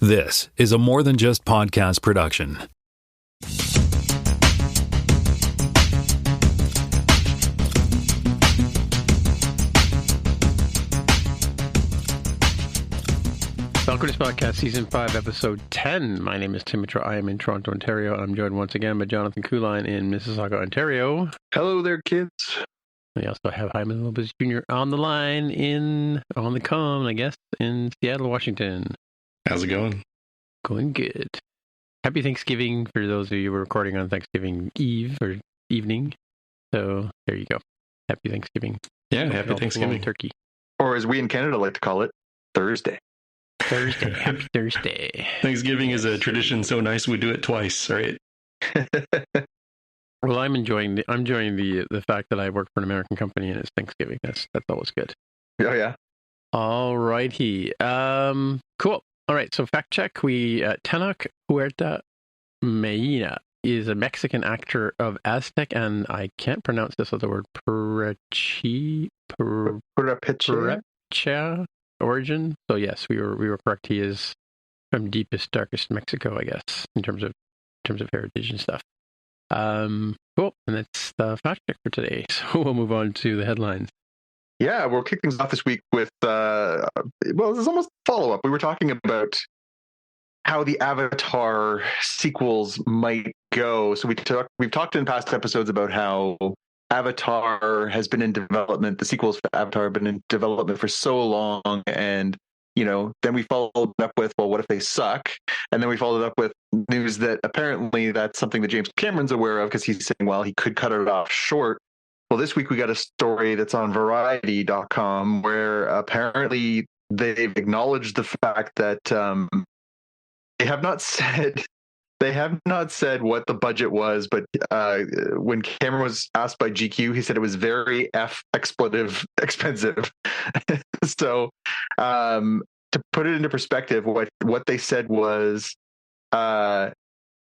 This is a More Than Just Podcast production. Welcome to Podcast Season 5, Episode 10. My name is Tim Mitra. I am in Toronto, Ontario. I'm joined once again by Jonathan Kuline in Mississauga, Ontario. Hello there, kids. We also have Hyman Lopez Jr. on the line on the comm, I guess, in Seattle, Washington. How's it going? Going good. Happy Thanksgiving for those of you who are recording on Thanksgiving Eve or evening. So there you go. Happy Thanksgiving. Yeah, happy Thanksgiving. Turkey. Or as we in Canada like to call it, Thursday. Happy Thursday. Thanksgiving is a tradition so nice we do it twice, right? Well, I'm enjoying the fact that I work for an American company and it's Thanksgiving. That's always good. Oh yeah. All righty. Cool. All right. So fact check. Tenoch Huerta Medina is a Mexican actor of Aztec and I can't pronounce this other word. Purepecha origin. So yes, we were correct. He is from deepest, darkest Mexico, I guess, in terms of heritage and stuff. Cool. And that's the fact check for today. So we'll move on to the headlines. Yeah, we'll kick things off this week with this is almost a follow-up. We were talking about how the Avatar sequels might go. So we've talked in past episodes about how Avatar has been in development. The sequels for Avatar have been in development for so long, and then we followed up with, well, what if they suck? And then we followed up with news that apparently that's something that James Cameron's aware of because he's saying, well, he could cut it off short. Well, this week we got a story that's on Variety.com where apparently they've acknowledged the fact that they have not said what the budget was, but when Cameron was asked by GQ, he said it was very expletive expensive. So to put it into perspective, what they said was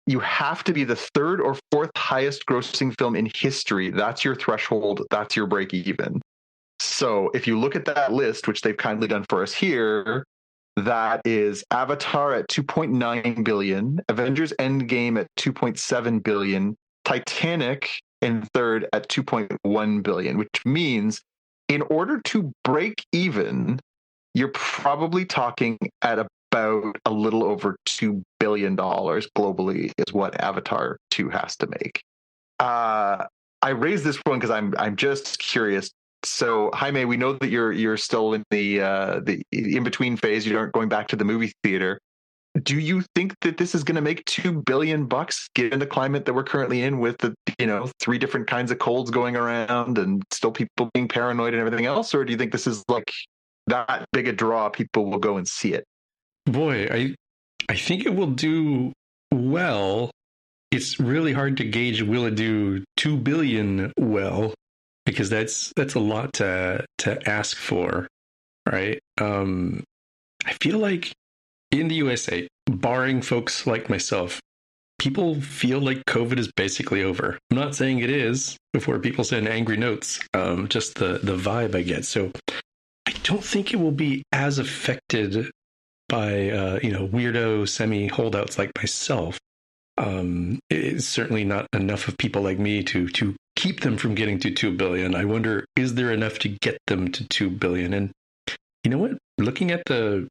you have to be the third or fourth highest grossing film in history. That's your threshold. That's your break even. So if you look at that list, which they've kindly done for us here, that is Avatar at 2.9 billion, Avengers Endgame at 2.7 billion, Titanic in third at 2.1 billion, which means in order to break even, you're probably talking at about a little over $2 billion globally is what Avatar 2 has to make. I raised this one because I'm just curious. So, Jaime, we know that you're still in the in-between phase. You aren't going back to the movie theater. Do you think that this is going to make $2 billion given the climate that we're currently in with the 3 different kinds of colds going around and still people being paranoid and everything else? Or do you think this is like that big a draw, people will go and see it? Boy, I think it will do well. It's really hard to gauge will it do 2 billion well, because that's a lot to ask for, right? I feel like in the USA, barring folks like myself, people feel like COVID is basically over. I'm not saying it is before people send angry notes, just the vibe I get. So I don't think it will be as affected by weirdo semi-holdouts like myself. It's certainly not enough of people like me to keep them from getting to 2 billion. I wonder, is there enough to get them to 2 billion? And you know what? Looking at the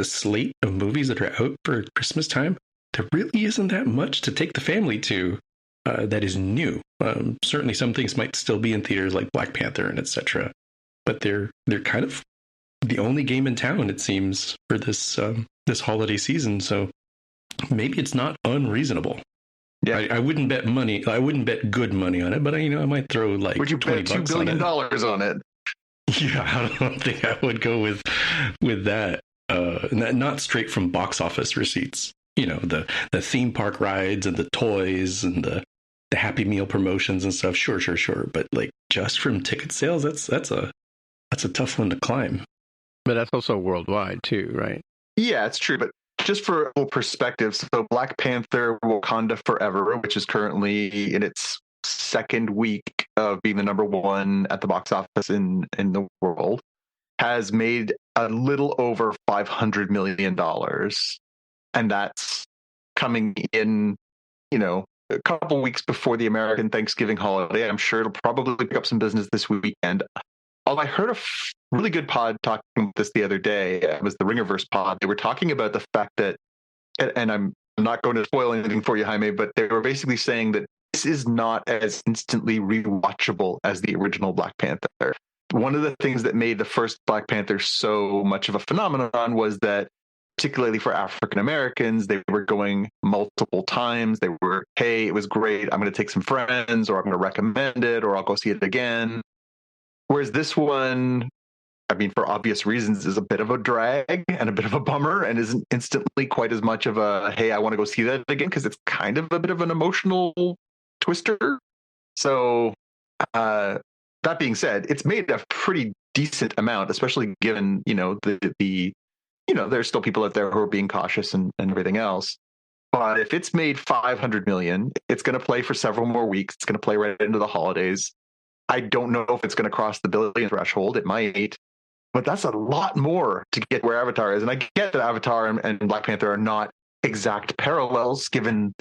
slate of movies that are out for Christmas time, there really isn't that much to take the family to that is new. Certainly some things might still be in theaters like Black Panther and etc. But they're kind of the only game in town, it seems, for this holiday season. So maybe it's not unreasonable. Yeah, I wouldn't bet money. I wouldn't bet good money on it, but I might throw like would you bet $2 billion on it? Yeah, I don't think I would go with that. Not straight from box office receipts. The theme park rides and the toys and the Happy Meal promotions and stuff. Sure. But like just from ticket sales, that's a tough one to climb. But that's also worldwide too, right? Yeah, it's true. But just for a little perspective, so Black Panther Wakanda Forever, which is currently in its second week of being the number one at the box office in the world, has made a little over $500 million. And that's coming in, a couple weeks before the American Thanksgiving holiday. I'm sure it'll probably pick up some business this weekend. Although I heard a really good pod talking about this the other day. It was the Ringerverse pod. They were talking about the fact that, and I'm not going to spoil anything for you, Jaime, but they were basically saying that this is not as instantly rewatchable as the original Black Panther. One of the things that made the first Black Panther so much of a phenomenon was that, particularly for African Americans, they were going multiple times. They were, hey, it was great. I'm going to take some friends, or I'm going to recommend it, or I'll go see it again. Whereas this one, I mean, for obvious reasons, is a bit of a drag and a bit of a bummer, and isn't instantly quite as much of a, hey, I want to go see that again, because it's kind of a bit of an emotional twister. So that being said, it's made a pretty decent amount, especially given, the there's still people out there who are being cautious and everything else. But if it's made 500 million, it's going to play for several more weeks. It's going to play right into the holidays. I don't know if it's going to cross the billion threshold. It might, but that's a lot more to get where Avatar is. And I get that Avatar and Black Panther are not exact parallels, given,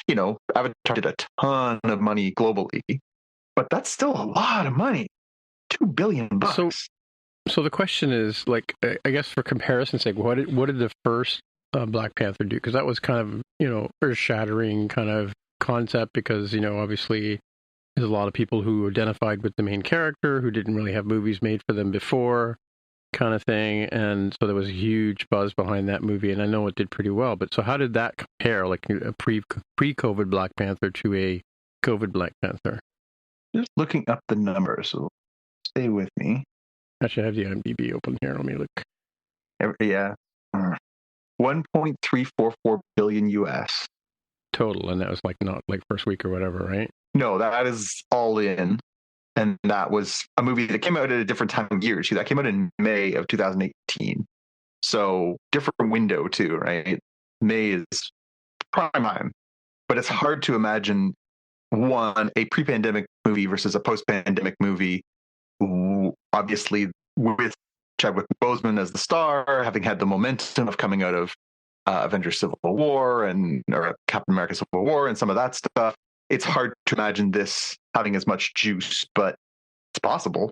Avatar did a ton of money globally, but that's still a lot of money. $2 billion. So the question is, like, I guess for comparison's sake, what did the first Black Panther do? Because that was kind of, earth-shattering kind of concept, because, obviously there's a lot of people who identified with the main character who didn't really have movies made for them before, kind of thing. And so there was a huge buzz behind that movie, and I know it did pretty well. But so how did that compare, like a pre-COVID Black Panther to a COVID Black Panther? Just looking up the numbers, so stay with me. Actually, I have the IMDb open here. Let me look. Yeah. 1.344 billion US. Total, and that was not like first week or whatever, right? No, that is all in. And that was a movie that came out at a different time of year. That came out in May of 2018. So different window too, right? May is prime time. But it's hard to imagine, one, a pre-pandemic movie versus a post-pandemic movie. Obviously, with Chadwick Boseman as the star, having had the momentum of coming out of Avengers Civil War or Captain America Civil War and some of that stuff, it's hard to imagine this having as much juice, but it's possible.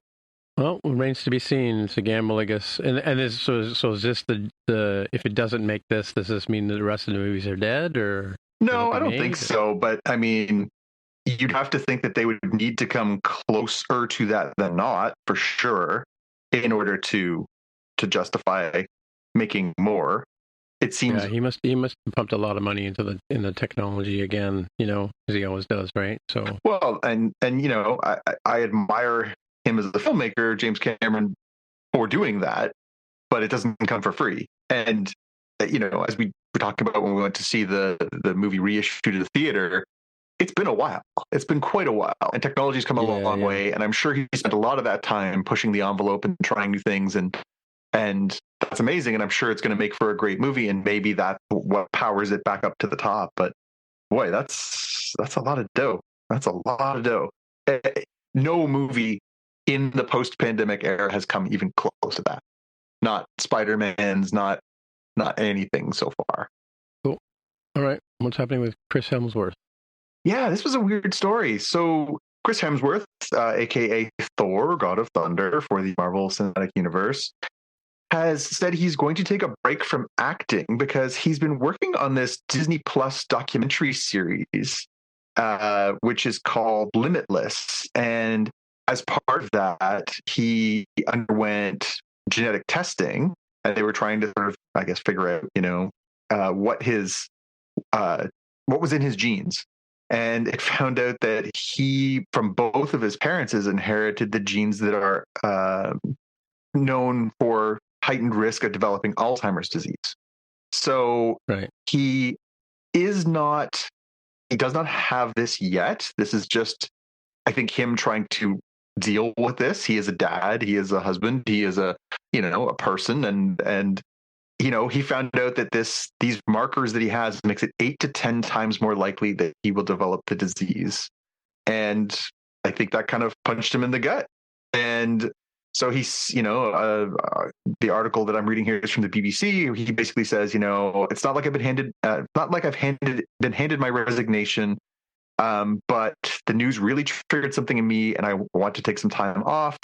Well, it remains to be seen. It's a gamble, I guess. And so is this the if it doesn't make this, does this mean that the rest of the movies are dead, or? No, I don't think so. But I mean, you'd have to think that they would need to come closer to that than not, for sure, in order to justify making more. It seems. Yeah, he must have pumped a lot of money into the technology again, as he always does, right? So well, and I admire him as the filmmaker, James Cameron, for doing that, but it doesn't come for free. And as we talked about when we went to see the movie reissued at the theater, it's been a while. It's been quite a while, and technology's come a long way. And I'm sure he spent a lot of that time pushing the envelope and trying new things, and that's amazing. And I'm sure it's going to make for a great movie, and maybe that's what powers it back up to the top. But boy, that's a lot of dough. That's a lot of dough. No movie in the post-pandemic era has come even close to that. Not Spider-Man's, not anything so far. Cool. All right. What's happening with Chris Hemsworth? Yeah, this was a weird story. So Chris Hemsworth, aka Thor, God of Thunder for the Marvel Cinematic Universe, has said he's going to take a break from acting because he's been working on this Disney Plus documentary series, which is called Limitless. And as part of that, he underwent genetic testing, and they were trying to sort of, I guess, figure out, what was in his genes. And it found out that he, from both of his parents, has inherited the genes that are known for heightened risk of developing Alzheimer's disease. So he does not have this yet. This is just, I think, him trying to deal with this. He is a dad. He is a husband. He is a person. And he found out that these markers that he has makes it 8 to 10 times more likely that he will develop the disease. And I think that kind of punched him in the gut. And So he's, the article that I'm reading here is from the BBC. He basically says, it's not like I've been handed my resignation, but the news really triggered something in me, and I want to take some time off.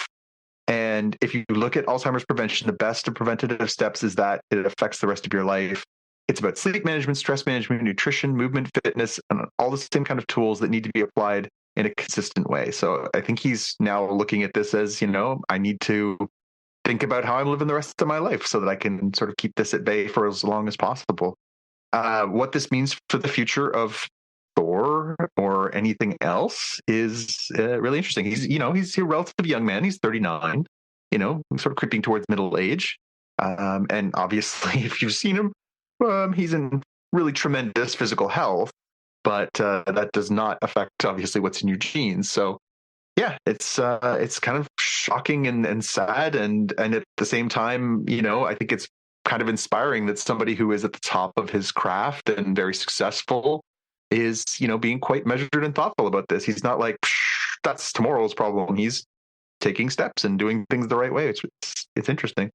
And if you look at Alzheimer's prevention, the best of preventative steps is that it affects the rest of your life. It's about sleep management, stress management, nutrition, movement, fitness, and all the same kind of tools that need to be applied in a consistent way. So I think he's now looking at this as, I need to think about how I'm living the rest of my life so that I can sort of keep this at bay for as long as possible. What this means for the future of Thor or anything else is really interesting. He's a relatively young man. He's 39, sort of creeping towards middle age. And obviously, if you've seen him, he's in really tremendous physical health, but that does not affect obviously what's in your genes. So yeah, it's kind of shocking and sad, and at the same time, I think it's kind of inspiring that somebody who is at the top of his craft and very successful is, being quite measured and thoughtful about this. He's not like, that's tomorrow's problem. He's taking steps and doing things the right way. It's interesting.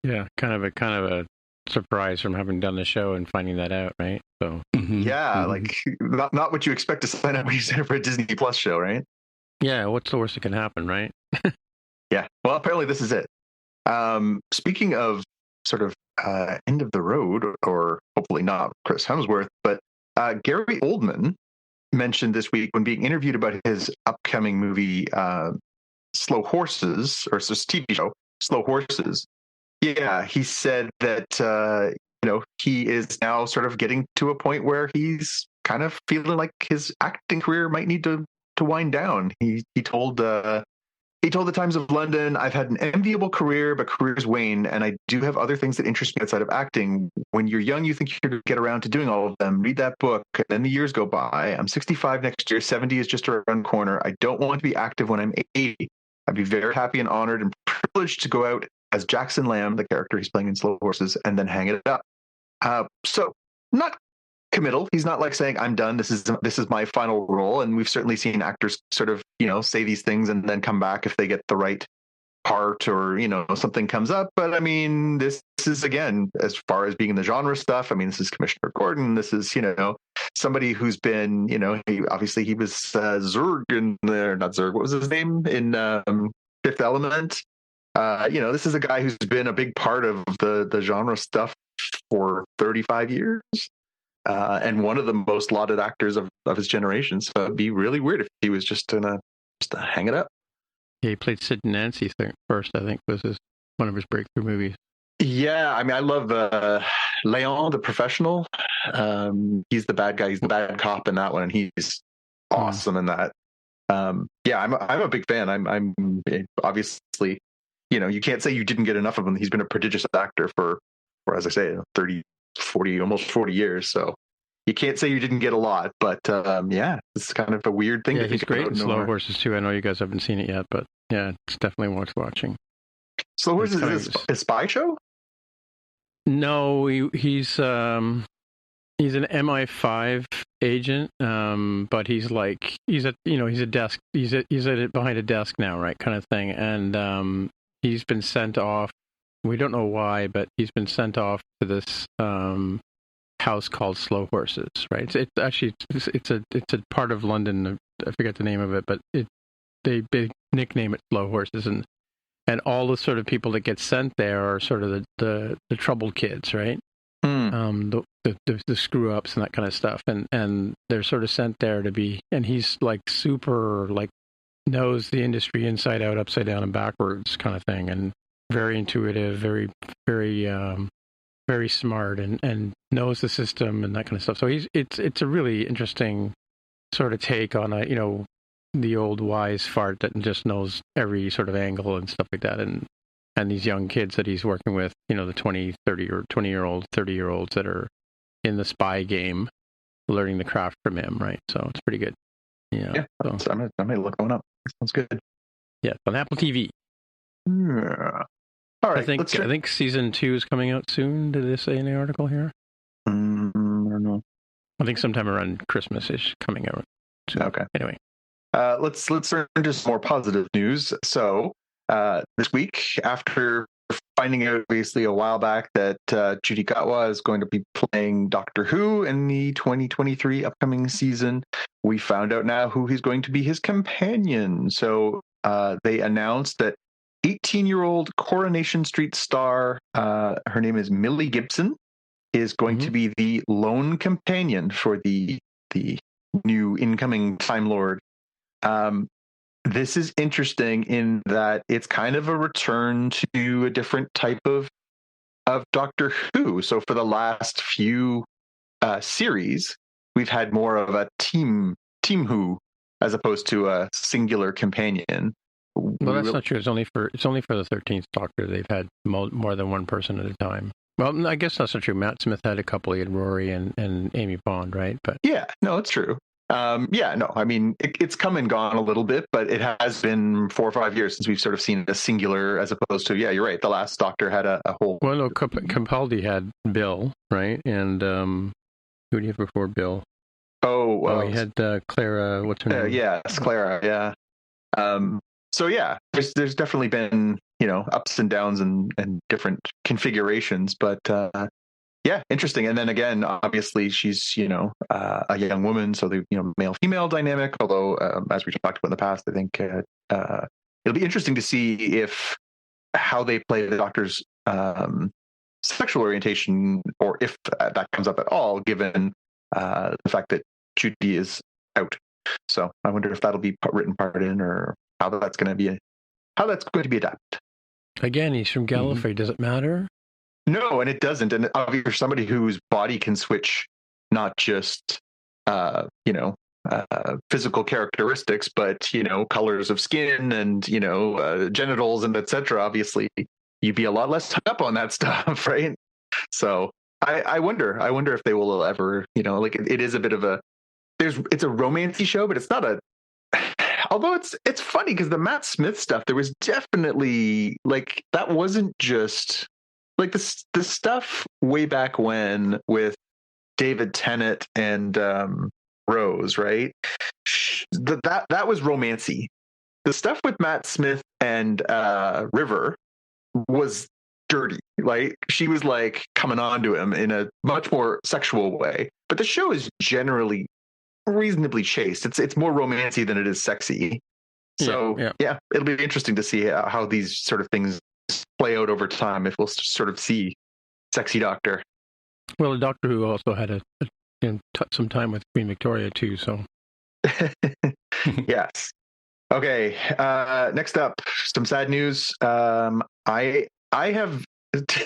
Yeah, kind of a surprise from having done the show and finding that out, right? So like not what you expect to sign up when you sign up for a Disney Plus show, right? Yeah, what's the worst that can happen, right? Yeah. Well, apparently this is it. Speaking of sort of end of the road, or hopefully not Chris Hemsworth, but Gary Oldman mentioned this week when being interviewed about his upcoming movie, Slow Horses, or his TV show, Slow Horses. Yeah, he said that, he is now sort of getting to a point where he's kind of feeling like his acting career might need to wind down. He told the Times of London, "I've had an enviable career, but careers wane, and I do have other things that interest me outside of acting. When you're young, you think you're going to get around to doing all of them. Read that book, and then the years go by. I'm 65 next year. 70 is just around the corner. I don't want to be active when I'm 80. I'd be very happy and honored and privileged to go out as Jackson Lamb, the character he's playing in Slow Horses, and then hang it up." So not committal. He's not like saying, "I'm done. This is my final role." And we've certainly seen actors sort of, say these things and then come back if they get the right part or, something comes up. But I mean, this is, again, as far as being in the genre stuff, I mean, this is Commissioner Gordon. This is, somebody who's been, he was Zurg in there, not Zurg. What was his name in Fifth Element? This is a guy who's been a big part of the genre stuff for 35 years. And one of the most lauded actors of his generation. So it'd be really weird if he was just to hang it up. Yeah, he played Sid and Nancy first, I think, was one of his breakthrough movies. Yeah, I mean, I love Leon, the Professional. He's the bad guy. He's the bad cop in that one, and he's awesome in that. I'm a big fan. I'm obviously, you can't say you didn't get enough of him. He's been a prodigious actor for as I say, 30, 40, almost 40 years. So you can't say you didn't get a lot, but it's kind of a weird thing. Yeah, he's great in Slow Horses too. I know you guys haven't seen it yet, but yeah, it's definitely worth watching. Slow Horses is a spy show? No, he's an MI5 agent, but he's behind a desk now, right, kind of thing, and he's been sent off. We don't know why, but he's been sent off to this house called Slow Horses, right? It's a part of London. I forget the name of it, but they nickname it Slow Horses, and all the sort of people that get sent there are sort of the troubled kids, right? The screw ups and that kind of stuff, and they're sort of sent there to be. And he's like super knows the industry inside out, upside down, and backwards kind of thing, and very intuitive, very, very, very smart, and knows the system and that kind of stuff. So it's a really interesting sort of take on the old wise fart that just knows every sort of angle and stuff like that, and these young kids that he's working with, the 20, 30 or 20-year-olds, 30-year-olds that are in the spy game, learning the craft from him, right? So it's pretty good. Yeah. So I'm gonna look one up. Sounds good. Yeah, on Apple TV. Yeah. All right, I think season 2 is coming out soon. Did they say in the article here? I don't know. I think sometime around Christmas-ish coming out soon. Okay. Anyway. Let's turn to some more positive news. So this week after finding out, obviously, a while back that Judy Gatwa is going to be playing Doctor Who in the 2023 upcoming season. We found out now who he's going to be his companion. So they announced that 18-year-old Coronation Street star, her name is Millie Gibson, is going to be the lone companion for the new incoming Time Lord. This is interesting in that it's kind of a return to a different type of Doctor Who. So for the last few series, we've had more of a team Who as opposed to a singular companion. Well, that's not true. It's only for the 13th Doctor. They've had more than one person at a time. Well, I guess that's not true. Matt Smith had a couple. He had Rory and Amy Pond, right? But yeah, no, it's true. I mean, it's come and gone a little bit, but it has been 4 or 5 years since we've sort of seen a singular, as opposed to, yeah, you're right. The last Doctor had a whole. Well, no, Capaldi had Bill, right? And who did he have before Bill? He had Clara. What's her name? Yes, Clara. Yeah. So yeah, there's definitely been, ups and downs and different configurations, but yeah, interesting. And then again, obviously she's, a young woman, so the, male-female dynamic, although as we talked about in the past, I think it'll be interesting to see how they play the Doctor's sexual orientation, or if that comes up at all, given the fact that Judy is out. So I wonder if that'll be written part in, or how that's going to be adapted. Again, he's from Gallifrey. Does it matter? No, and it doesn't. And obviously, for somebody whose body can switch not just physical characteristics, but colors of skin and genitals and etc. Obviously, you'd be a lot less hung up on that stuff, right? So I wonder if they will ever, it is a bit of a it's a romancy show, but it's not a. Although it's funny because the Matt Smith stuff, there was definitely that wasn't just the stuff way back when with David Tennant and Rose, right? That was romancy. The stuff with Matt Smith and River was dirty. She was coming on to him in a much more sexual way. But the show is generally reasonably chaste. It's more romancy than it is sexy. So yeah, it'll be interesting to see how these sort of things play out over time, if we'll sort of see sexy Doctor. Well, the Doctor Who also had some time with Queen Victoria too, so yes. Okay, next up, some sad news. I have,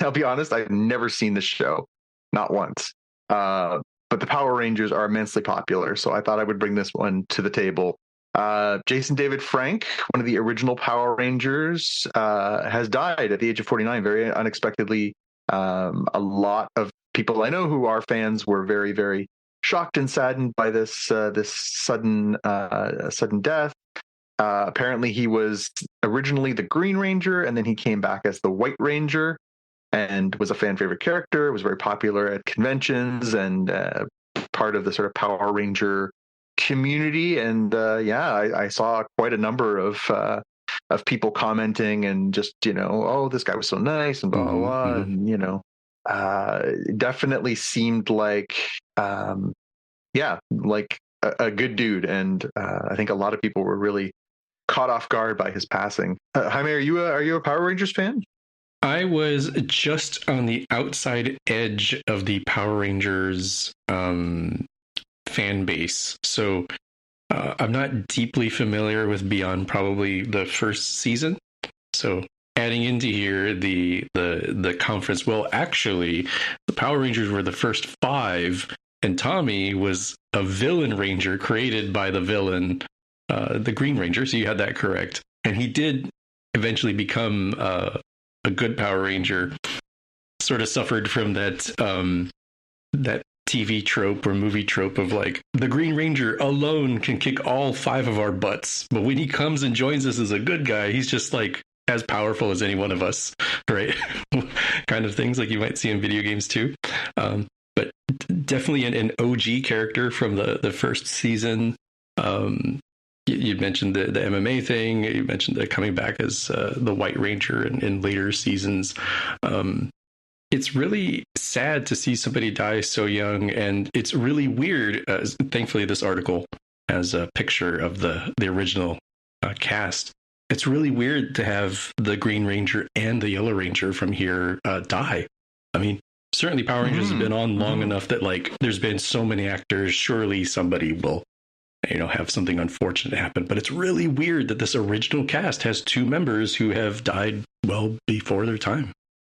I'll be honest, I've never seen this show, not once. But the Power Rangers are immensely popular, so I thought I would bring this one to the table. Jason David Frank, one of the original Power Rangers, has died at the age of 49, very unexpectedly. A lot of people I know who are fans were very, very shocked and saddened by this sudden death. Apparently, he was originally the Green Ranger, and then he came back as the White Ranger, and was a fan favorite character. Was very popular at conventions and part of the sort of Power Ranger community. And I saw quite a number of people commenting and just oh, this guy was so nice and blah blah blah. And definitely seemed like a good dude. And I think a lot of people were really caught off guard by his passing. Jaime, are you a Power Rangers fan? I was just on the outside edge of the Power Rangers fan base, so I'm not deeply familiar with beyond probably the first season. So adding into here the conference, well, actually, the Power Rangers were the first 5, and Tommy was a villain ranger created by the villain, the Green Ranger. So you had that correct, and he did eventually become a good Power Ranger. Sort of suffered from that TV trope or movie trope of the Green Ranger alone can kick all 5 of our butts, but when he comes and joins us as a good guy, he's just as powerful as any one of us, right? Kind of things you might see in video games too. But definitely an OG character from the first season. You mentioned the MMA thing. You mentioned the coming back as the White Ranger in later seasons. It's really sad to see somebody die so young, and it's really weird. Thankfully, this article has a picture of the original cast. It's really weird to have the Green Ranger and the Yellow Ranger from here die. I mean, certainly Power Rangers have been on long enough that like there's been so many actors. Surely somebody will, have something unfortunate happen. But it's really weird that this original cast has two members who have died well before their time.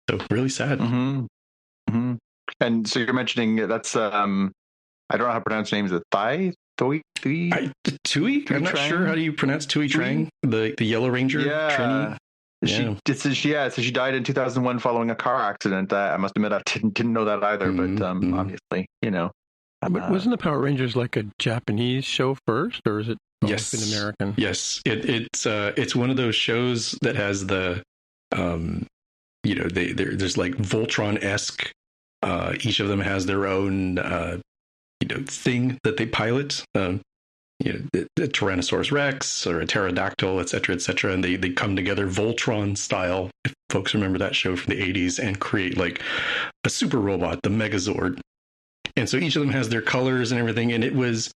So really sad. And so you're mentioning that's I don't know how to pronounce names. Is it Tui? Tui? I'm not sure how do you pronounce Tui Trang, the Yellow Ranger. Yeah. She died in 2001 following a car accident. I must admit I didn't know that either, but obviously, But wasn't the Power Rangers like a Japanese show first, or is it yes, been American? Yes, it's one of those shows that has the there's like Voltron-esque. Each of them has their own thing that they pilot. The Tyrannosaurus Rex or a pterodactyl, et cetera, and they come together Voltron style, if folks remember that show from the 80s, and create like a super robot, the Megazord. And so each of them has their colors and everything, and it was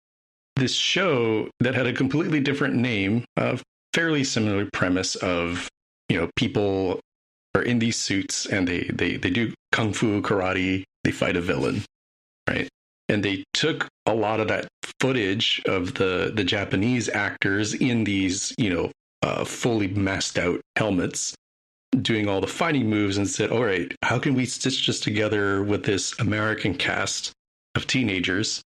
this show that had a completely different name, fairly similar premise of, people are in these suits and they do kung fu, karate, they fight a villain, right? And they took a lot of that footage of the Japanese actors in these, fully masked out helmets doing all the fighting moves and said, all right, how can we stitch this together with this American cast of teenagers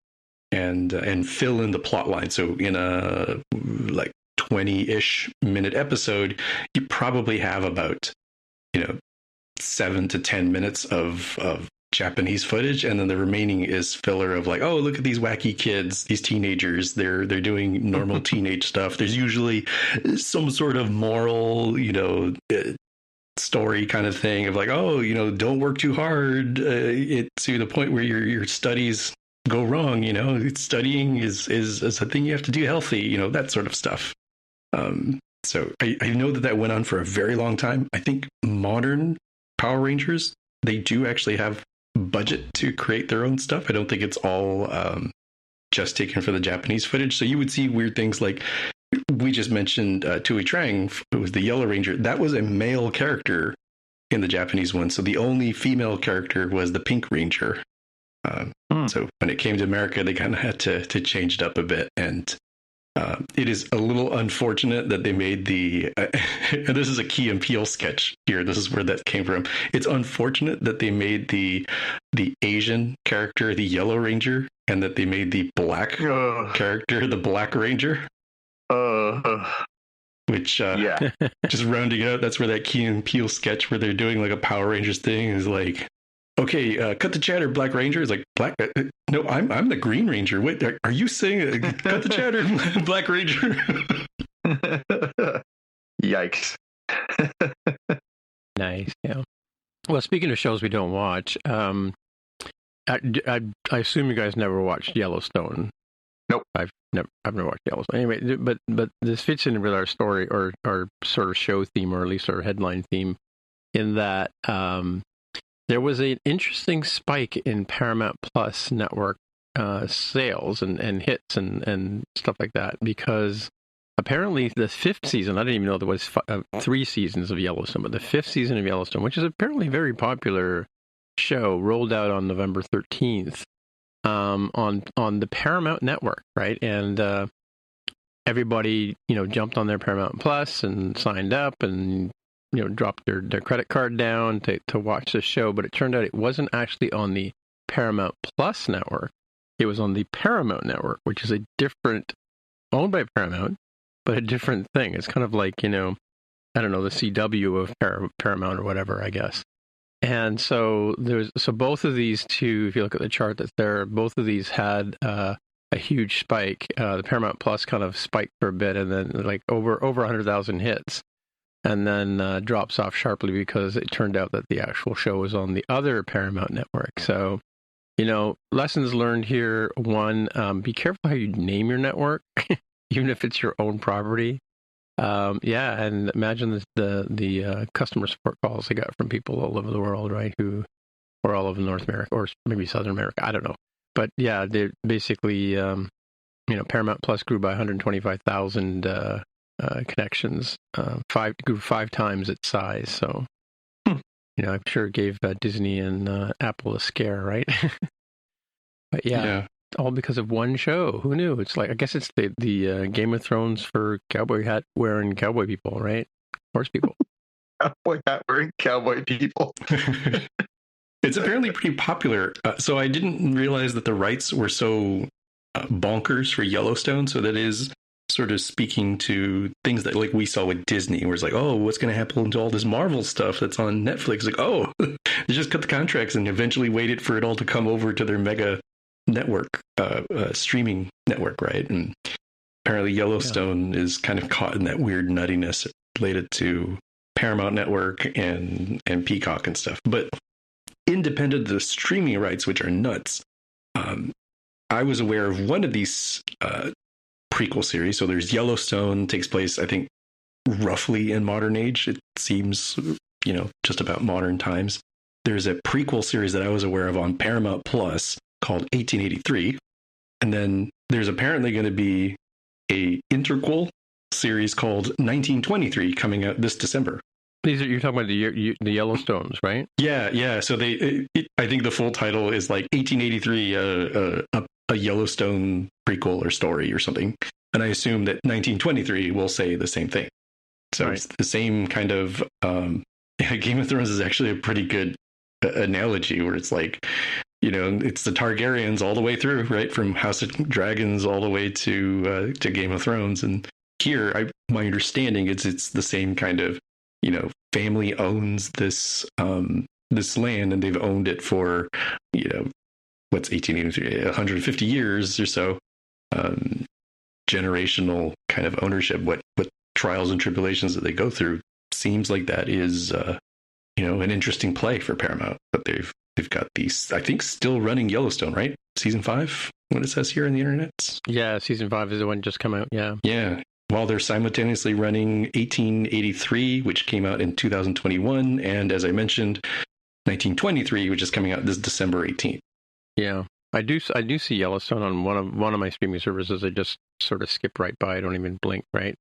and fill in the plot line? So in a like 20-ish minute episode, you probably have about 7 to 10 minutes of Japanese footage, and then the remaining is filler of like, oh, look at these wacky kids, these teenagers, they're doing normal teenage stuff. There's usually some sort of moral, story kind of thing of like, oh, don't work too hard to the point where your studies go wrong. Studying is a thing you have to do healthy, that sort of stuff. So I know that went on for a very long time. I think modern Power Rangers, they do actually have budget to create their own stuff. I don't think it's all just taken for the Japanese footage. So you would see weird things like we just mentioned Tui Trang, who was the Yellow Ranger. That was a male character in the Japanese one. So the only female character was the Pink Ranger. So when it came to America, they kind of had to change it up a bit. And it is a little unfortunate that they made and this is a Key and Peele sketch here. This is where that came from. It's unfortunate that they made the Asian character the Yellow Ranger and that they made the black character the Black Ranger. Which just rounding it out, that's where that Key and Peele sketch where they're doing like a Power Rangers thing is like, okay, cut the chatter, Black Ranger. Is like, Black. No, I'm the Green Ranger. Wait, are you saying cut the chatter, Black Ranger? Yikes. Nice. Yeah. Well, speaking of shows we don't watch, I assume you guys never watched Yellowstone. Nope. I've never watched Yellowstone. Anyway, but this fits in with our story or our sort of show theme, or at least our headline theme, in that there was an interesting spike in Paramount Plus network sales and hits and stuff like that, because apparently the fifth season, I didn't even know there was 3 seasons of Yellowstone, but the 5th season of Yellowstone, which is apparently a very popular show, rolled out on November 13th on the Paramount network, right? And everybody, jumped on their Paramount Plus and signed up and dropped their credit card down to watch the show. But it turned out it wasn't actually on the Paramount Plus network. It was on the Paramount network, which is a different, owned by Paramount, but a different thing. It's kind of like, I don't know, the CW of Paramount or whatever, I guess. And so both of these two, if you look at the chart that's there, both of these had a huge spike. The Paramount Plus kind of spiked for a bit, and then like over 100,000 hits, and then drops off sharply because it turned out that the actual show was on the other Paramount network. So, lessons learned here. One, be careful how you name your network. even if it's your own property. Yeah, and imagine the customer support calls they got from people all over the world, right? Or all over North America, or maybe Southern America. I don't know. But yeah, they basically, Paramount Plus grew by 125,000 connections. Grew 5 times its size. So, I'm sure it gave Disney and Apple a scare, right? But yeah, all because of one show. Who knew? It's like, I guess it's the Game of Thrones for cowboy hat wearing cowboy people, right? Horse people. Cowboy hat wearing cowboy people. It's apparently pretty popular. So I didn't realize that the rights were so bonkers for Yellowstone. So that is sort of speaking to things that like we saw with Disney, where it's like, oh, what's going to happen to all this Marvel stuff that's on Netflix? Like, oh, they just cut the contracts and eventually waited for it all to come over to their mega network, streaming network, right? And apparently Yellowstone is kind of caught in that weird nuttiness related to Paramount Network and Peacock and stuff. But independent of the streaming rights, which are nuts, I was aware of one of these prequel series. So there's Yellowstone, takes place, I think, roughly in modern age. It seems, just about modern times. There's a prequel series that I was aware of on Paramount Plus called 1883. And then there's apparently going to be a interquel series called 1923 coming out this December. You're talking about the Yellowstones, right? Yeah. So I think the full title is like 1883, a Yellowstone prequel or story or something. And I assume that 1923 will say the same thing. So It's the same kind of, Game of Thrones is actually a pretty good analogy where it's like, it's the Targaryens all the way through, right? From House of Dragons all the way to Game of Thrones. And here, my understanding is it's the same kind of, family owns this land, and they've owned it for, what's 1883, 150 years or so. Generational kind of ownership. What trials and tribulations that they go through seems like that is, an interesting play for Paramount. But they've got these, I think, still running Yellowstone, right? Season 5, what it says here in the internet. Yeah, season 5 is the one just come out. Yeah. Yeah. While they're simultaneously running 1883, which came out in 2021, and as I mentioned, 1923, which is coming out this December 18th. Yeah, I do see Yellowstone on one of my streaming services. I just sort of skip right by. I don't even blink, right?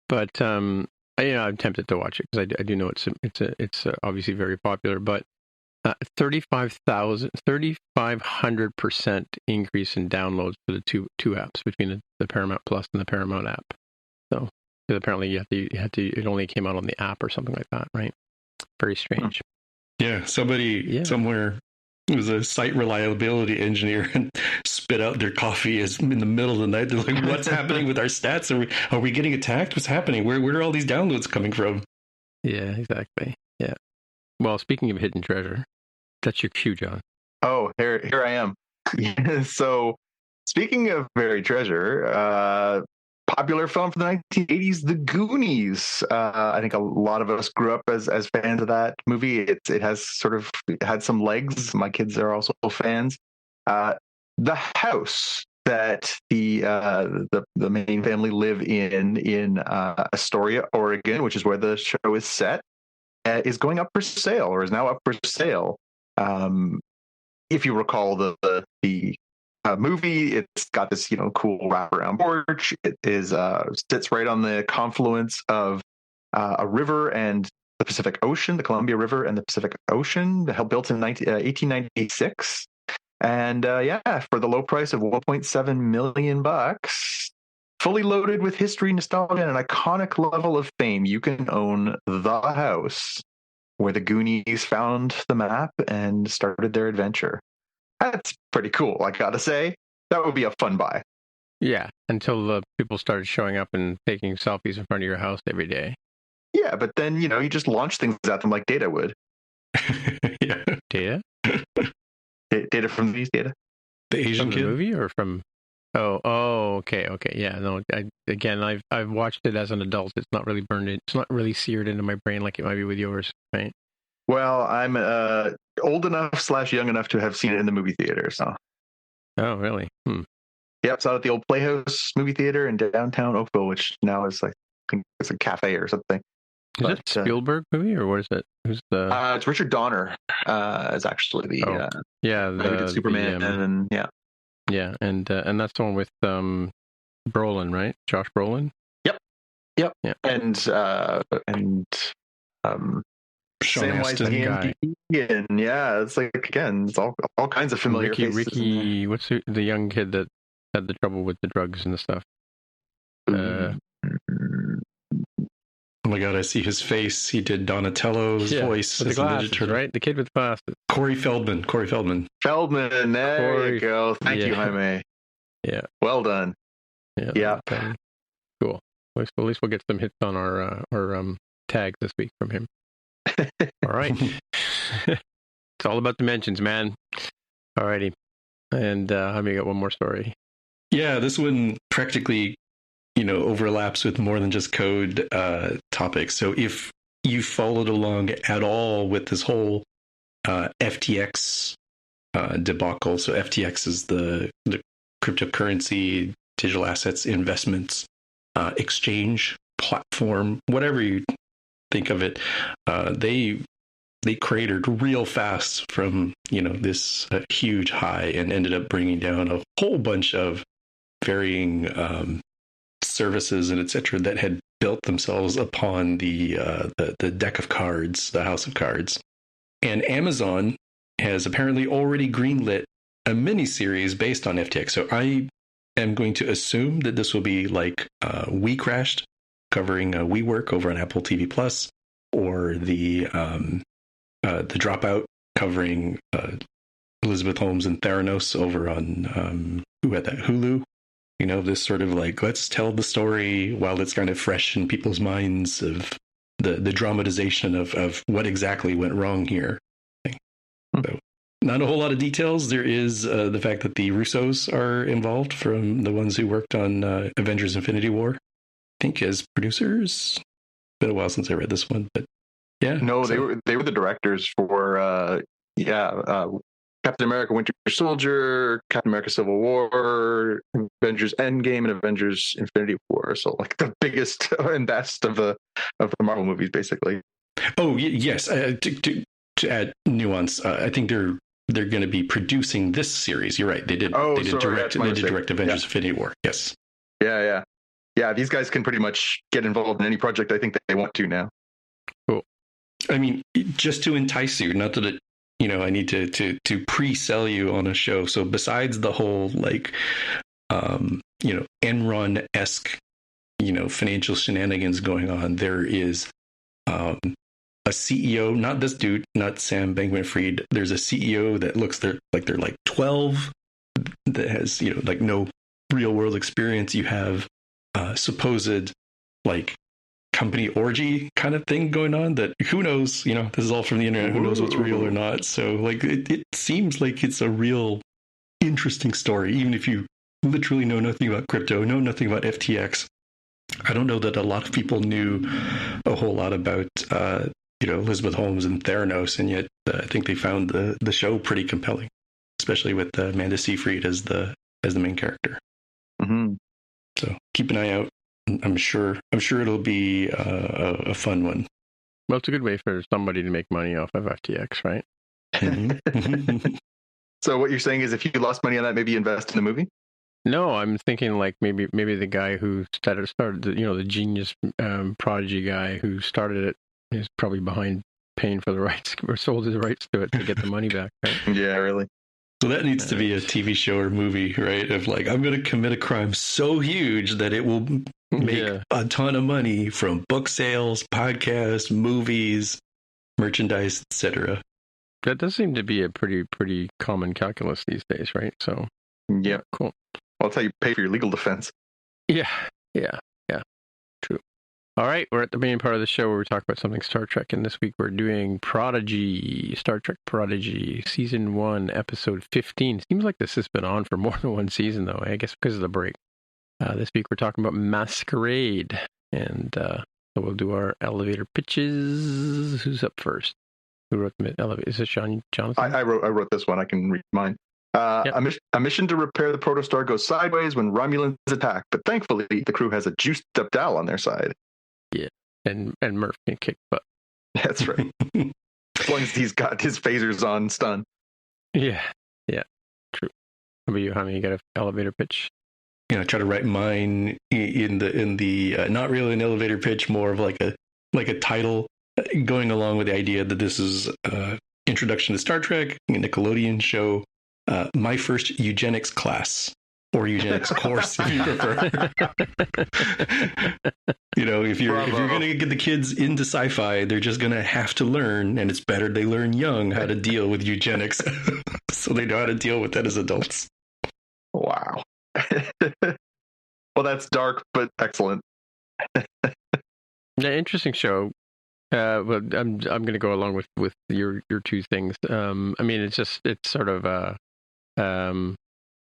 But I'm tempted to watch it because I do know it's obviously very popular. But 3,500% increase in downloads for the two apps between the Paramount Plus and the Paramount app. So, because apparently it only came out on the app or something like that, right? Very strange. Yeah, somebody somewhere was a site reliability engineer and spit out their coffee in the middle of the night. They're like, "What's happening with our stats? Are we getting attacked? What's happening? Where are all these downloads coming from?" Yeah, exactly. Yeah. Well, speaking of hidden treasure, that's your cue, John. Oh, here I am. So, speaking of buried treasure, popular film from the 1980s, The Goonies. I think a lot of us grew up as fans of that movie. It has sort of had some legs. My kids are also fans. The house that the main family live in Astoria, Oregon, which is where the show is set, is going up for sale, or is now up for sale. If you recall the movie, it's got this cool wraparound porch. It is sits right on the confluence of a river and the Pacific Ocean, the Columbia River and the Pacific Ocean, built in 1896. And for the low price of $1.7 million, fully loaded with history, nostalgia, and an iconic level of fame, you can own the house where the Goonies found the map and started their adventure. That's pretty cool, I gotta say. That would be a fun buy. Yeah, until the people started showing up and taking selfies in front of your house every day. Yeah, but then, you just launch things at them like Data would. Yeah. Data? Data from these Data. The Asian from kid? The movie or from... Oh, okay. Yeah, no, I've watched it as an adult. It's not really burned in. It's not really seared into my brain like it might be with yours, right? Well, I'm old enough / young enough to have seen it in the movie theater, so. Oh, really? Yep, saw it at the old Playhouse movie theater in downtown Oakville, which now is like, I think it's a cafe or something. Is it a Spielberg movie or what is it? Who's the? It's Richard Donner. Is actually the who did Superman and yeah, and that's the one with Brolin, right? Josh Brolin. Yep. Yeah. And Sean Samwise Astin guy. Gamgee, and yeah, it's like again, it's all kinds of familiar faces. Ricky, what's the young kid that had the trouble with the drugs and the stuff? Oh my god, I see his face. He did Donatello's voice with as the Ninja glasses, Turtle. right? The kid with glasses. Corey Feldman. Feldman, there you go. Thank you, Jaime. Yeah. Well done. Yeah. Cool. At least we'll get some hits on our tag this week from him. All right. It's all about dimensions, man. Alrighty. And Jaime got one more story. Yeah, this one practically, overlaps with more than just code topics. So if you followed along at all with this whole FTX debacle, so FTX is the cryptocurrency, digital assets, investments, exchange platform, whatever you think of it, they cratered real fast from this huge high and ended up bringing down a whole bunch of varying services and etc. that had built themselves upon the deck of cards, the house of cards. And Amazon has apparently already greenlit a miniseries based on FTX. So I am going to assume that this will be like We Crashed, covering WeWork over on Apple TV Plus, or the Dropout, covering Elizabeth Holmes and Theranos over on who had that, Hulu. This sort of like, let's tell the story while it's kind of fresh in people's minds of the dramatization of what exactly went wrong here. So, not a whole lot of details. There is the fact that the Russos are involved, from the ones who worked on Avengers Infinity War, I think, as producers. Been a while since I read this one, but yeah. No, they were the directors for Captain America Winter Soldier, Captain America Civil War, Avengers Endgame, and Avengers Infinity War. So like the biggest and best of the Marvel movies, basically. Oh yes. To add nuance, I think they're going to be producing this series. You're right. They did direct Avengers Infinity War. Yes. Yeah. These guys can pretty much get involved in any project I think that they want to now. Cool. I mean, just to entice you, not that it, I need to pre-sell you on a show. So besides the whole like, Enron-esque, financial shenanigans going on, there is a CEO, not this dude, not Sam Bankman-Fried. There's a CEO that looks like they're like 12, that has, like no real world experience. You have supposed like company orgy kind of thing going on that who knows, this is all from the internet, who knows what's real or not. So like it seems like it's a real interesting story, even if you literally know nothing about crypto, know nothing about FTX. I don't know that a lot of people knew a whole lot about Elizabeth Holmes and Theranos, and yet I think they found the show pretty compelling, especially with Amanda Seyfried as the main character. Mm-hmm. So keep an eye out. I'm sure it'll be a fun one. Well, it's a good way for somebody to make money off of FTX, right? Mm-hmm. So what you're saying is, if you lost money on that, maybe invest in the movie? No, I'm thinking like maybe the guy who started the genius Prodigy guy who started it is probably behind paying for the rights or sold his rights to it to get the money back, right? Yeah, really. So that needs to be a TV show or movie, right? Of like, I'm going to commit a crime so huge that it will make a ton of money from book sales, podcasts, movies, merchandise, etc. That does seem to be a pretty common calculus these days, right? So, yeah, cool. Well, that's how you pay for your legal defense. Yeah, true. All right, we're at the main part of the show where we talk about something Star Trek, and this week we're doing Prodigy, Star Trek Prodigy, Season 1, Episode 15. Seems like this has been on for more than one season, though, I guess because of the break. This week we're talking about Masquerade, and so we'll do our elevator pitches. Who's up first? Who wrote the elevator? Is it Jonathan? I wrote this one. I can read mine. A mission to repair the protostar goes sideways when Romulans attack, but thankfully the crew has a juiced up Dal on their side. Yeah, and Murph can kick butt. That's right. As long as he's got his phasers on stun. Yeah, true. How about you, honey? You got an elevator pitch? I try to write mine in the not really an elevator pitch, more of like a title, going along with the idea that this is introduction to Star Trek, a Nickelodeon show, my first eugenics class, or eugenics course if you prefer. If you're going to get the kids into sci-fi, they're just going to have to learn, and it's better they learn young how to deal with eugenics, so they know how to deal with that as adults. Wow. Well, that's dark, but excellent. Yeah, interesting show. But I'm going to go along with your two things. I mean, it's sort of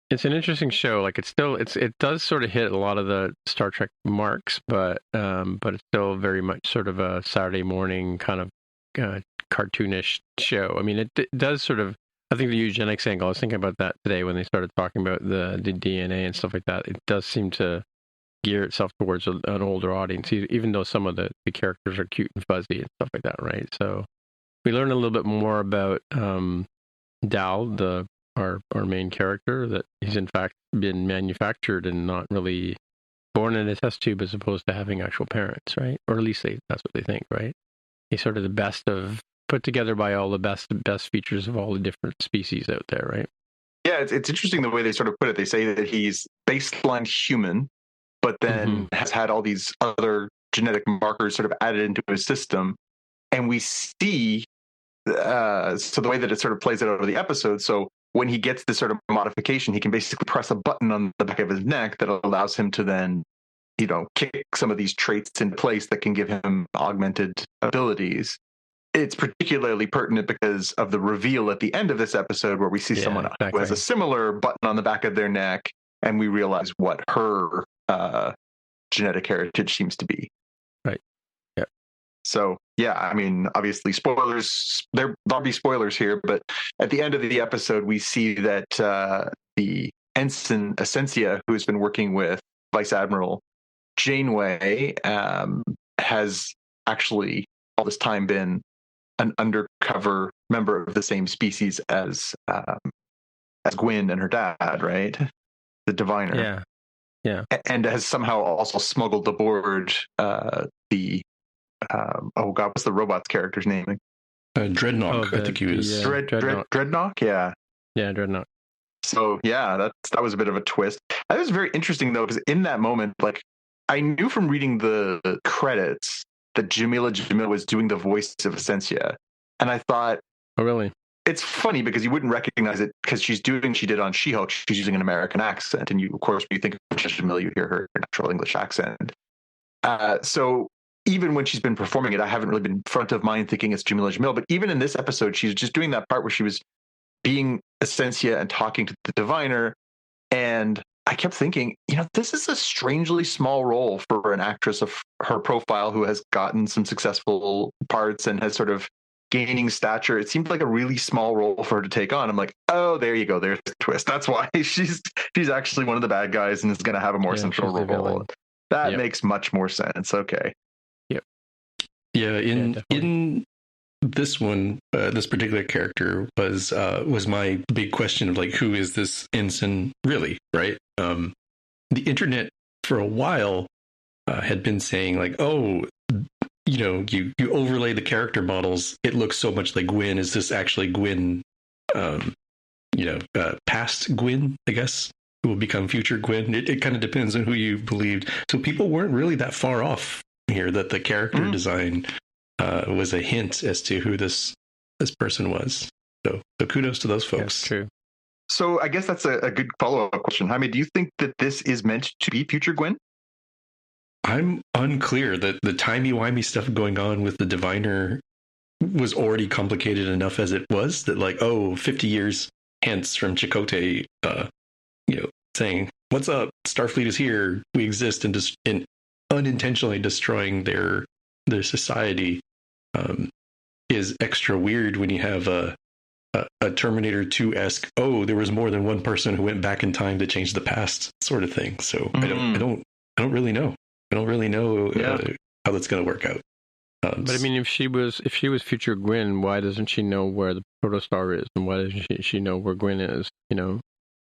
it's an interesting show. Like it does sort of hit a lot of the Star Trek marks, but it's still very much sort of a Saturday morning kind of cartoonish show. I mean, it does sort of. I think the eugenics angle. I was thinking about that today when they started talking about the DNA and stuff like that. It does seem to gear itself towards an older audience, even though some of the characters are cute and fuzzy and stuff like that, right? So we learn a little bit more about Dal, our main character, that he's in fact been manufactured and not really born in a test tube as opposed to having actual parents, right? Or at least that's what they think, right? He's sort of the best of, put together by all the best features of all the different species out there, right? Yeah, it's interesting the way they sort of put it. They say that he's baseline human, but then has had all these other genetic markers sort of added into his system. And we see, so the way that it sort of plays out over the episode, so when he gets this sort of modification, he can basically press a button on the back of his neck that allows him to then, kick some of these traits in place that can give him augmented abilities. It's particularly pertinent because of the reveal at the end of this episode where we see someone who has a similar button on the back of their neck, and we realize what her genetic heritage seems to be. Right. Yeah. So, yeah, I mean, obviously, spoilers, there'll be spoilers here, but at the end of the episode, we see that the ensign Essentia, who has been working with Vice Admiral Janeway, has actually all this time been an undercover member of the same species as Gwyn and her dad, right? The diviner. Yeah. And has somehow also smuggled aboard the what's the robot's character's name? Dreadnought, I think he was. Dreadnought, yeah. Yeah, Dreadnought. So yeah, that was a bit of a twist. That was very interesting though, because in that moment, like, I knew from reading the credits that Jamila Jamil was doing the voice of Essentia. And I thought, oh, really? It's funny because you wouldn't recognize it because she did on She-Hulk. She's using an American accent. And of course, when you think of Jamila, you hear her natural English accent. So even when she's been performing it, I haven't really been front of mind thinking it's Jamila Jamil. But even in this episode, she's just doing that part where she was being Essentia and talking to the diviner. And I kept thinking, this is a strangely small role for an actress of her profile who has gotten some successful parts and has sort of gaining stature. It seemed like a really small role for her to take on. I'm like, oh, there you go. There's the twist. That's why she's actually one of the bad guys and is going to have a more central role. That makes much more sense. Okay. Yep. Yeah. In this one, this particular character was my big question of like, who is this ensign really? Right. The internet for a while had been saying like, oh, you overlay the character models, it looks so much like Gwyn. Is this actually Gwyn? Past Gwyn, I guess, who will become future Gwyn. It kind of depends on who you believed. So people weren't really that far off here. That the character design was a hint as to who this person was. So kudos to those folks. That's true. So I guess that's a good follow-up question. Jaime, do you think that this is meant to be future Gwyn? I'm unclear. That the timey-wimey stuff going on with the diviner was already complicated enough as it was. That 50 years hence from Chakotay, saying, "What's up? Starfleet is here. We exist," and unintentionally destroying their society is extra weird when you have a Terminator 2-esque, oh, there was more than one person who went back in time to change the past sort of thing. So I don't really know. I don't really know how that's going to work out. But I mean, if she was future Gwyn, why doesn't she know where the protostar is, and why doesn't she know where Gwyn is? You know,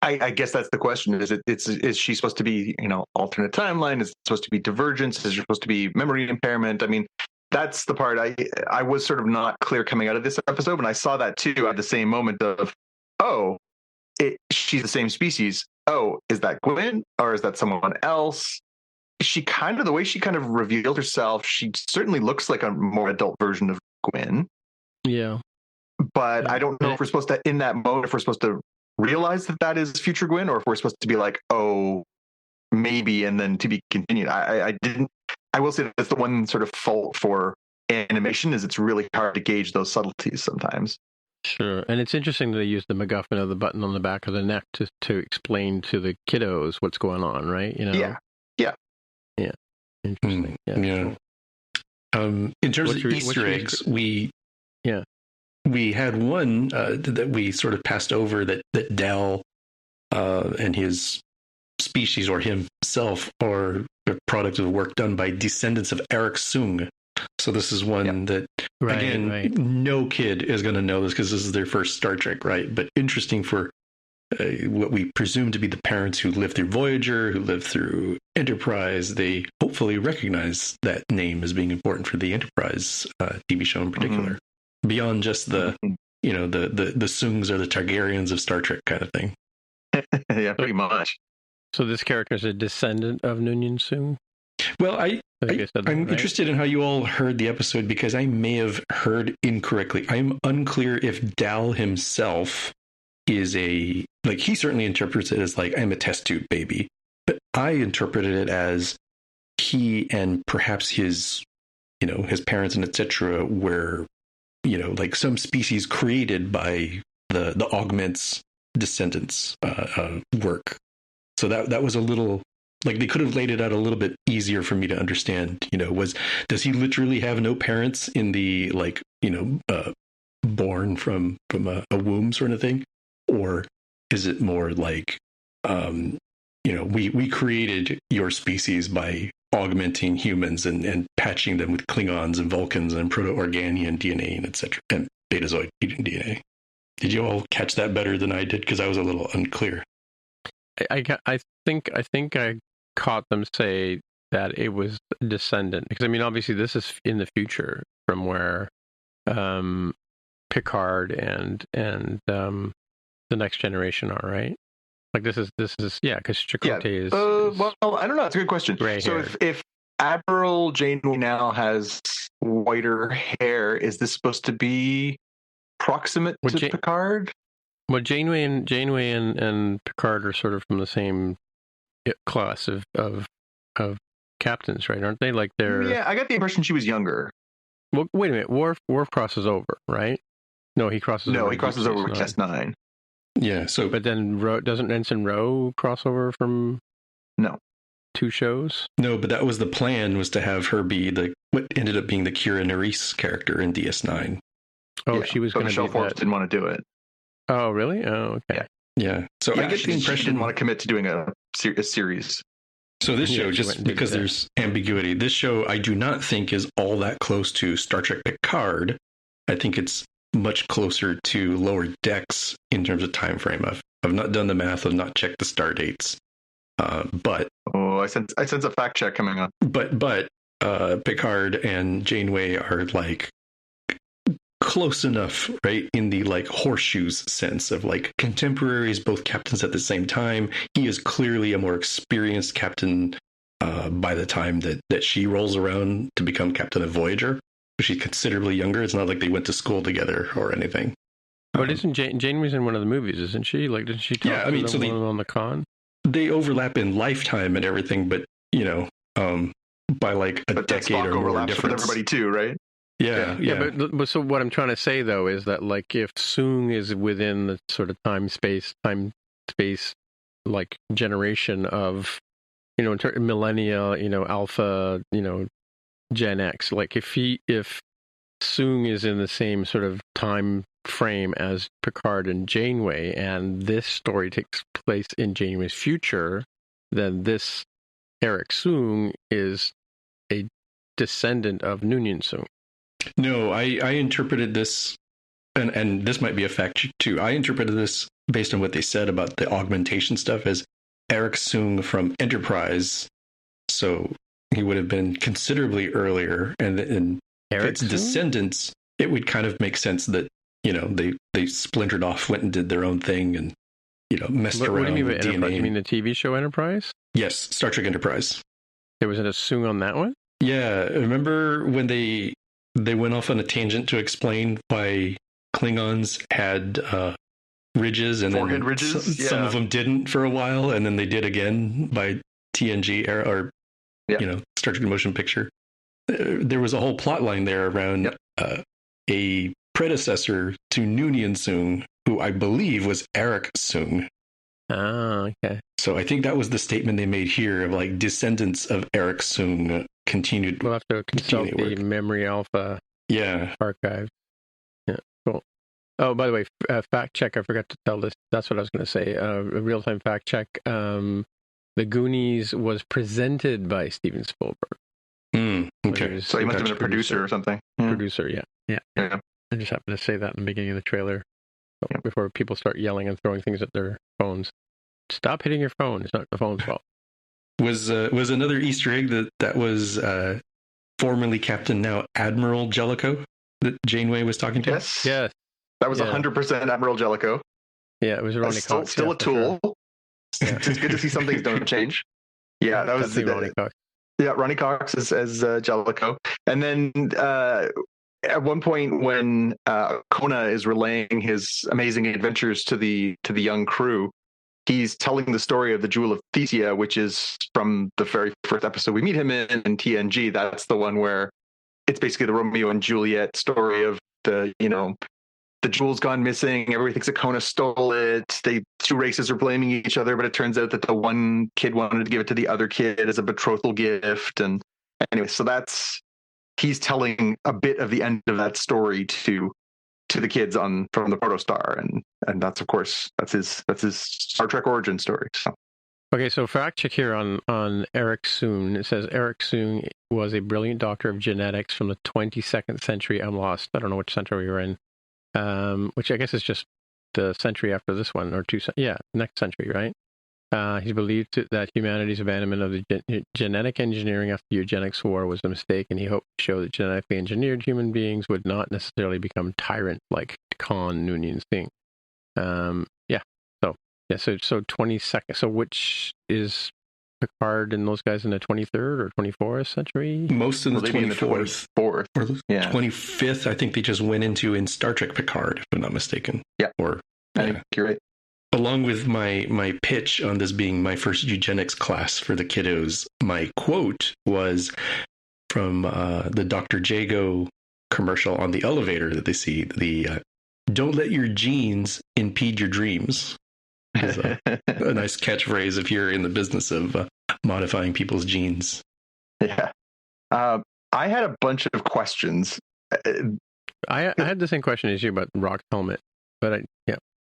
I guess that's the question. Is she supposed to be, alternate timeline? Is it supposed to be divergence? Is it supposed to be memory impairment? I mean, that's the part I was sort of not clear coming out of this episode, and I saw that too at the same moment of, she's the same species. Oh, is that Gwyn or is that someone else? The way she kind of revealed herself, she certainly looks like a more adult version of Gwyn. Yeah. But I don't know if we're supposed to, in that moment, if we're supposed to realize that is future Gwyn, or if we're supposed to be like, oh, maybe, and then to be continued. I will say that's the one sort of fault for animation is it's really hard to gauge those subtleties sometimes. Sure. And it's interesting that they use the MacGuffin of the button on the back of the neck to explain to the kiddos what's going on, right? Yeah. Interesting. Yeah. In terms of Easter eggs, we had one that we sort of passed over that Dal and his species or himself are a product of the work done by descendants of Eric Sung. So this is one that, no kid is going to know this because this is their first Star Trek, right? But interesting for what we presume to be the parents who lived through Voyager, who lived through Enterprise. They hopefully recognize that name as being important for the Enterprise TV show in particular, beyond just the Sungs or the Targaryens of Star Trek kind of thing. Yeah, pretty much. So this character is a descendant of Noonien Sung? Well, I'm interested in how you all heard the episode because I may have heard incorrectly. I'm unclear if Dal himself is he certainly interprets it as like, I'm a test tube baby, but I interpreted it as he and perhaps his parents and etc. were, like some species created by the Augments descendants work. So that was a little, like, they could have laid it out a little bit easier for me to understand, does he literally have no parents in the, born from a womb sort of thing? Or is it more like, we created your species by augmenting humans and patching them with Klingons and Vulcans and Proto-Organian DNA and etc. and Betazoid DNA. Did you all catch that better than I did? Because I was a little unclear. I think I caught them say that it was a descendant, because I mean, obviously this is in the future from where Picard and the Next Generation are, right? Like this is because Chakotay is. Well, I don't know. It's a good question. So if Admiral Janeway now has whiter hair, is this supposed to be proximate to Picard? Well, Janeway and Picard are sort of from the same class of captains, right? Aren't they? Like they're. Yeah, I got the impression she was younger. Well, wait a minute. Worf crosses over, right? No, he crosses. No, he crosses over with S9. Yeah. So, but then doesn't Ensign Ro cross over from? No. 2 shows? No, but that was the plan, was to have her be what ended up being the Kira Nerys character in DS9. Oh, yeah. She was going to be Michelle didn't want to do it. Oh, really? Oh, okay. Yeah. So I get the impression she didn't want to commit to doing a series. So this show, just because there's ambiguity, this show I do not think is all that close to Star Trek Picard. I think it's much closer to Lower Decks in terms of time frame. I've not done the math. I've not checked the star dates. But I sense a fact check coming up. But Picard and Janeway are like close enough, right? In the like horseshoes sense of like contemporaries, both captains at the same time. He is clearly a more experienced captain by the time that she rolls around to become captain of Voyager. She's considerably younger. It's not like they went to school together or anything. But isn't Janeway's in one of the movies, isn't she? Like, didn't she talk to them on the con? They overlap in lifetime and everything, but by like a decade or more difference with everybody too, right? Yeah. But so what I'm trying to say though is that like if Soong is within the sort of time space like generation of millennia, alpha, Gen X, like if Soong is in the same sort of time frame as Picard and Janeway, and this story takes place in Janeway's future, then this Eric Soong is a descendant of Noonien Soong. No, I interpreted this, and this might be a fact too. I interpreted this based on what they said about the augmentation stuff as Eric Soong from Enterprise. So he would have been considerably earlier, and its descendants, it would kind of make sense that, you know, they splintered off, went and did their own thing, and, you know, messed around. What do you mean by with Enterprise? DNA. You mean the TV show Enterprise? Yes, Star Trek Enterprise. There was a Soong on that one? Yeah, remember when they went off on a tangent to explain why Klingons had ridges, and forehead then ridges? Some of them didn't for a while, and then they did again by TNG era, or you know, Star Trek Motion Picture. There was a whole plot line there around a predecessor to Noonien Soong, who I believe was Eric Soong. Oh, okay. So I think that was the statement they made here of like descendants of Eric Soong continued. We'll have to consult the Memory Alpha archive. Yeah, cool. Oh, by the way, fact check. I forgot to tell this. That's what I was going to say. A real-time fact check. The Goonies was presented by Steven Spielberg. Okay. So he must have been a producer or something. Producer, yeah. I just happened to say that in the beginning of the trailer. So before people start yelling and throwing things at their phones. Stop hitting your phone. It's not the phone's fault. Was another Easter egg that was formerly Captain, now Admiral Jellicoe that Janeway was talking to? Yes. That was 100% Admiral Jellicoe. Yeah, it was Ronnie Cox. Still a tool. Sure. It's good to see some things don't change. Yeah, that was Ronnie Cox. Yeah, Ronnie Cox as Jellicoe. And then at one point when Kona is relaying his amazing adventures to the young crew, he's telling the story of the Jewel of Thesia, which is from the very first episode we meet him in TNG. That's the one where it's basically the Romeo and Juliet story of the jewel's gone missing. Everybody thinks that Kona stole it. Two races are blaming each other, but it turns out that the one kid wanted to give it to the other kid as a betrothal gift. And anyway, so he's telling a bit of the end of that story to the kids from the Protostar, and that's of course that's his Star Trek origin story. So. Okay, so fact check here on Eric Soong. It says Eric Soong was a brilliant doctor of genetics from the 22nd century. I'm lost. I don't know which century we were in. Which I guess is just the century after this one, or next century, right? He believed that humanity's abandonment of the genetic engineering after the eugenics war was a mistake, and he hoped to show that genetically engineered human beings would not necessarily become tyrant like Khan Noonien Singh. So 22nd. So which is Picard and those guys in the 23rd or 24th century? Most in the 24th. Or the 25th, I think they just went into in Star Trek Picard, if I'm not mistaken. Yeah. I think you're right. Along with my pitch on this being my first eugenics class for the kiddos, my quote was from the Dr. Jago commercial on the elevator that they see. The "Don't let your genes impede your dreams" is a nice catchphrase if you're in the business of modifying people's genes. Yeah. I had a bunch of questions. I had the same question as you about Rock's helmet, but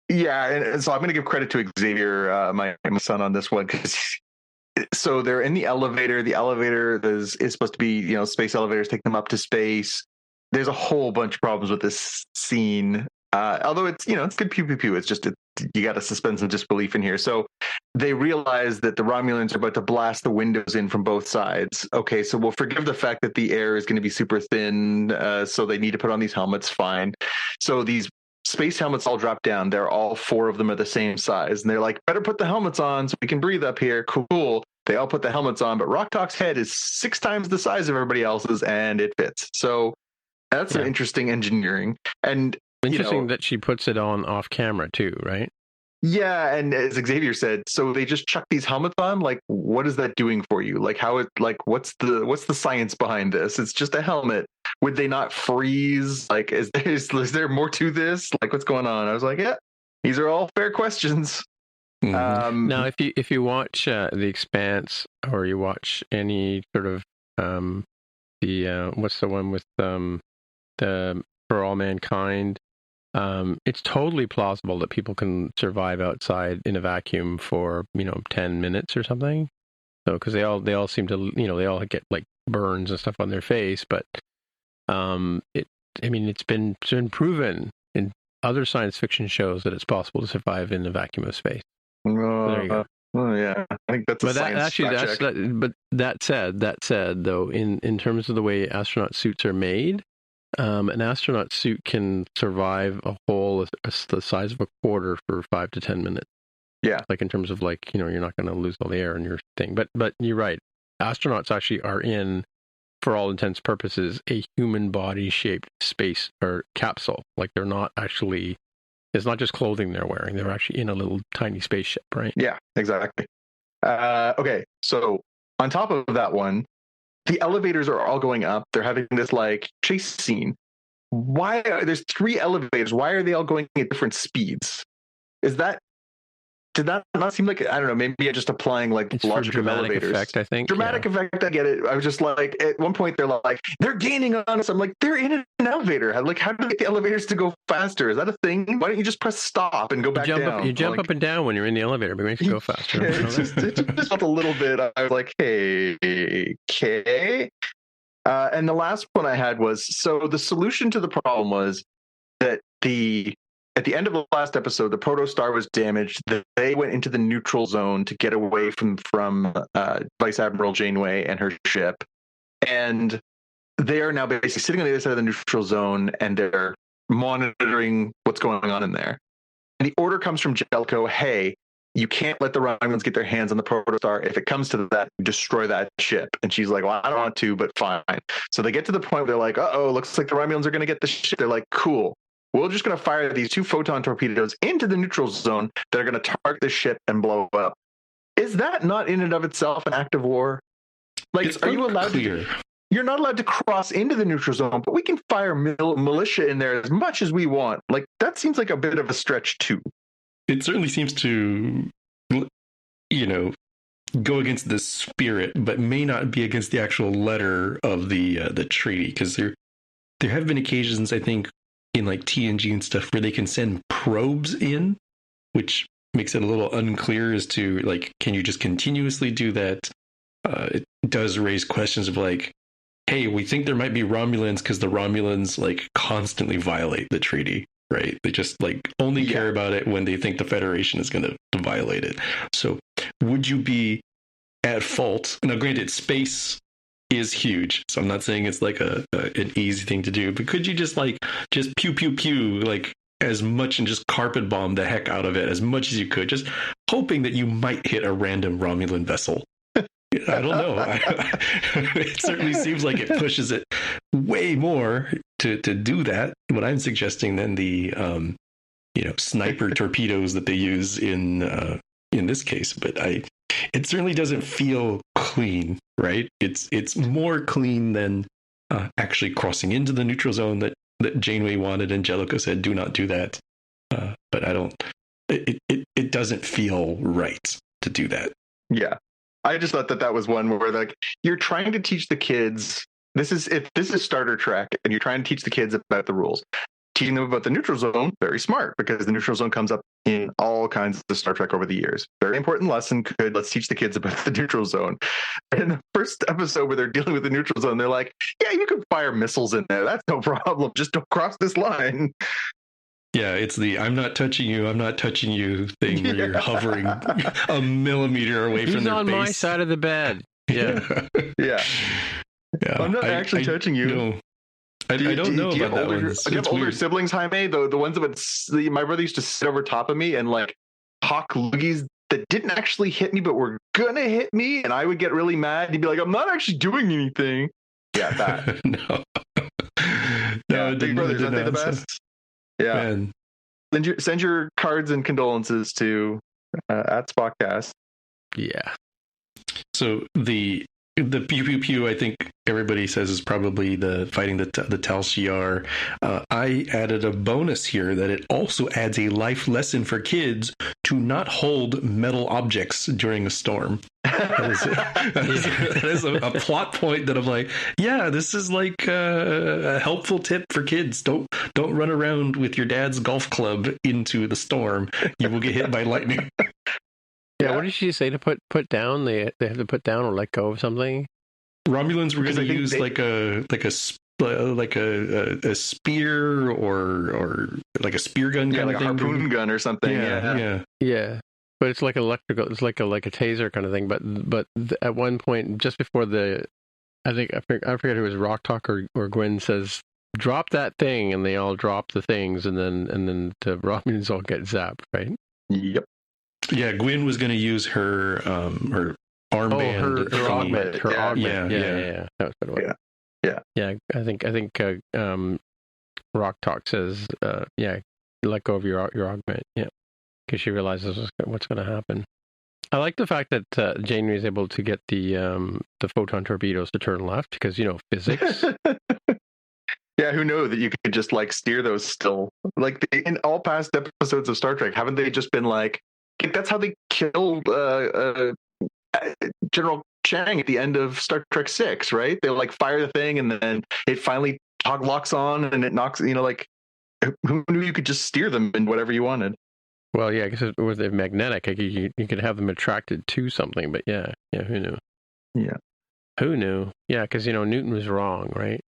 Yeah, and so I'm going to give credit to Xavier, my son, on this one, because so they're in the elevator. The elevator is supposed to be, space elevators take them up to space. There's a whole bunch of problems with this scene. Although it's good pew pew pew. It's just you got to suspend some disbelief in here. So they realize that the Romulans are about to blast the windows in from both sides. Okay, so we'll forgive the fact that the air is going to be super thin, so they need to put on these helmets. Fine. So these space helmets all drop down. They're all four of them are the same size, and they're like, better put the helmets on so we can breathe up here. Cool. They all put the helmets on, but Rock Talk's head is 6 times the size of everybody else's, and it fits. So that's some interesting engineering. And interesting that she puts it on off camera too, right? Yeah, and as Xavier said, so they just chuck these helmets on. Like, what is that doing for you? Like, what's the science behind this? It's just a helmet. Would they not freeze? Like, is there more to this? Like, what's going on? I was like, yeah, these are all fair questions. Mm-hmm. Now, if you watch The Expanse, or you watch any sort of what's the one with for all mankind. It's totally plausible that people can survive outside in a vacuum for 10 minutes or something. So because they all seem to they all get like burns and stuff on their face, but it's been proven in other science fiction shows that it's possible to survive in a vacuum of space. There you go. Oh yeah, I think that's a science fact check. But that said, though, in terms of the way astronaut suits are made, an astronaut suit can survive a hole the size of a quarter for 5 to 10 minutes. Yeah, like in terms of you're not going to lose all the air in your thing. But you're right. Astronauts actually are in, for all intents and purposes, a human body shaped space or capsule. Like they're not actually. It's not just clothing they're wearing. They're actually in a little tiny spaceship, right? Yeah, exactly. Okay, so on top of that one, the elevators are all going up. They're having this chase scene. There's 3 elevators? Why are they all going at different speeds? Did that not seem like, I don't know, maybe I'm just applying it's logic of elevators. Effect, I think. Dramatic effect, I get it. I was just at one point they're gaining on us. I'm like, they're in an elevator. How do they get the elevators to go faster? Is that a thing? Why don't you just press stop and go back down? You jump up and down when you're in the elevator, but it makes it go faster. Yeah, it just felt a little bit, I was like, hey, okay. And the last one I had was, so the solution to the problem was that at the end of the last episode, the protostar was damaged. They went into the neutral zone to get away from Vice Admiral Janeway and her ship. And they are now basically sitting on the other side of the neutral zone, and they're monitoring what's going on in there. And the order comes from Jellicoe, hey, you can't let the Romulans get their hands on the protostar. If it comes to that, destroy that ship. And she's like, well, I don't want to, but fine. So they get to the point where they're like, uh-oh, looks like the Romulans are going to get the ship. They're like, cool. We're just going to fire these 2 photon torpedoes into the neutral zone that are going to target the ship and blow up. Is that not in and of itself an act of war? Are you allowed to? You're not allowed to cross into the neutral zone, but we can fire militia in there as much as we want. That seems like a bit of a stretch too. It certainly seems to, go against the spirit, but may not be against the actual letter of the treaty, because there have been occasions, I think, in TNG and stuff where they can send probes in, which makes it a little unclear as to can you just continuously do that? It does raise questions of hey, we think there might be Romulans because the Romulans constantly violate the treaty, right? They just only care about it when they think the Federation is going to violate it. So would you be at fault? Now, granted, space is huge, so I'm not saying it's an easy thing to do, but could you just pew pew pew as much and just carpet bomb the heck out of it as much as you could, just hoping that you might hit a random Romulan vessel? I don't know. It certainly seems like it pushes it way more to do that. What I'm suggesting than the sniper torpedoes that they use in this case, but it certainly doesn't feel clean, right? It's more clean than actually crossing into the neutral zone that Janeway wanted, and Jellicoe said, "Do not do that." But I don't. It doesn't feel right to do that. Yeah, I just thought that was one where you're trying to teach the kids. If this is Starter Trek, and you're trying to teach the kids about the rules. Teaching them about the neutral zone, very smart, because the neutral zone comes up in all kinds of Star Trek over the years. Very important lesson. Let's teach the kids about the neutral zone. In the first episode where they're dealing with the neutral zone, they're like, yeah, you can fire missiles in there. That's no problem. Just don't cross this line. Yeah, it's the I'm not touching you thing where you're hovering a millimeter away from their base. He's on my side of the bed. Yeah. Yeah. I'm not actually touching you. No. I don't know about that one. Do you have older siblings, Jaime? The ones that my brother used to sit over top of me and hawk loogies that didn't actually hit me, but were gonna hit me, and I would get really mad. He'd be like, "I'm not actually doing anything." Yeah, that. No, Big Brothers, aren't they the best? Yeah. Man. Send your cards and condolences to at Spockcast. Yeah. So the the pew pew pew, I think everybody says is probably the fighting the Tal Shiar. I added a bonus here that it also adds a life lesson for kids to not hold metal objects during a storm. That is a plot point that I'm like, yeah, this is like a helpful tip for kids. Don't run around with your dad's golf club into the storm. You will get hit by lightning. Yeah, what did she say to put down? They have to put down or let go of something. Romulans were going to use like a spear or like a spear gun, kind like of a thing. harpoon gun or something. Yeah. But it's like electrical. It's like a taser kind of thing. But at one point, just before I forget who it was, Rock Talk or Gwen says, "Drop that thing," and they all drop the things, and then the Romulans all get zapped, right? Yep. Yeah, Gwen was going to use her armband. Her augment. Yeah. That was what it was. Yeah. I think Rock Talk says, let go of your augment. Yeah, because she realizes what's going to happen. I like the fact that Janeway is able to get the photon torpedoes to turn left because physics. Yeah, who knew that you could just like steer those still? Like in all past episodes of Star Trek, haven't they just been like that's how they killed General Chang at the end of Star Trek 6, right? They like fire the thing and then it finally locks on and it knocks, like who knew you could just steer them in whatever you wanted? Well, yeah, because it was magnetic. Like you could have them attracted to something, but yeah, who knew? Yeah. Who knew? Yeah, because, Newton was wrong, right?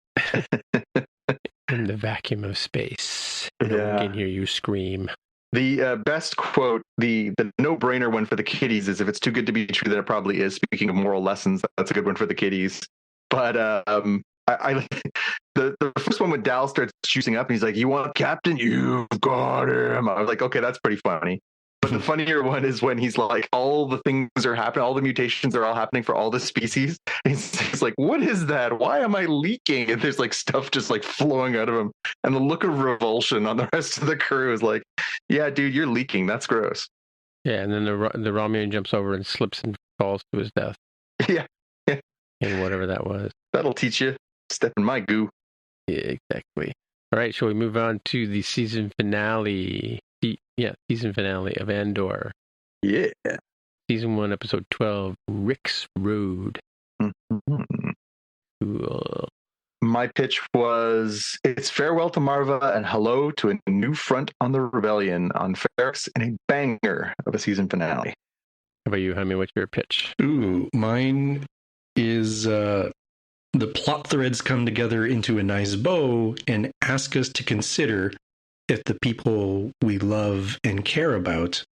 In the vacuum of space. No one can hear you scream. The best quote, the no-brainer one for the kiddies is, if it's too good to be true, then it probably is. Speaking of moral lessons, that's a good one for the kiddies. But I the first one when Dal starts juicing up and he's like, "You want Captain? You've got him." I was like, okay, that's pretty funny. But the funnier one is when he's like, all the things are happening, all the mutations are all happening for all the species. And he's like, "What is that? Why am I leaking?" And there's like stuff just like flowing out of him. And the look of revulsion on the rest of the crew is like, "Yeah, dude, you're leaking. That's gross." Yeah, and then the Romulan jumps over and slips and falls to his death. Yeah. And whatever that was. That'll teach you. Step in my goo. Yeah, exactly. All right, shall we move on to the season finale? Season finale of Andor. Yeah. Season 1, episode 12, Rick's Road. Mm-hmm. Cool. My pitch was, it's farewell to Marva and hello to a new front on the rebellion on Ferrix and a banger of a season finale. How about you, Jaime? What's your pitch? Ooh, mine is the plot threads come together into a nice bow and ask us to consider if the people we love and care about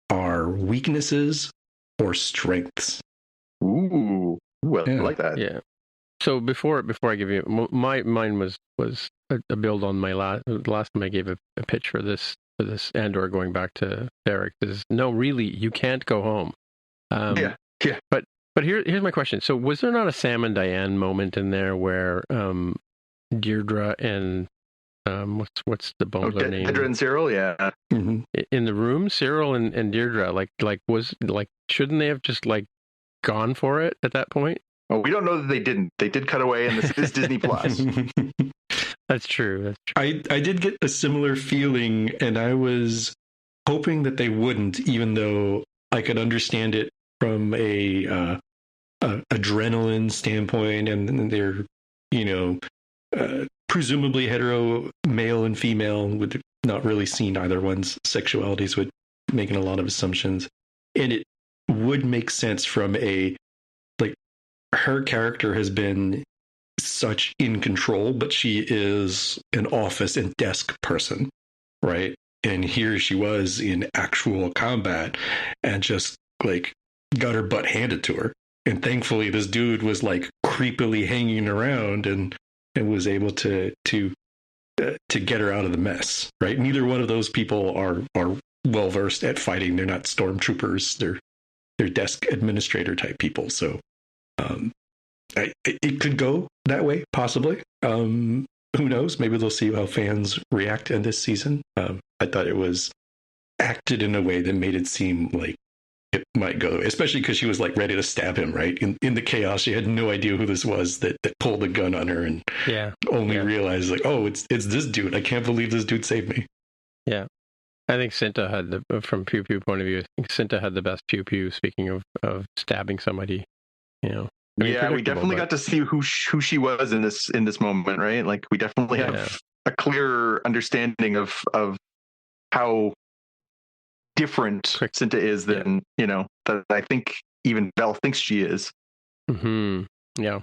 are weaknesses or strengths. Ooh, I like that. Yeah. So before I give you mine was a build on my last time I gave a pitch for this Andor going back to Derek is, no, really, you can't go home. Yeah. But here's my question. So was there not a Sam and Diane moment in there where Deirdre and what's the Bombler name? Deirdre and Cyril, yeah. Mm-hmm. In the room, Cyril and Deirdre, shouldn't they have just like gone for it at that point? Well, we don't know that they didn't. They did cut away, and this is Disney Plus. That's true. I did get a similar feeling, and I was hoping that they wouldn't, even though I could understand it from a adrenaline standpoint, and they're presumably hetero, male and female, with not really seen either one's sexualities, with making a lot of assumptions, and it would make sense from her character has been such in control, but she is an office and desk person, right? And here she was in actual combat and just like got her butt handed to her. And thankfully this dude was like creepily hanging around and was able to get her out of the mess, right? Neither one of those people are well versed at fighting. They're not stormtroopers. They're desk administrator type people. So it could go that way, possibly. Who knows? Maybe they'll see how fans react in this season. I thought it was acted in a way that made it seem like it might go, especially because she was like ready to stab him, right? In the chaos, she had no idea who this was that pulled the gun on her, and only realized like, oh, it's this dude. I can't believe this dude saved me. Yeah. I think Cinta had from Pew Pew point of view, I think Cinta had the best Pew Pew, speaking of stabbing somebody, you know. I mean, we definitely got to see who she was in this moment, right? Like, we definitely have a clear understanding of how different Cinta is than, you know, that I think even Belle thinks she is. Mm-hmm. Yeah.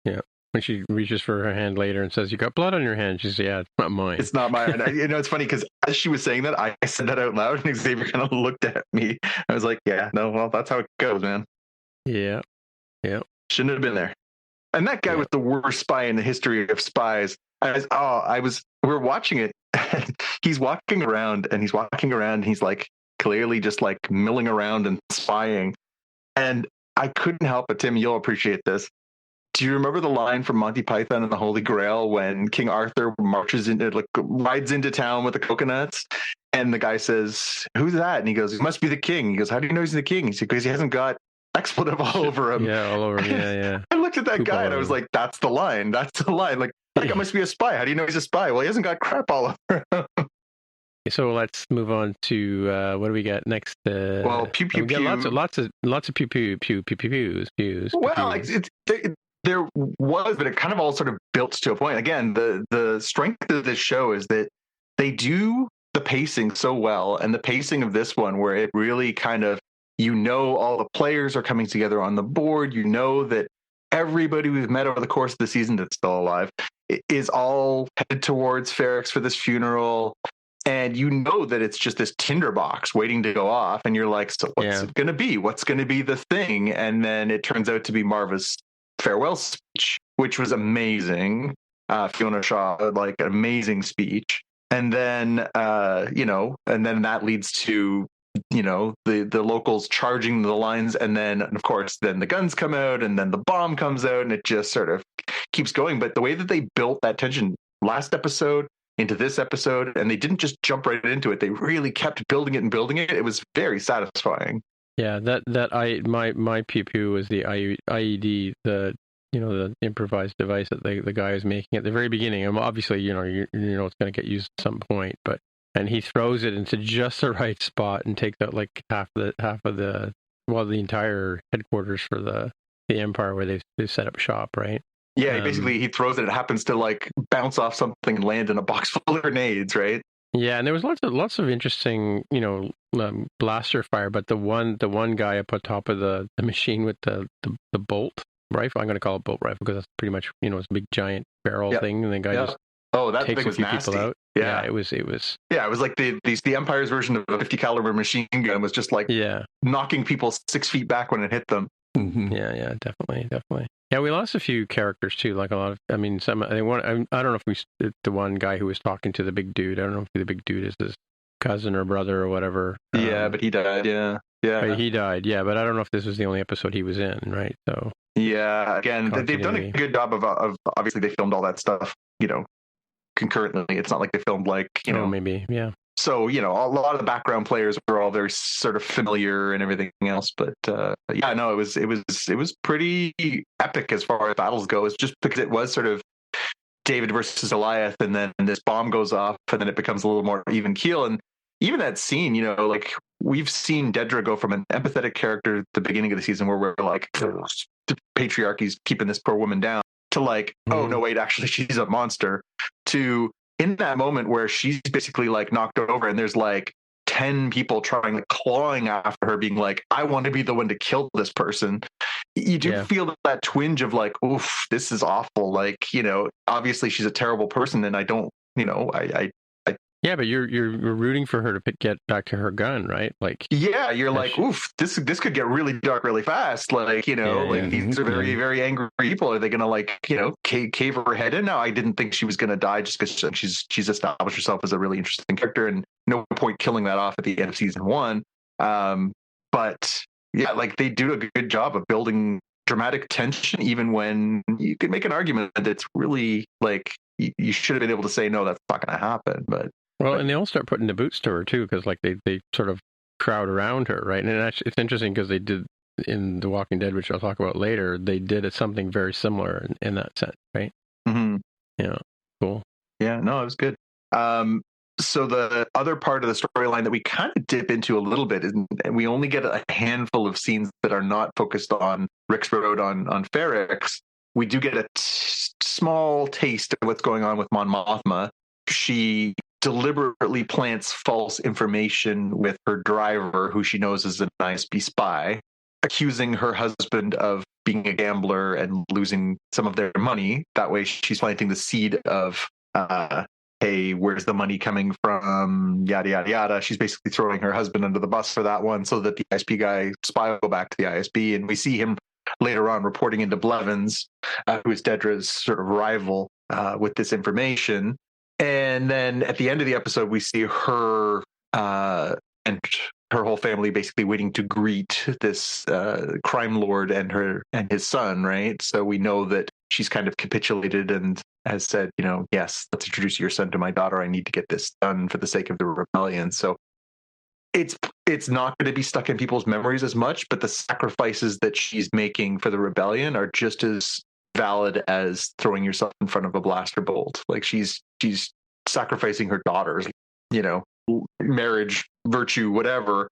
Yeah. When she reaches for her hand later and says, "You got blood on your hand," she says, "Yeah, it's not mine. It's not mine." You know, it's funny because as she was saying that, I said that out loud, and Xavier kind of looked at me. I was like, "Yeah, no, well, that's how it goes, man." Yeah. Yeah. Shouldn't have been there. And that guy was the worst spy in the history of spies. We're watching it. And he's walking around, and he's like clearly just like milling around and spying. And I couldn't help but, Tim, you'll appreciate this. Do you remember the line from Monty Python and the Holy Grail when King Arthur rides into town with the coconuts, and the guy says, "Who's that?" And he goes, "He must be the king." He goes, "How do you know he's the king?" He said, "Because he hasn't got expletive all over him." Yeah, all over him. Yeah. I looked at that guy and I was like, "That's the line. That's the line." Like, that guy must be a spy. How do you know he's a spy? Well, he hasn't got crap all over him. So let's move on to what do we got next? Well, pew pew pew. Lots of pew pew pew pew pews. Well, there was, but it kind of all sort of built to a point. Again, the strength of this show is that they do the pacing so well, and the pacing of this one, where it really kind of, you know, all the players are coming together on the board. You know that everybody we've met over the course of the season that's still alive is all headed towards Ferrex for this funeral. And you know that it's just this tinderbox waiting to go off. And you're like, so what's it going to be? What's going to be the thing? And then it turns out to be Marva's farewell speech, which was amazing. Fiona Shaw, like, an amazing speech. And then, and then that leads to, you know, the locals charging the lines. And then, of course, then the guns come out, and then the bomb comes out, and it just sort of keeps going. But the way that they built that tension last episode into this episode, and they didn't just jump right into it, they really kept building it and building it. It was very satisfying. Yeah, my pew pew was the IED, the improvised device that the guy was making at the very beginning. And obviously, you know it's going to get used at some point, and he throws it into just the right spot and takes out like half of the entire headquarters for the Empire where they set up shop, right? Yeah, basically he throws it. It happens to like bounce off something and land in a box full of grenades, right? Yeah, and there was lots of interesting, blaster fire. But the one guy up on top of the machine with the bolt rifle, I'm going to call it bolt rifle because that's pretty much, it's a big giant barrel thing, and the guy just that takes thing was a few nasty. people out. Yeah, it was. Yeah, it was like the Empire's version of a 50 caliber machine gun was just like knocking people 6 feet back when it hit them. Mm-hmm. Yeah, definitely. Yeah, we lost a few characters too. Like a lot of, I don't know if the one guy who was talking to the big dude. I don't know if the big dude is his cousin or brother or whatever. Yeah, but he died. Yeah. He died. Yeah, but I don't know if this was the only episode he was in. Right. So. Yeah. Again, they've done a good job of obviously they filmed all that stuff, concurrently. It's not like they filmed like maybe. Yeah. So, a lot of the background players were all very sort of familiar and everything else. But it was pretty epic as far as battles go. It's just because it was sort of David versus Goliath, and then this bomb goes off, and then it becomes a little more even keel. And even that scene, like we've seen Dedra go from an empathetic character at the beginning of the season where we're like, the patriarchy's keeping this poor woman down, to like, oh no, wait, actually she's a monster, to in that moment where she's basically like knocked over and there's like 10 people trying, like clawing after her, being like, I want to be the one to kill this person. You do feel that twinge of like, oof, this is awful. Like, obviously she's a terrible person, and I don't, yeah, but you're rooting for her to get back to her gun, right? Like, yeah, you're like, oof, this could get really dark really fast. Like, these are very, very angry people. Are they gonna like, cave her head in? No, I didn't think she was gonna die just because she's established herself as a really interesting character, and no point killing that off at the end of season 1. But yeah, like they do a good job of building dramatic tension, even when you could make an argument that it's really like you should have been able to say no, that's not going to happen. But and they all start putting the boots to her too, because like they sort of crowd around her, right? And actually, it's interesting because they did in The Walking Dead, which I'll talk about later, they did something very similar in that sense, right? Mm-hmm. Yeah, cool. Yeah, no, it was good. So the other part of the storyline that we kind of dip into a little bit, and we only get a handful of scenes that are not focused on Rick's Road on Ferrix. We do get a small taste of what's going on with Mon Mothma. She deliberately plants false information with her driver, who she knows is an ISB spy, accusing her husband of being a gambler and losing some of their money. That way she's planting the seed of hey, where's the money coming from? Yada, yada, yada. She's basically throwing her husband under the bus for that one so that the ISP guy, spy, will go back to the ISB. And we see him later on reporting into Blevins, who is Dedra's sort of rival with this information. And then at the end of the episode, we see her and her whole family basically waiting to greet this crime lord and his son, right? So we know that she's kind of capitulated and has said, yes, let's introduce your son to my daughter. I need to get this done for the sake of the rebellion. So it's not going to be stuck in people's memories as much, but the sacrifices that she's making for the rebellion are just as valid as throwing yourself in front of a blaster bolt. Like she's sacrificing her daughters, marriage, virtue, whatever,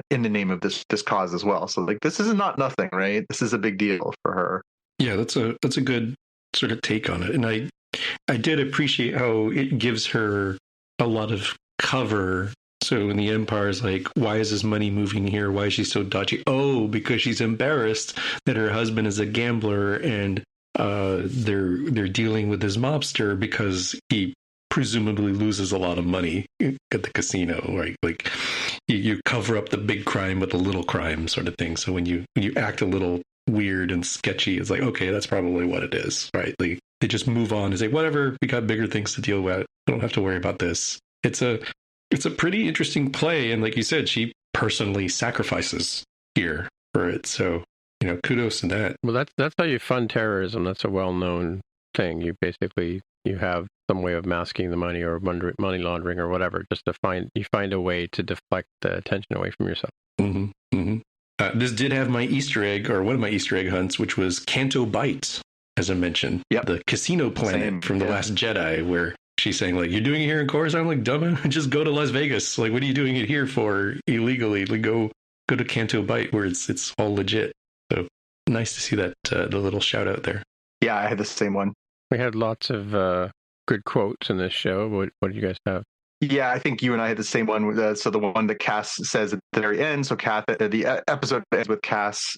in the name of this cause as well. So like this is not nothing, right? This is a big deal for her. Yeah, that's a good sort of take on it. And I did appreciate how it gives her a lot of cover. So when the Empire's like, why is this money moving here? Why is she so dodgy? Oh, because she's embarrassed that her husband is a gambler and they're dealing with this mobster because he presumably loses a lot of money at the casino, right? Like you cover up the big crime with the little crime sort of thing. So when you act a little weird and sketchy, it's like, okay, that's probably what it is, right? Like they just move on and say, whatever, we got bigger things to deal with. I don't have to worry about this. It's a pretty interesting play, and like you said, she personally sacrifices here for it. So kudos to that. Well, that's how you fund terrorism. That's a well-known thing. You have some way of masking the money or money laundering or whatever, just to find a way to deflect the attention away from yourself. Mm-hmm. Mm-hmm. This did have my Easter egg, or one of my Easter egg hunts, which was Canto Bight, as I mentioned. Yep. The casino planet from The Last Jedi, where she's saying, like, you're doing it here in Coruscant? I'm like, dumb, just go to Las Vegas. Like, what are you doing it here for illegally? Like, go to Canto Bight, where it's all legit. So nice to see that, the little shout out there. Yeah, I had the same one. We had lots of good quotes in this show. What did you guys have? Yeah, I think you and I had the same one. So the one that Cass says at the very end. So the episode ends with Cass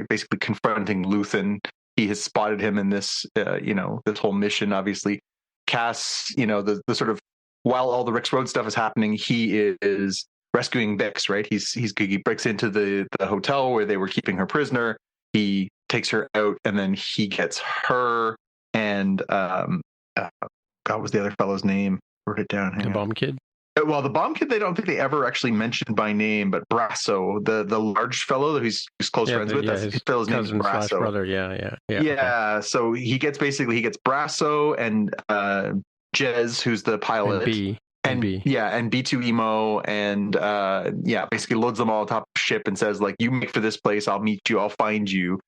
basically confronting Luthen. He has spotted him in this, this whole mission. Obviously, Cass, the sort of, while all the Rick's Road stuff is happening, he is rescuing Bix, right? He breaks into the hotel where they were keeping her prisoner. He takes her out, and then he gets her and God, was the other fellow's name? Wrote it down. The bomb kid. Well, the bomb kid, they don't think they ever actually mentioned by name, but Brasso, the large fellow that he's close friends with, his fellow's name is Brasso. Brother, yeah. Okay. So he gets Brasso and Jez, who's the pilot, and B. Yeah, and B2 Emo, and basically loads them all atop the ship and says, like, you make for this place, I'll meet you, I'll find you.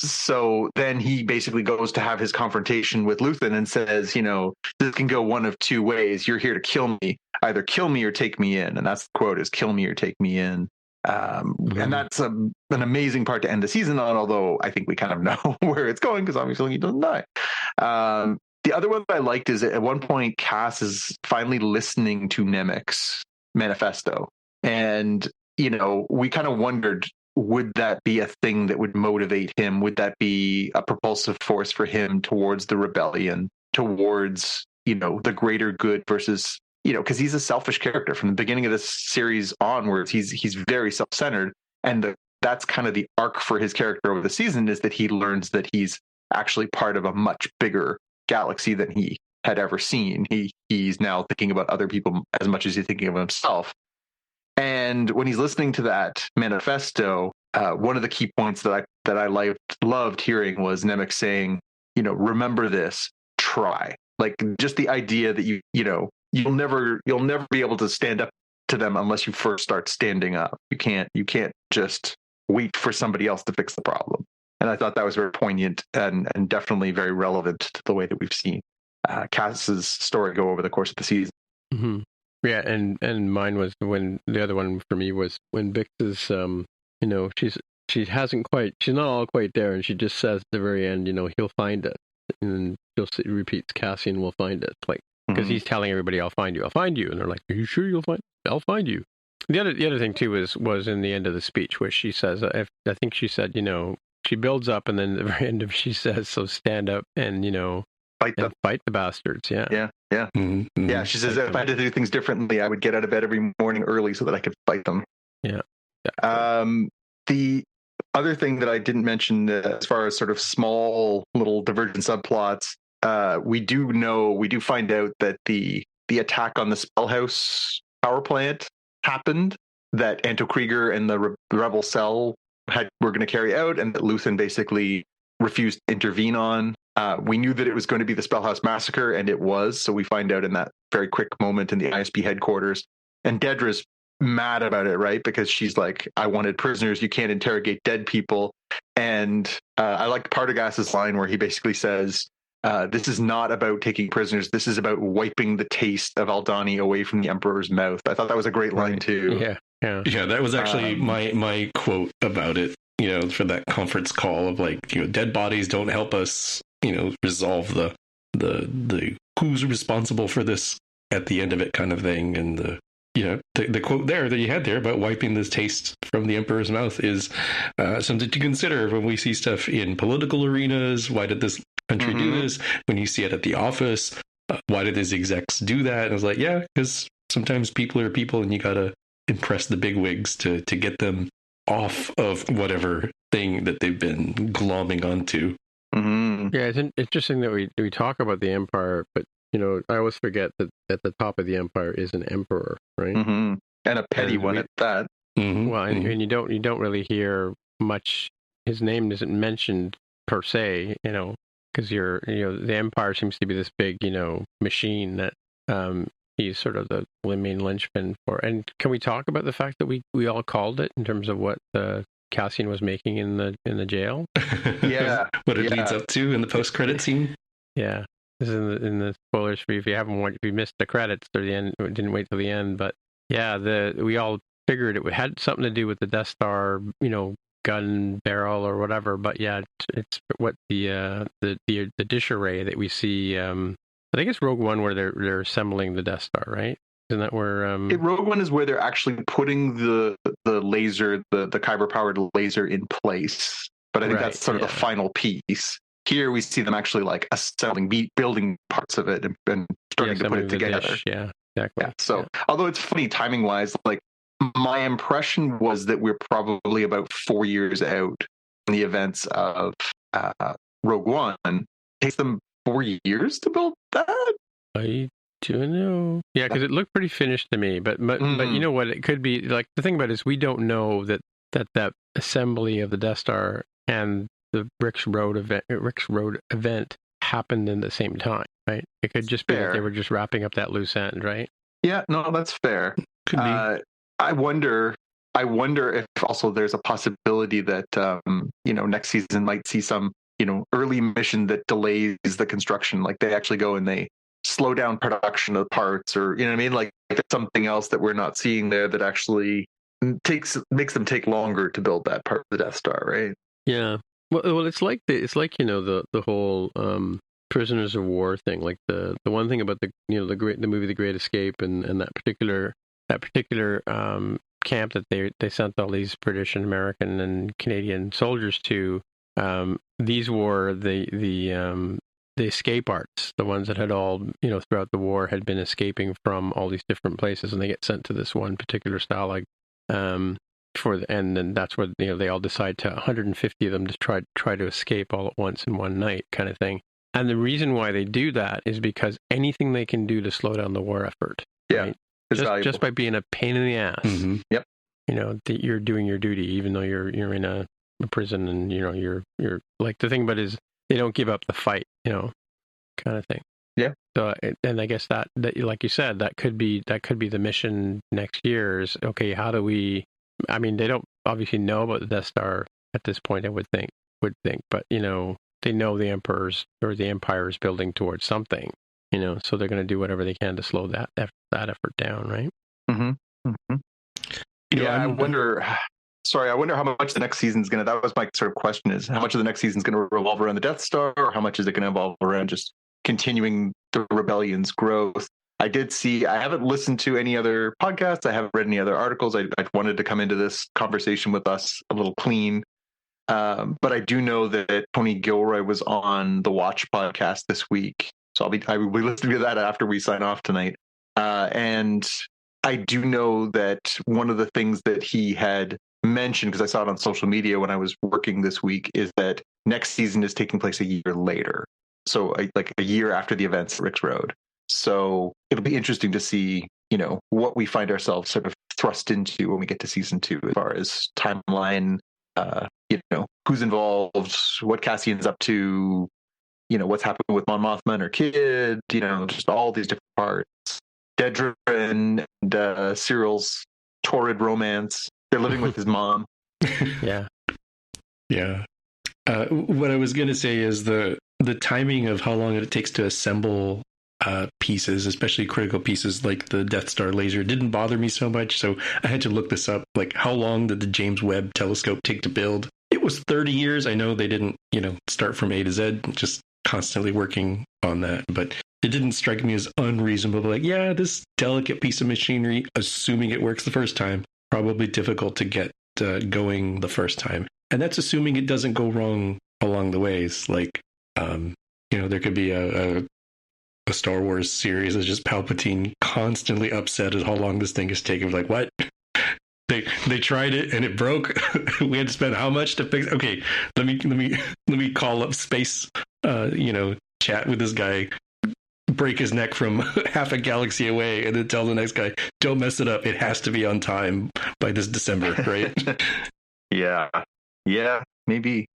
So then he basically goes to have his confrontation with Luthen and says, this can go one of two ways. You're here to kill me. Either kill me or take me in. And that's the quote, is kill me or take me in. And that's an amazing part to end the season on, although I think we kind of know where it's going because obviously he doesn't die. The other one that I liked is at one point, Cass is finally listening to Nemec's manifesto. And, we kind of wondered, would that be a thing that would motivate him? Would that be a propulsive force for him towards the rebellion, towards, the greater good versus, because he's a selfish character from the beginning of this series onwards. He's very self-centered. And that's kind of the arc for his character over the season, is that he learns that he's actually part of a much bigger galaxy than he had ever seen. He's now thinking about other people as much as he's thinking of himself. And when he's listening to that manifesto, one of the key points that I loved hearing was Nemec saying, remember this, try. Like, just the idea that you'll never be able to stand up to them unless you first start standing up. You can't just wait for somebody else to fix the problem. And I thought that was very poignant and definitely very relevant to the way that we've seen Cass's story go over the course of the season. Mm-hmm. Yeah, and mine was when the other one for me was when Bix is, she's not all quite there, and she just says at the very end, he'll find us, and repeats, Cassian will find us, like, because he's telling everybody, I'll find you, and they're like, are you sure I'll find you? The other thing too was in the end of the speech where she says, I think she said, she builds up, and then at the very end of she says, so stand up and fight the bastards. Yeah. Mm-hmm. Yeah, she says, if I had to do things differently, I would get out of bed every morning early so that I could fight them. Yeah. The other thing that I didn't mention as far as sort of small little divergent subplots, we do find out that the attack on the Spellhouse power plant happened, that Anto Krieger and the rebel cell were going to carry out, and that Luthen basically refused to intervene on. We knew that it was going to be the Spellhouse massacre, and it was. So we find out in that very quick moment in the ISB headquarters. And Dedra's mad about it, right? Because she's like, I wanted prisoners. You can't interrogate dead people. And I like Partagas's line where he basically says, this is not about taking prisoners. This is about wiping the taste of Aldhani away from the Emperor's mouth. I thought that was a great line, too. Yeah. That was actually my quote about it, for that conference call of like, dead bodies don't help us, resolve the who's responsible for this at the end of it kind of thing. And the quote there that you had there about wiping this taste from the Emperor's mouth is something to consider when we see stuff in political arenas. Why did this country do this? When you see it at the office, why did these execs do that? And I was like, yeah, because sometimes people are people, and you gotta impress the bigwigs to get them off of whatever thing that they've been glomming onto. Yeah, it's interesting that we talk about the Empire, but I always forget that at the top of the Empire is an emperor, right? And a petty one at that. Well, and you don't really hear much. His name isn't mentioned per se, because the Empire seems to be this big, machine that he's sort of the main linchpin for. And can we talk about the fact that we all called it in terms of what Cassian was making in the jail? Yeah, what it leads up to in the post-credit scene. Yeah, this is in the spoilers for you if you haven't watched, if you missed the credits or the end, didn't wait till the end. But yeah, we all figured it had something to do with the Death Star, gun barrel or whatever. But yeah, it's what the dish array that we see. I think it's Rogue One where they're assembling the Death Star, right? Isn't that where? Rogue One is where they're actually putting the laser, the kyber powered laser in place. But I think that's sort of the final piece. Here we see them actually like assembling, building parts of it and starting to put it together. Yeah, exactly. Yeah. So although it's funny timing wise, like my impression was that we're probably about 4 years out from the events of Rogue One. It takes them 4 years to build that. I don't know. Yeah, because it looked pretty finished to me. But you know what? It could be like the thing about it is we don't know that assembly of the Death Star and the Rix Road event happened in the same time, right? It could just be that they were just wrapping up that loose end, right? Yeah, no, that's fair. Could be. I wonder if also there's a possibility that next season might see some early mission that delays the construction, like they actually go and they slow down production of parts, or what I mean, like something else that we're not seeing there that actually makes them take longer to build that part of the Death Star, right? Yeah. Well, it's like the whole prisoners of war thing. Like the one thing about the movie The Great Escape and that particular camp that they sent all these British and American and Canadian soldiers to. These were the escape arts, the ones that had all throughout the war had been escaping from all these different places, and they get sent to this one particular stalag. And then that's where they all decide to 150 of them to try to escape all at once in one night, kind of thing. And the reason why they do that is because anything they can do to slow down the war effort, right? Just by being a pain in the ass. Mm-hmm. Yep. You're doing your duty, even though you're in a prison, and you're like, the thing about it is they don't give up the fight, kind of thing. Yeah. So, and I guess that like you said, that could be the mission next year. Is okay. How do we? I mean, they don't obviously know about the Death Star at this point. I would think, but they know the Emperor's or the Empire is building towards something. So they're going to do whatever they can to slow that effort down, right? Mm-hmm. Mm-hmm. I wonder. Sorry, I wonder how much the next season's going to. That was my sort of question: is how much of the next season's going to revolve around the Death Star, or how much is it going to evolve around just continuing the rebellion's growth? I haven't listened to any other podcasts. I haven't read any other articles. I wanted to come into this conversation with us a little clean. But I do know that Tony Gilroy was on the Watch podcast this week. So I will be listening to that after we sign off tonight. And I do know that one of the things that he had mentioned, because I saw it on social media when I was working this week, is that next season is taking place a year later. So like a year after the events at Rick's Road. So it'll be interesting to see, what we find ourselves sort of thrust into when we get to season 2, as far as timeline, who's involved, what Cassian's up to, what's happening with Mon Mothma and her kid, just all these different parts. Dedra and Cyril's torrid romance. They're living with his mom. Yeah. Yeah. What I was going to say is the timing of how long it takes to assemble pieces, especially critical pieces like the Death Star laser, didn't bother me so much. So I had to look this up. Like, how long did the James Webb telescope take to build? It was 30 years. I know they didn't, start from A to Z, just constantly working on that. But it didn't strike me as unreasonable. Like, yeah, this delicate piece of machinery, assuming it works the first time, probably difficult to get going the first time. And that's assuming it doesn't go wrong along the ways. Like, there could be a Star Wars series that's just Palpatine constantly upset at how long this thing is taking. Like, what? They tried it and it broke. We had to spend how much to fix? Okay, let me call up space. Chat with this guy, break his neck from half a galaxy away, and then tell the next guy, don't mess it up. It has to be on time by this December, right? Yeah, maybe.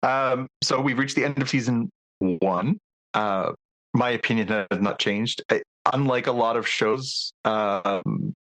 So we've reached the end of season 1. My opinion has not changed. Unlike a lot of shows,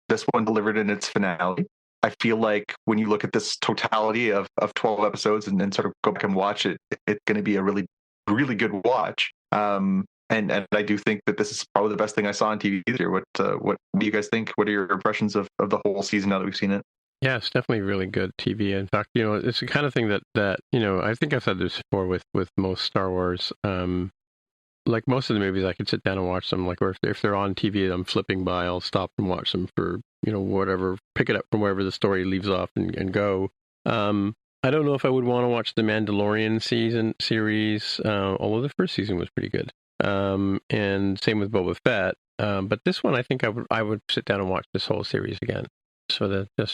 this one delivered in its finale. I feel like when you look at this totality of 12 episodes and then sort of go back and watch it, it's going to be a really, really good watch. And I do think that this is probably the best thing I saw on TV this year. What do you guys think? What are your impressions of the whole season now that we've seen it? Yeah, it's definitely really good TV. In fact, it's the kind of thing that I think I've said this before with most Star Wars. Like most of the movies, I could sit down and watch them. Like, or if they're on TV and I'm flipping by, I'll stop and watch them for whatever, pick it up from wherever the story leaves off and go. I don't know if I would want to watch the Mandalorian series, although the first season was pretty good. And same with Boba Fett. But this one, I think I would sit down and watch this whole series again, just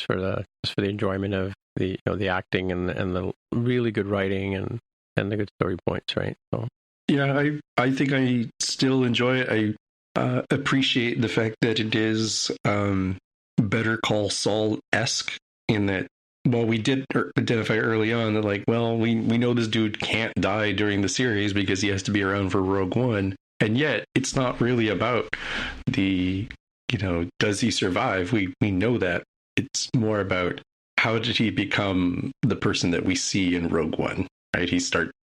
for the enjoyment of the the acting and the really good writing and the good story points, right? So. Yeah, I think I still enjoy it. I appreciate the fact that it is Better Call Saul-esque in that, well, we did identify early on that, like, well, we know this dude can't die during the series because he has to be around for Rogue One. And yet, it's not really about does he survive? We know that. It's more about how did he become the person that we see in Rogue One, right?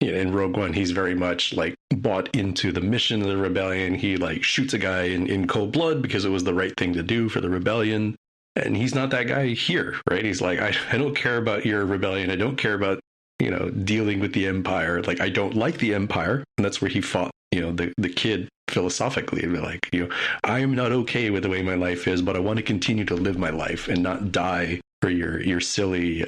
In Rogue One, he's very much like bought into the mission of the rebellion. He like shoots a guy in cold blood because it was the right thing to do for the rebellion. And he's not that guy here, right? He's like, I don't care about your rebellion. I don't care about, dealing with the Empire. Like, I don't like the Empire. And that's where he fought, the kid philosophically. Like, I am not okay with the way my life is, but I want to continue to live my life and not die for your silly,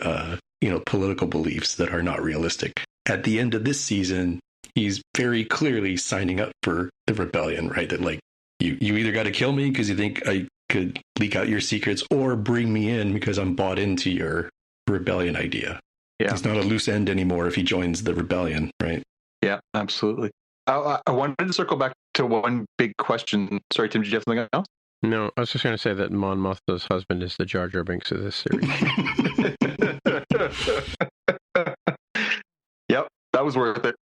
political beliefs that are not realistic. At the end of this season, he's very clearly signing up for the rebellion, right? That like, you either got to kill me because you think I could leak out your secrets, or bring me in because I'm bought into your rebellion idea. Yeah. He's not a loose end anymore if he joins the rebellion, right? Yeah, absolutely. I wanted to circle back to one big question. Sorry, Tim, did you have something else? No, I was just going to say that Mon Mothma's husband is the Jar Jar Binks of this series. Yep, that was worth it.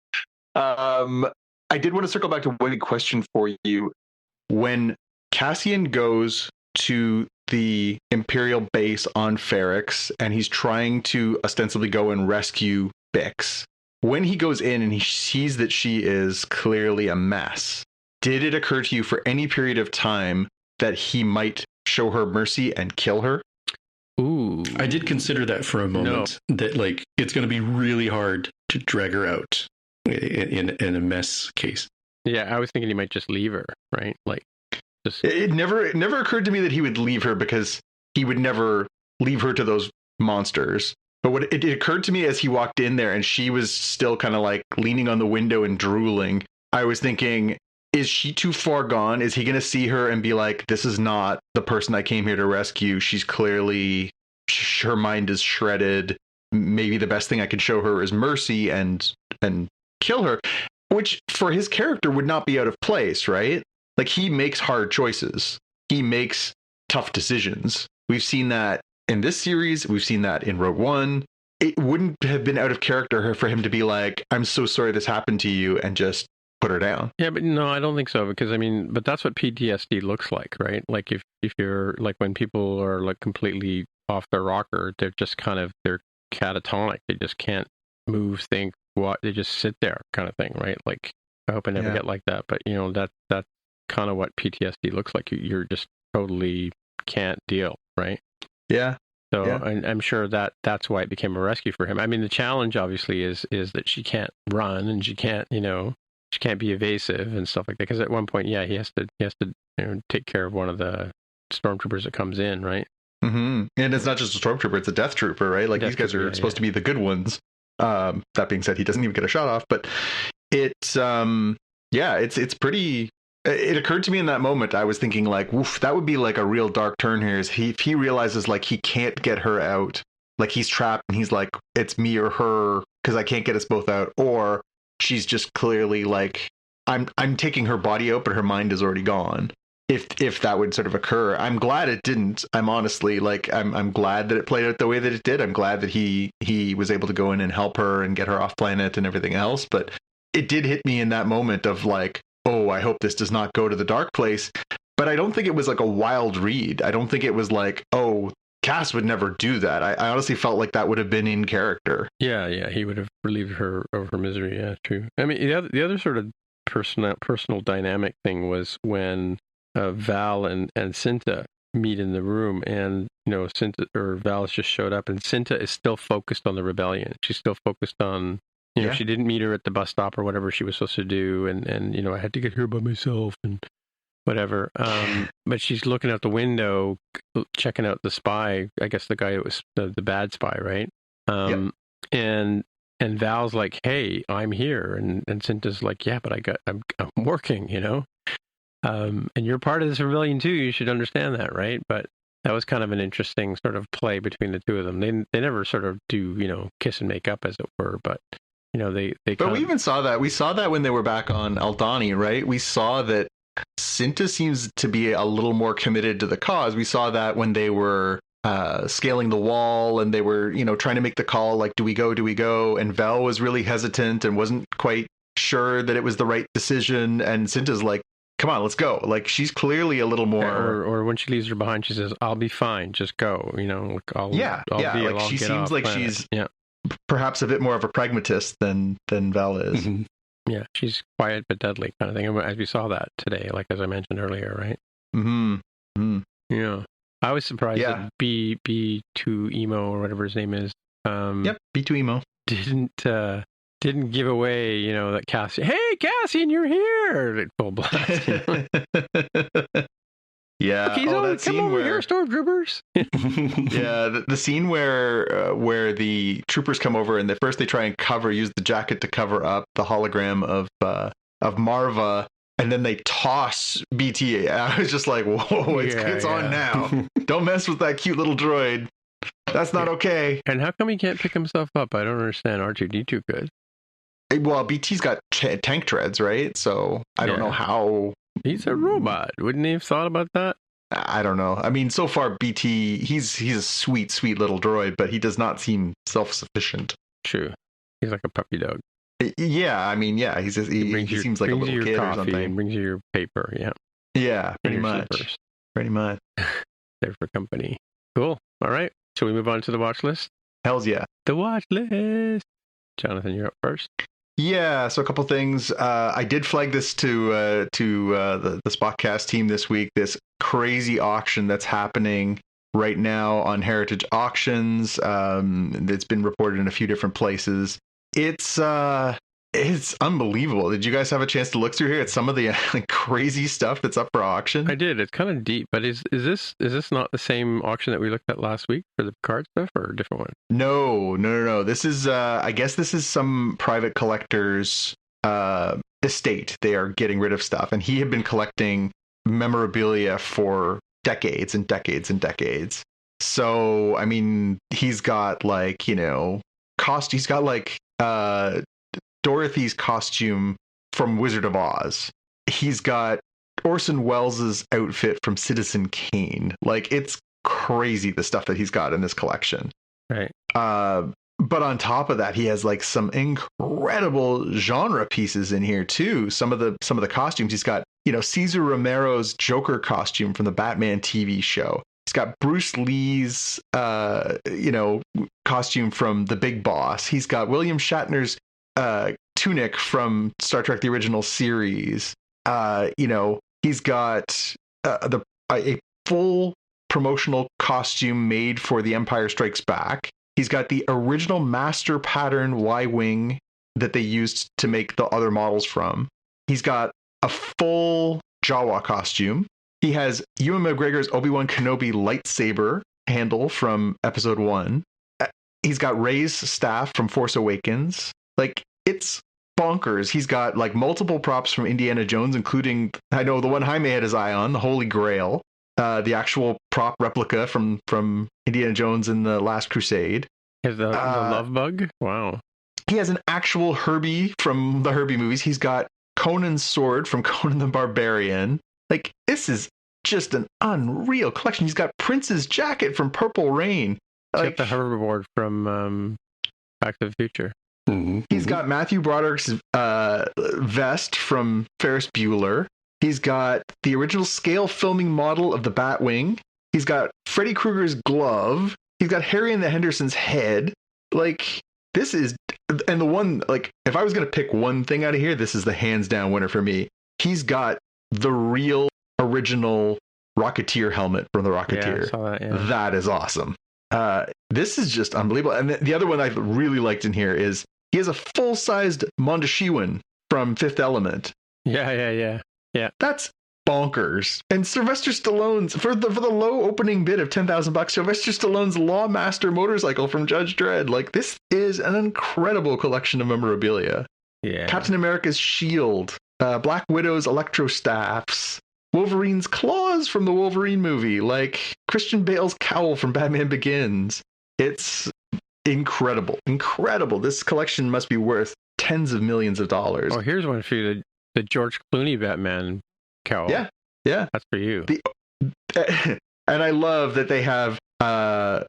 I did want to circle back to one question for you. When Cassian goes to the Imperial base on Ferrix and he's trying to ostensibly go and rescue Bix, when he goes in and he sees that she is clearly a mess, did it occur to you for any period of time that he might show her mercy and kill her? Ooh. I did consider that for a moment, that like it's going to be really hard to drag her out in a mess case. Yeah, I was thinking he might just leave her, right? Like, just... It never occurred to me that he would leave her, because he would never leave her to those monsters. But what it occurred to me as he walked in there and she was still kind of like leaning on the window and drooling, I was thinking, is she too far gone? Is he going to see her and be like, this is not the person I came here to rescue. She's clearly, her mind is shredded. Maybe the best thing I can show her is mercy and kill her, which for his character would not be out of place, right? Like, he makes hard choices. He makes tough decisions. We've seen that in this series. We've seen that in Rogue One. It wouldn't have been out of character for him to be like, I'm so sorry this happened to you, and just put her down. Yeah, but no, I don't think so, because I mean, but that's what PTSD looks like, right? Like if you're like, when people are like completely off their rocker, they're just kind of, they're catatonic. They just can't move, think, what, they just sit there, kind of thing, right? Like, I hope I never get like that, but you know, that's kind of what PTSD looks like. You're just totally can't deal, right? Yeah. So I'm sure that's why it became a rescue for him. I mean, the challenge obviously is that she can't run, and she can't, you know, she can't be evasive and stuff like that. Because at one point, he has to you know, take care of one of the stormtroopers that comes in, right? Mm-hmm. And it's not just a stormtrooper; it's a death trooper, right? Like, these guys are supposed to be the good ones. That being said, he doesn't even get a shot off, but it's it's pretty. It occurred to me in that moment, I was thinking like, woof, that would be like a real dark turn here. Is if he realizes like he can't get her out, like he's trapped, and he's like, it's me or her, because I can't get us both out, or she's just clearly like, I'm taking her body out, but her mind is already gone. If that would sort of occur, I'm glad it didn't. I'm honestly like, I'm glad that it played out the way that it did. I'm glad that he was able to go in and help her and get her off planet and everything else. But it did hit me in that moment of like, oh, I hope this does not go to the dark place. But I don't think it was like a wild read. I don't think it was like, oh, Cass would never do that. I honestly felt like that would have been in character. Yeah, he would have relieved her of her misery. Yeah, true. I mean, the other sort of personal dynamic thing was when Val and Cinta meet in the room, and you know, Val's just showed up, and Cinta is still focused on the rebellion. She's still focused on, you know, she didn't meet her at the bus stop or whatever she was supposed to do, and you know, I had to get here by myself and whatever. But she's looking out the window, checking out the spy. I guess the guy that was the bad spy, right? And Val's like, "Hey, I'm here," and Cinta's like, "Yeah, but I'm working, you know." And you're part of this rebellion too. You should understand that, right? But that was kind of an interesting sort of play between the two of them. They never sort of do, you know, kiss and make up, as it were. But you know, they. But we even saw that. We saw that when they were back on Aldhani, right? We saw that Cinta seems to be a little more committed to the cause. We saw that when they were scaling the wall, and they were, you know, trying to make the call, like, do we go? And Val was really hesitant and wasn't quite sure that it was the right decision. And Cinta's like, come on, let's go. Like, she's clearly a little more. Or when she leaves her behind, she says, "I'll be fine. Just go." You know, like, I'll like, she seems like she's perhaps a bit more of a pragmatist than Val is. Mm-hmm. Yeah, she's quiet but deadly kind of thing. As we saw that today, like as I mentioned earlier, right? Mm-hmm. Yeah, I was surprised that B2 Emo or whatever his name is. B2 Emo didn't give away, you know, that Cassian. Hey, Cassian, you're here! At full blast. You know? Yeah. Look, come over here, stormtroopers. Yeah, the scene where the troopers come over, and first they try and use the jacket to cover up the hologram of Marva, and then they toss BT. I was just like, whoa, it's on now. Don't mess with that cute little droid. That's not okay. And how come he can't pick himself up? I don't understand. R2-D2 could. Well, BT's got tank treads, right? So I don't know how. He's a robot. Wouldn't he have thought about that? I don't know. I mean, so far BT, he's a sweet little droid, but he does not seem self-sufficient. True. He's like a puppy dog. Yeah, I mean, yeah, he seems like a little kid or something. And brings you your paper, yeah. Yeah, pretty much. Slippers. Pretty much. There for company. Cool. All right. Shall we move on to the watch list? Hells yeah. The watch list. Jonathan, you're up first. Yeah, so a couple things. I did flag this to the Spotcast team this week. This crazy auction that's happening right now on Heritage Auctions. It's been reported in a few different places. It's unbelievable. Did you guys have a chance to look through here at some of the crazy stuff that's up for auction? I did. It's kind of deep, but is this not the same auction that we looked at last week for the card stuff, or a different one? No. This is I guess this is some private collector's estate. They are getting rid of stuff, and he had been collecting memorabilia for decades and decades and decades. So I mean, he's got he's got Dorothy's costume from Wizard of Oz. He's got Orson Welles' outfit from Citizen Kane. It's crazy the stuff that he's got in this collection. Right. But on top of that, he has some incredible genre pieces in here too. Some of the costumes he's got, Cesar Romero's Joker costume from the Batman TV show. He's got Bruce Lee's, costume from The Big Boss. He's got William Shatner's tunic from Star Trek: The Original Series. He's got a full promotional costume made for The Empire Strikes Back. He's got the original master pattern Y-wing that they used to make the other models from. He's got a full Jawa costume. He has Ewan McGregor's Obi-Wan Kenobi lightsaber handle from Episode 1. He's got Rey's staff from Force Awakens. It's bonkers. He's got multiple props from Indiana Jones, including, I know, the one Jaime had his eye on, the Holy Grail, the actual prop replica from Indiana Jones in The Last Crusade. He has the love bug? Wow. He has an actual Herbie from the Herbie movies. He's got Conan's sword from Conan the Barbarian. This is just an unreal collection. He's got Prince's jacket from Purple Rain. He's got the hoverboard from Back to the Future. Mm-hmm. He's got Matthew Broderick's vest from Ferris Bueller. He's got the original scale filming model of the Batwing. He's got Freddy Krueger's glove. He's got Harry and the Hendersons' head. This is, and the one, if I was going to pick one thing out of here, this is the hands down winner for me. He's got the real original Rocketeer helmet from the Rocketeer. Yeah, I saw that, yeah. That is awesome. This is just unbelievable. And the other one I really liked in here is he has a full-sized Mondoshiwan from Fifth Element. Yeah. That's bonkers. And Sylvester Stallone's, for the low opening bid of $10,000, Sylvester Stallone's Lawmaster motorcycle from Judge Dredd. This is an incredible collection of memorabilia. Yeah. Captain America's shield, Black Widow's electro staffs, Wolverine's claws from the Wolverine movie, Christian Bale's cowl from Batman Begins. It's incredible. This collection must be worth tens of millions of dollars. Oh, here's one for you. The George Clooney Batman cowl. Yeah. That's for you. And I love that they have the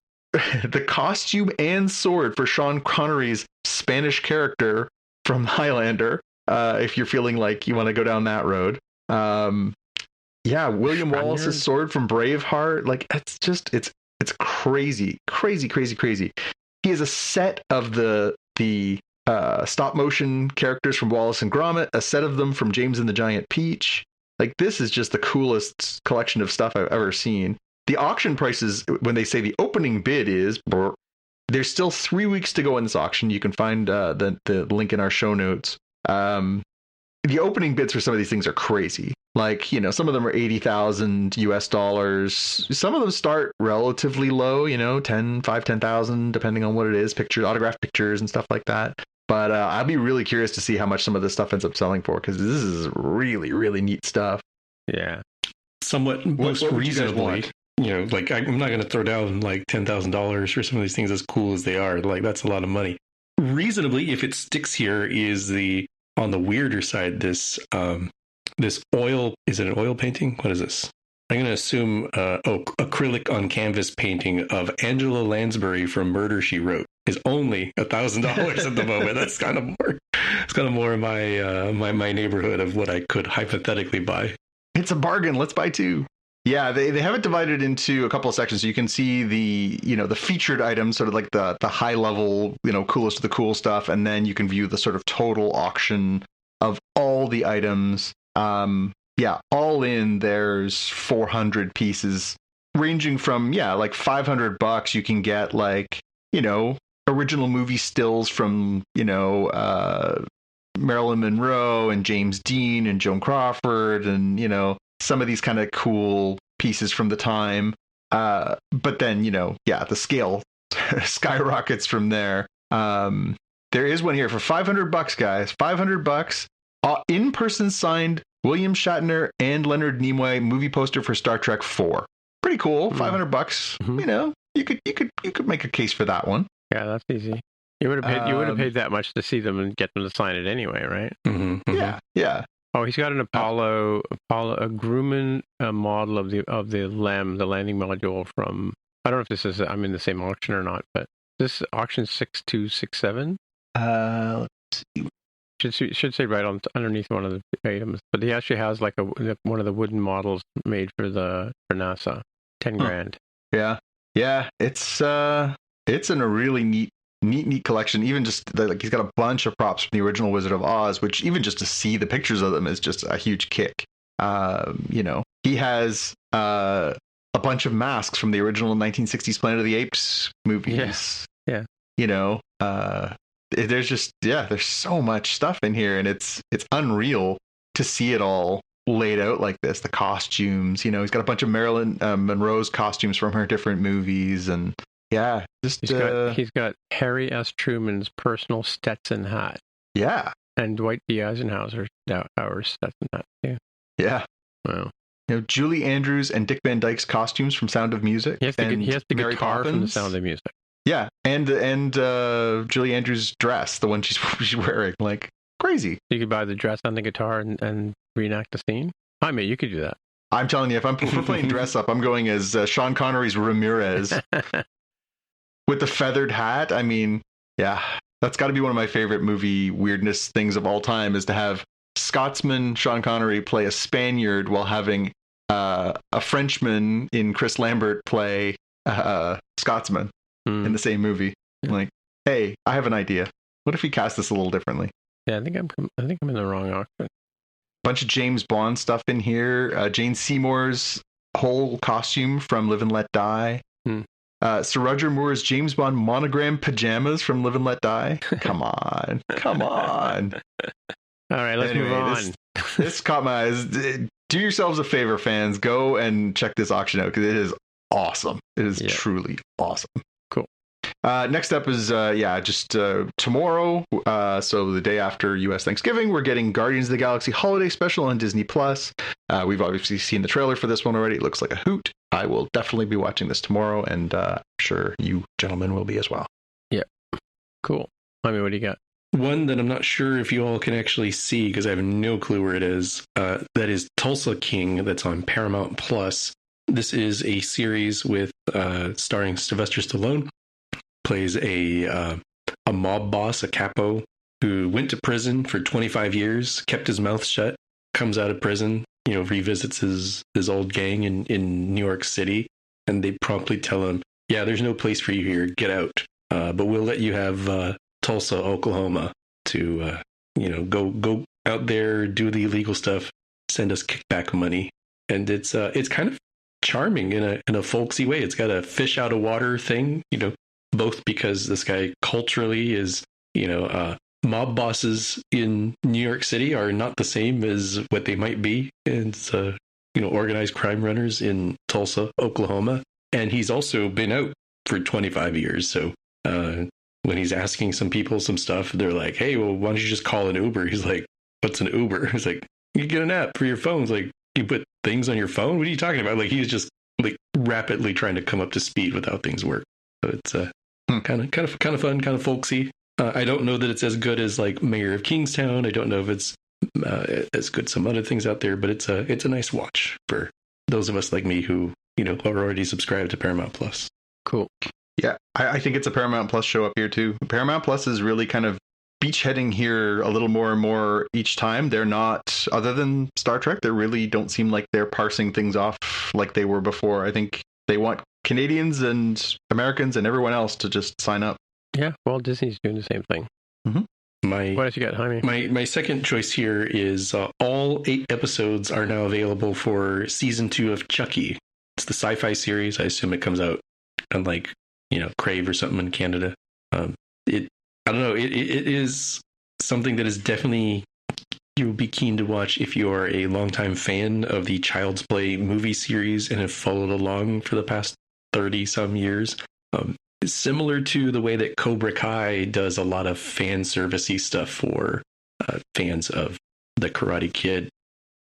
costume and sword for Sean Connery's Spanish character from Highlander, if you're feeling like you want to go down that road. William Wallace's sword from Braveheart. It's crazy. He has a set of the stop motion characters from Wallace and Gromit, a set of them from James and the Giant Peach. This is just the coolest collection of stuff I've ever seen. The auction prices, when they say the opening bid is, there's still 3 weeks to go in this auction. You can find the link in our show notes. The opening bids for some of these things are crazy. Some of them are $80,000 US. Some of them start relatively low, 10,000, depending on what it is, pictures, autographed pictures and stuff like that. But I'll be really curious to see how much some of this stuff ends up selling for, because this is really, really neat stuff. Yeah. Somewhat most reasonably. I'm not going to throw down $10,000 for some of these things, as cool as they are. That's a lot of money. Reasonably, if it sticks here, is on the weirder side, this oil, is it an oil painting? What is this? I'm going to assume acrylic on canvas painting of Angela Lansbury from Murder, She Wrote is only $1,000 at the moment. That's kind of more. It's kind of more my my neighborhood of what I could hypothetically buy. It's a bargain. Let's buy two. Yeah, they have it divided into a couple of sections. So you can see the featured items, sort of like the high level, coolest of the cool stuff, and then you can view the sort of total auction of all the items. All in, there's 400 pieces, ranging from like $500. You can get original movie stills from Marilyn Monroe and James Dean and Joan Crawford and some of these kind of cool pieces from the time. But then, the scale skyrockets from there. There is one here for $500, guys. $500. In-person signed William Shatner and Leonard Nimoy movie poster for Star Trek 4. Pretty cool. $500. Mm-hmm. You could make a case for that one. Yeah, that's easy. You would have paid that much to see them and get them to sign it anyway, right? Mm-hmm, mm-hmm. Yeah. Oh, he's got an Apollo, a Grumman model of the LEM, the landing module from. I don't know if this is. I'm in the same auction or not, but this auction 6267. Let's see. Should say right underneath one of the items, but he actually has like one of the wooden models made for NASA. $10,000. Yeah. It's in a really neat collection. Even just he's got a bunch of props from the original Wizard of Oz, which even just to see the pictures of them is just a huge kick. He has a bunch of masks from the original 1960s Planet of the Apes movies. Yeah. There's so much stuff in here, and it's unreal to see it all laid out like this. The costumes, he's got a bunch of Marilyn Monroe's costumes from her different movies, and he's got Harry S. Truman's personal Stetson hat. Yeah. And Dwight D. Eisenhower's Stetson hat too. Yeah. Wow. Julie Andrews and Dick Van Dyke's costumes from Sound of Music. He has the Mary guitar Poppins. from the Sound of Music. Yeah, and Julie Andrews' dress, the one she's wearing, like crazy. You could buy the dress and the guitar and reenact the scene. I mean, you could do that. I'm telling you, if we're playing dress up, I'm going as Sean Connery's Ramirez with the feathered hat. I mean, yeah, that's got to be one of my favorite movie weirdness things of all time, is to have Scotsman Sean Connery play a Spaniard while having a Frenchman in Chris Lambert play Scotsman in the same movie. Yeah. Like, hey, I have an idea. What if we cast this a little differently? Yeah, I think I'm in the wrong outfit. Bunch of James Bond stuff in here. Jane Seymour's whole costume from Live and Let Die. Sir Roger Moore's James Bond monogram pajamas from Live and Let Die. Come on. All right, let's move on. This caught my eyes. Do yourselves a favor, fans. Go and check this auction out, because it is awesome. It is truly awesome. Cool. Next up is tomorrow. So the day after U.S. Thanksgiving, we're getting Guardians of the Galaxy Holiday Special on Disney Plus. We've obviously seen the trailer for this one already. It looks like a hoot. I will definitely be watching this tomorrow, and I'm sure you gentlemen will be as well. Yeah. Cool. I mean, what do you got? One that I'm not sure if you all can actually see, because I have no clue where it is. That is Tulsa King. That's on Paramount Plus. This is a series with starring Sylvester Stallone. Plays a mob boss, a capo, who went to prison for 25 years, kept his mouth shut, comes out of prison, revisits his old gang in New York City, and they promptly tell him, yeah, there's no place for you here, get out. But we'll let you have Tulsa, Oklahoma to, go out there, do the illegal stuff, send us kickback money. And it's kind of charming in a folksy way. It's got a fish out of water thing, both because this guy culturally is, mob bosses in New York City are not the same as what they might be in, organized crime runners in Tulsa, Oklahoma. And he's also been out for 25 years. So when he's asking some people some stuff, they're like, hey, well, why don't you just call an Uber? He's like, what's an Uber? He's like, you get an app for your phone. It's like, you put things on your phone? What are you talking about? Like, he's just like rapidly trying to come up to speed with how things work. So it's kind of fun, kind of folksy. I don't know that it's as good as like Mayor of Kingstown. I don't know if it's as good as some other things out there, but it's a nice watch for those of us like me who are already subscribed to Paramount Plus. Cool. Yeah, I think it's a Paramount Plus show up here too. Paramount Plus is really kind of beachheading here a little more and more each time. They're not, other than Star Trek, they really don't seem like they're parsing things off like they were before. I think they want Canadians and Americans and everyone else to just sign up. Yeah, well, Disney's doing the same thing. Mm-hmm. What else you got, Jaime? My second choice here is all 8 episodes are now available for season 2 of Chucky. It's the sci-fi series. I assume it comes out on Crave or something in Canada. I don't know. It is something that is definitely you will be keen to watch if you are a longtime fan of the Child's Play movie series and have followed along for the past 30-some years. Similar to the way that Cobra Kai does a lot of fan servicey stuff for fans of the Karate Kid.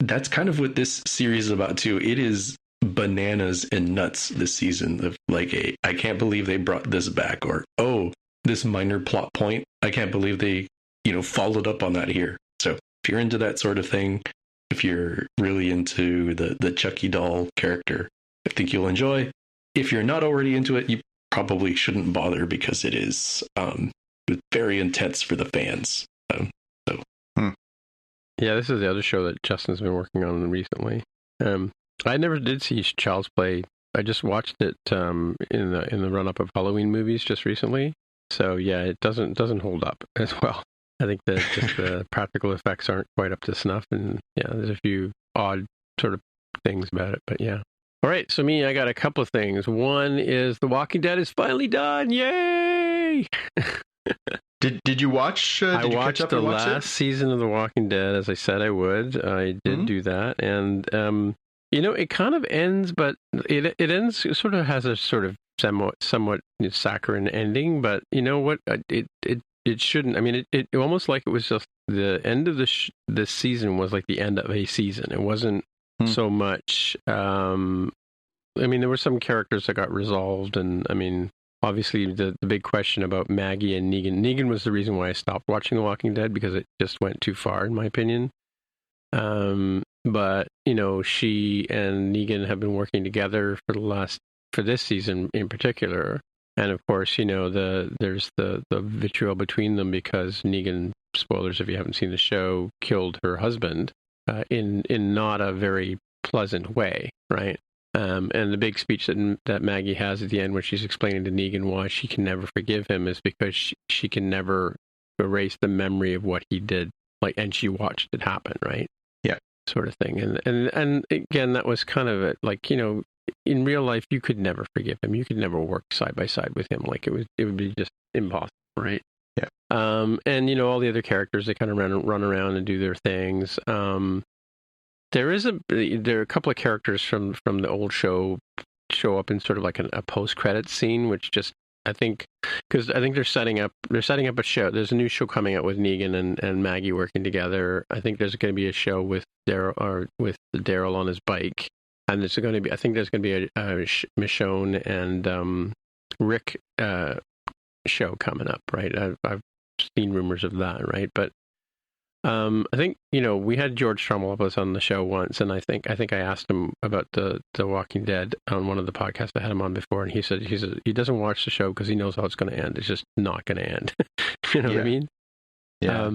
That's kind of what this series is about too. It is bananas and nuts this season of I can't believe they brought this back, or this minor plot point, I can't believe they followed up on that here. So if you're into that sort of thing, if you're really into the Chucky doll character, I think you'll enjoy. If you're not already into it, you probably shouldn't bother because it is very intense for the fans. Yeah, this is the other show that Justin's been working on recently. I never did see Child's Play. I just watched it in the run up of Halloween movies just recently. So yeah, it doesn't hold up as well. I think that just the practical effects aren't quite up to snuff, and yeah, there's a few odd sort of things about it. But yeah. All right, so I got a couple of things. One is The Walking Dead is finally done. Yay! Did you watch? I watched catch up the and watch last season of The Walking Dead, as I said I would. I did do that, and it kind of ends, but it ends. It sort of has a sort of somewhat saccharine ending. But you know what? It shouldn't. I mean, it almost like it was just the end of this season was like the end of a season. It wasn't so much. There were some characters that got resolved, and I mean, obviously the big question about Maggie and Negan. Negan was the reason why I stopped watching The Walking Dead, because it just went too far, in my opinion. But she and Negan have been working together for this season in particular. And of course, there's the vitriol between them because Negan, spoilers if you haven't seen the show, killed her husband in not a very pleasant way, right? And the big speech that Maggie has at the end, when she's explaining to Negan why she can never forgive him, is because she can never erase the memory of what he did, and she watched it happen, right? Yeah, sort of thing. And again, that was kind of in real life, you could never forgive him. You could never work side by side with him. It would be just impossible, right? Yeah. And all the other characters, they kind of run around and do their things. There are a couple of characters from the old show up in sort of like a post-credits scene, which just because I think they're setting up a show. There's a new show coming out with Negan and Maggie working together. I think there's going to be a show with Daryl on his bike. And there's going to be a Michonne and Rick show coming up, right? I've seen rumors of that, right? But I think we had George Trommelopoulos on the show once, and I think I asked him about the Walking Dead on one of the podcasts I had him on before, and he said he doesn't watch the show because he knows how it's going to end. It's just not going to end. You know what I mean? Yeah.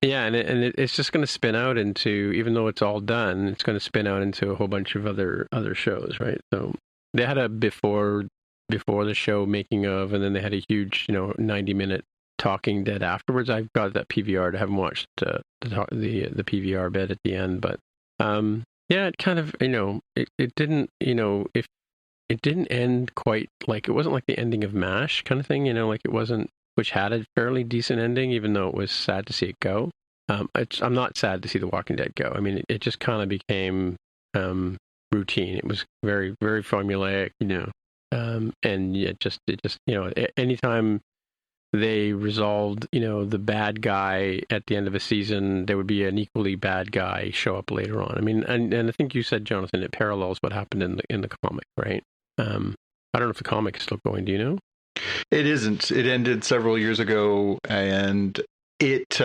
Yeah, and it's just going to spin out into, even though it's all done, it's going to spin out into a whole bunch of other shows, right? So they had a before the show making of, and then they had a huge 90-minute Talking Dead afterwards. I've got that PVR. I haven't watched the PVR bit at the end, but yeah, it kind of it didn't if it didn't end quite like, it wasn't like the ending of MASH kind of thing, like it wasn't, which had a fairly decent ending, even though it was sad to see it go. I'm not sad to see The Walking Dead go. I mean, it just kind of became routine. It was very, very formulaic, and it just anytime they resolved, the bad guy at the end of a season, there would be an equally bad guy show up later on. I mean, and I think you said, Jonathan, it parallels what happened in the comic, right? I don't know if the comic is still going. Do you know? It isn't. It ended several years ago, and it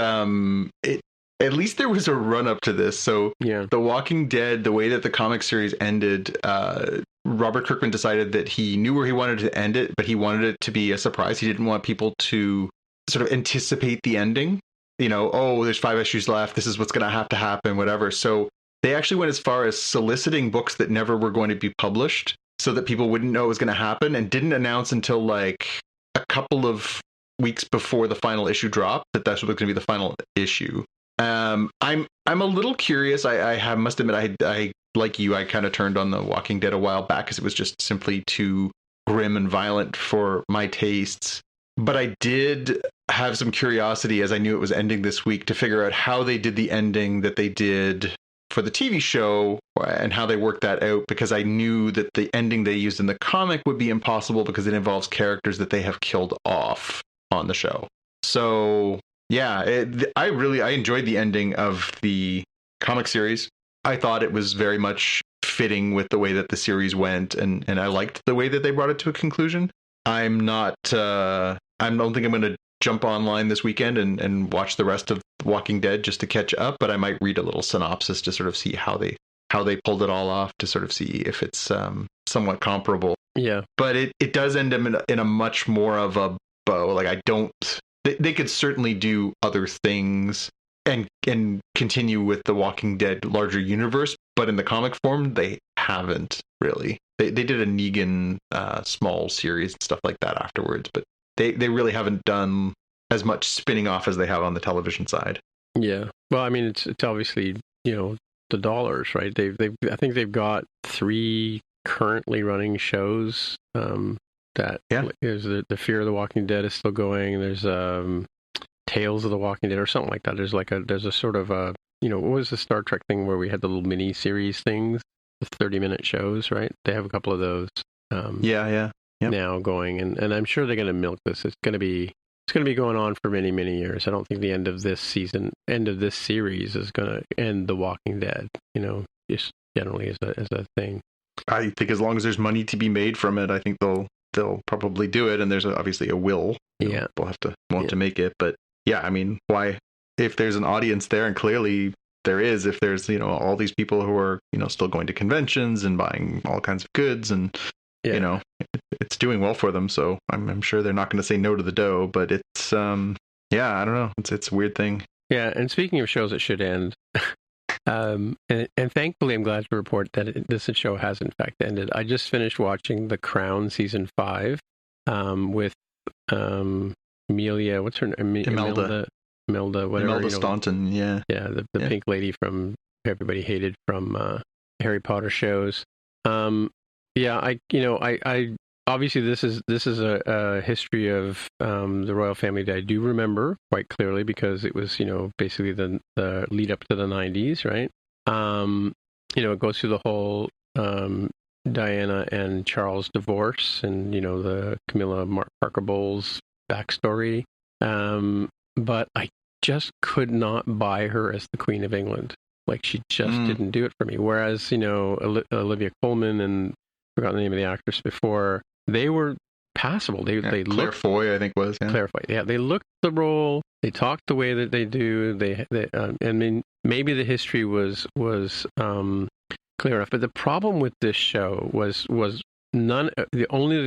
at least there was a run up to this. So yeah. The Walking Dead, the way that the comic series ended, Robert Kirkman decided that he knew where he wanted to end it, but he wanted it to be a surprise. He didn't want people to sort of anticipate the ending. oh, there's 5 issues left. This is what's going to happen, whatever. So they actually went as far as soliciting books that never were going to be published so that people wouldn't know it was going to happen, and didn't announce until like a couple of weeks before the final issue dropped that's what was going to be the final issue. I'm a little curious. I must admit, I like you, I kind of turned on The Walking Dead a while back because it was just simply too grim and violent for my tastes. But I did have some curiosity, as I knew it was ending this week, to figure out how they did the ending that they did for the TV show and how they worked that out, because I knew that the ending they used in the comic would be impossible because it involves characters that they have killed off on the show. So yeah, I enjoyed the ending of the comic series. I thought it was very much fitting with the way that the series went, and I liked the way that they brought it to a conclusion. I don't think I'm going to jump online this weekend and watch the rest of Walking Dead just to catch up, but I might read a little synopsis to sort of see how they pulled it all off, to sort of see if it's somewhat comparable. Yeah. But it does end up in a much more of a bow. Like, they could certainly do other things and continue with the Walking Dead larger universe, but in the comic form, they haven't really. They did a Negan small series and stuff like that afterwards, but they really haven't done as much spinning off as they have on the television side. Yeah. Well, I mean, it's obviously, the dollars, right? I think they've got 3 currently running shows. That is the Fear of the Walking Dead is still going. There's Tales of the Walking Dead or something like that. There's a sort of a, what was the Star Trek thing where we had the little mini series things, the 30-minute shows, right? They have a couple of those. Yep. Now going, and I'm sure they're going to milk this. It's going to be going on for many, many years. I don't think the end of this series is going to end The Walking Dead. Just generally as a thing. I think as long as there's money to be made from it, I think they'll probably do it. And there's obviously a will. Yeah, they'll have to want to make it. But yeah, I mean, why? If there's an audience there, and clearly there is, if there's all these people who are still going to conventions and buying all kinds of goods and. It's doing well for them, so I'm sure they're not going to say no to the dough. But it's, I don't know. It's a weird thing. Yeah, and speaking of shows that should end, and thankfully I'm glad to report that this show has in fact ended. I just finished watching The Crown season 5 with Amelia. What's her name? Imelda, whatever. Imelda Staunton. Yeah, the pink lady from everybody hated from Harry Potter shows. Yeah, I obviously this is a history of the royal family that I do remember quite clearly, because it was basically the lead up to the 90s, right? It goes through the whole Diana and Charles divorce, and the Camilla Parker Bowles backstory. But I just could not buy her as the Queen of England. Like, she just didn't do it for me. Whereas Olivia Colman and I forgot the name of the actress before, they were passable. They Claire looked, Foy, I think was. Yeah. Claire Foy. Yeah, they looked the role. They talked the way that they do. I mean, maybe the history was clear enough. But the problem with this show was only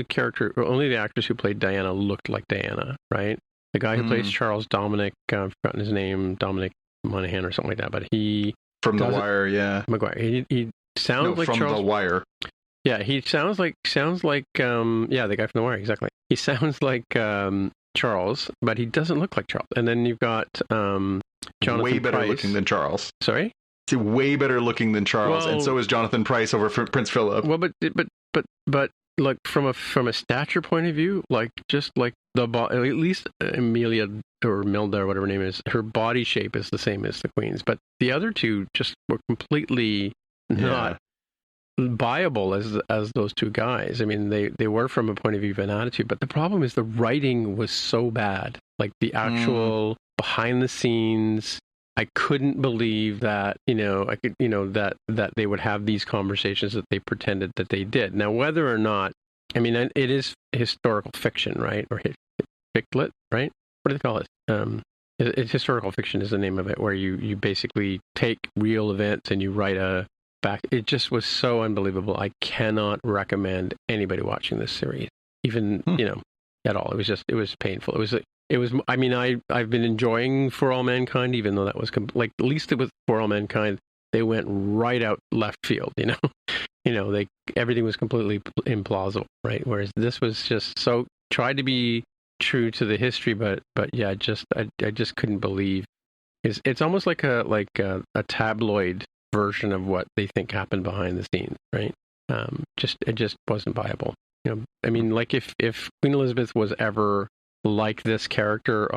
the actress who played Diana looked like Diana, right? The guy who plays Charles, Dominic, I've forgotten his name, Dominic Monaghan or something like that. But he from The Wire, yeah. McGuire. He sounds like from Charles. The Wire. Yeah, he sounds like the guy from The Wire, exactly. He sounds like Charles, but he doesn't look like Charles. And then you've got Jonathan way better Pryce. looking than Charles. Sorry? It's way better looking than Charles, and so is Jonathan Pryce over Prince Philip. Well, but like from a stature point of view, like just like at least Amelia or Milda or whatever her name is, her body shape is the same as the Queen's, but the other two just were completely not viable as those two guys. I mean, they were from a point of view of an attitude, but the problem is the writing was so bad. Like the actual behind the scenes, I couldn't believe that that they would have these conversations that they pretended that they did. Now, whether or not, I mean, it is historical fiction, right? Or fictlet, right? What do they call it? It's historical fiction is the name of it, where you basically take real events and you write a back. It just was so unbelievable. I cannot recommend anybody watching this series, even at all. It was painful. It was. I mean, I've been enjoying For All Mankind, even though that was like, at least it was For All Mankind. They went right out left field. Everything was completely implausible, right? Whereas this was just so tried to be true to the history, but yeah, I just couldn't believe. It's almost like a tabloid version of what they think happened behind the scenes, right? It just wasn't viable. I mean, like if Queen Elizabeth was ever like this character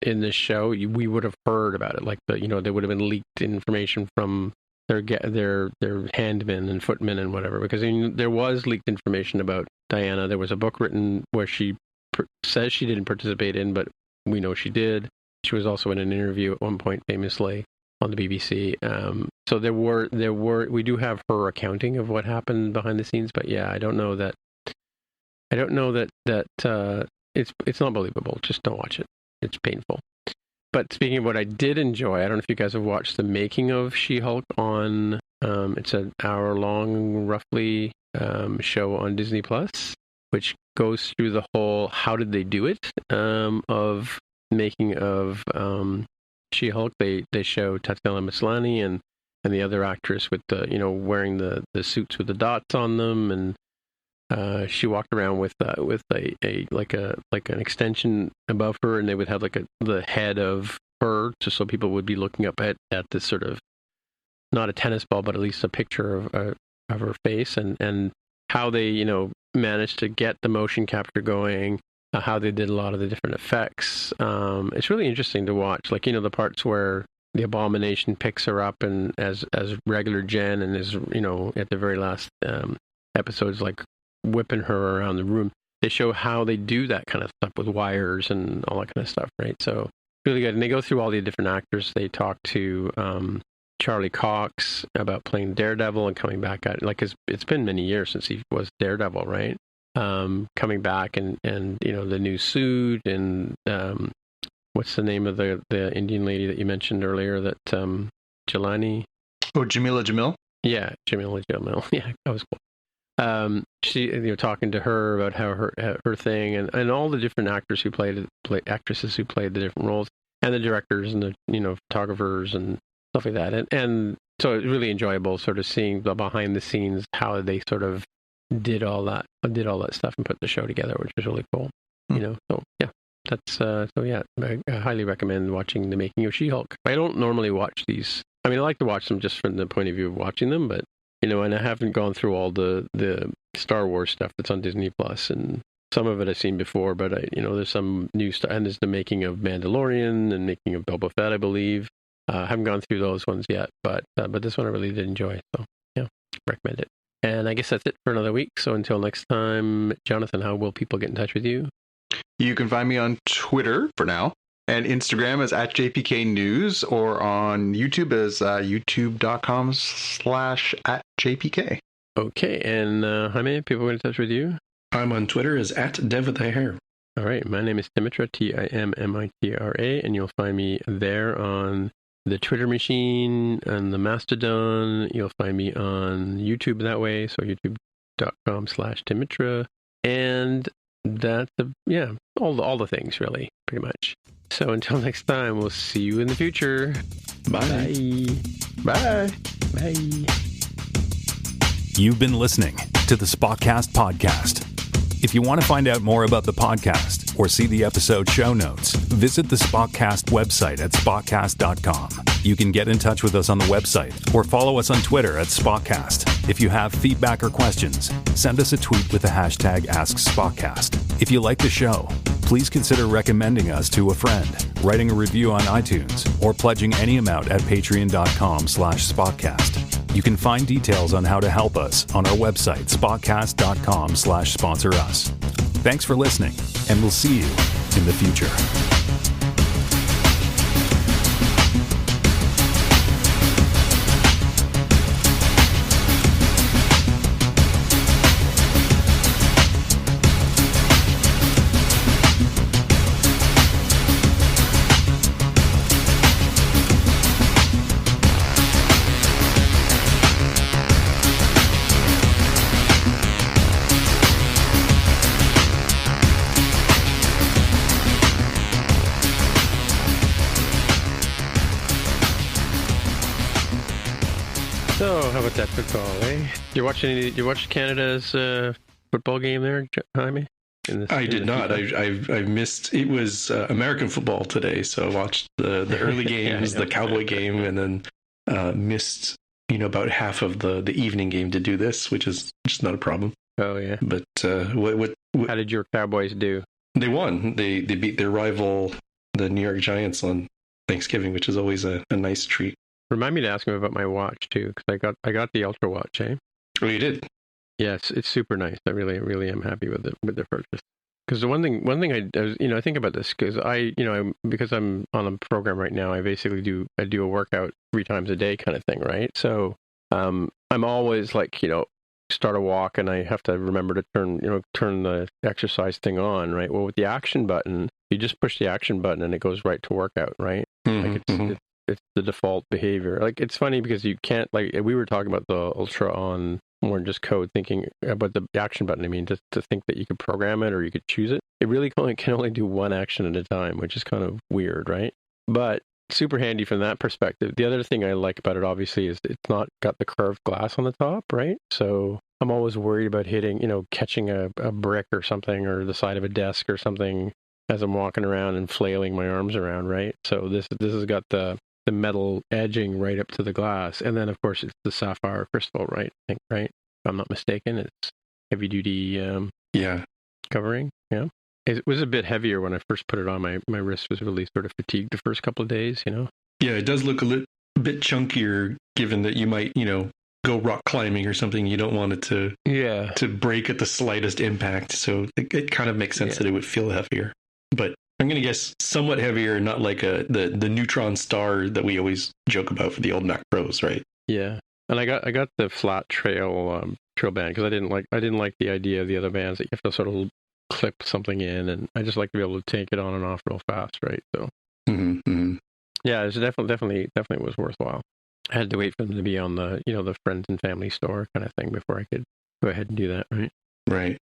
in this show, we would have heard about it. Like there would have been leaked information from their handmen and footmen and whatever. Because there was leaked information about Diana. There was a book written where she says she didn't participate in, but we know she did. She was also in an interview at one point, famously on the BBC. So we do have her accounting of what happened behind the scenes. But yeah, I don't know that it's not believable. Just don't watch it. It's painful. But speaking of what I did enjoy, I don't know if you guys have watched the making of She-Hulk on, it's an hour-long, roughly, show on Disney+, which goes through the whole how did they do it of making of She-Hulk. They show Tatiana Maslany and the other actress with the, wearing the suits with the dots on them, and she walked around with an extension above her, and they would have the head of her, just so people would be looking up at this sort of, not a tennis ball, but at least a picture of her face, and how they managed to get the motion capture going, how they did a lot of the different effects. It's really interesting to watch, the parts where the Abomination picks her up and as regular Jen, and is at the very last episodes, whipping her around the room. They show how they do that kind of stuff with wires and all that kind of stuff, right? So really good. And they go through all the different actors. They talk to Charlie Cox about playing Daredevil and coming back at it. It's been many years since he was Daredevil, right? Coming back and the new suit and what's the name of the Indian lady that you mentioned earlier, that Jelani? Oh, Jamila Jamil? Yeah, Jamila Jamil. Yeah, that was cool. She, talking to her about how her thing, and all the different actors who actresses who played the different roles, and the directors and the photographers and stuff like that, and so it's really enjoyable sort of seeing the behind the scenes, how they sort of did all that stuff and put the show together, which was really cool. So yeah, that's so yeah, I highly recommend watching the making of She-Hulk. I don't normally watch these. I mean, I like to watch them just from the point of view of watching them, but and I haven't gone through all the Star Wars stuff that's on Disney Plus, and some of it I've seen before, but there's some new stuff, and there's the making of Mandalorian and making of Boba Fett, I believe. I haven't gone through those ones yet, but this one I really did enjoy, so yeah, recommend it. And I guess that's it for another week. So until next time, Jonathan, how will people get in touch with you? You can find me on Twitter for now, and Instagram is @JPKNews, or on YouTube is youtube.com/@JPK. Okay, and Jaime, people get in touch with you? I'm on Twitter as @DevWithAHair. All right, my name is Timitra, Timmitra, and you'll find me there on the Twitter machine and the Mastodon. You'll find me on YouTube that way, so youtube.com/Timitra, and that's all the things, really, pretty much. So until next time, we'll see you in the future. Bye. Bye. Bye. You've been listening to the Spotcast podcast. If you want to find out more about the podcast or see the episode show notes, visit the Spotcast website at spotcast.com. You can get in touch with us on the website or follow us on Twitter @Spotcast. If you have feedback or questions, send us a tweet with the hashtag AskSpotcast. If you like the show, please consider recommending us to a friend, writing a review on iTunes, or pledging any amount at patreon.com/Spotcast. You can find details on how to help us on our website, spotcast.com/sponsor us. Thanks for listening, and we'll see you in the future. So, how about that football, eh? You watch Canada's football game there, Jaime? I did not. I missed. It was American football today, so I watched the early games, the Cowboy game, and then missed about half of the evening game to do this, which is just not a problem. Oh yeah. But what? How did your Cowboys do? They won. They beat their rival, the New York Giants, on Thanksgiving, which is always a nice treat. Remind me to ask him about my watch too, because I got the Ultra watch, eh? Oh, you did? Yes, it's super nice. I really am happy with the purchase. Because the one thing I think about this because because I'm on a program right now, I basically do a workout 3 times a day kind of thing, right? So I'm always like start a walk and I have to remember to turn the exercise thing on, right? Well, with the action button, you just push the action button and it goes right to workout, right? Mm-hmm, It's the default behavior. Like, it's funny because you can't, like, we were talking about the Ultra on more than just code, thinking about the action button. I mean, just to think that you could program it or you could choose it. It really can only do one action at a time, which is kind of weird, right? But super handy from that perspective. The other thing I like about it, obviously, is it's not got the curved glass on the top, right? So I'm always worried about hitting, catching a brick or something or the side of a desk or something as I'm walking around and flailing my arms around, right? So this has got the metal edging right up to the glass, and then of course it's the sapphire crystal, right? I think, right? If I'm not mistaken, it's heavy duty covering. Yeah, it was a bit heavier when I first put it on. My wrist was really sort of fatigued the first couple of days. Yeah, it does look a bit chunkier, given that you might go rock climbing or something. You don't want it to break at the slightest impact, so it kind of makes sense that it would feel heavier. But I'm going to guess somewhat heavier, not like the neutron star that we always joke about for the old Mac Pros, right? Yeah, and I got the flat trail band because I didn't like the idea of the other bands that you have to sort of clip something in, and I just like to be able to take it on and off real fast, right? So yeah, it's definitely was worthwhile. I had to wait for them to be on the the friends and family store kind of thing before I could go ahead and do that, right? Right.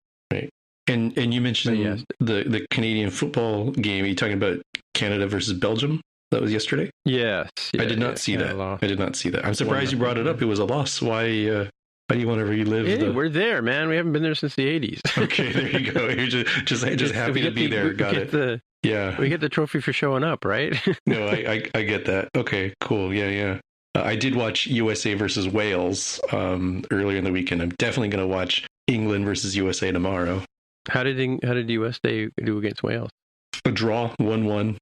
And you mentioned the Canadian football game. Are you talking about Canada versus Belgium? That was yesterday? Yes. I did not see that. I did not see that. I'm surprised you brought it up. It was a loss. Why do you want to relive We're there, man. We haven't been there since the 80s. Okay, there you go. You're just happy to be there. Got it. We get the trophy for showing up, right? No, I get that. Okay, cool. Yeah. I did watch USA versus Wales earlier in the weekend. I'm definitely going to watch England versus USA tomorrow. How did USA do against Wales? A draw, 1-1.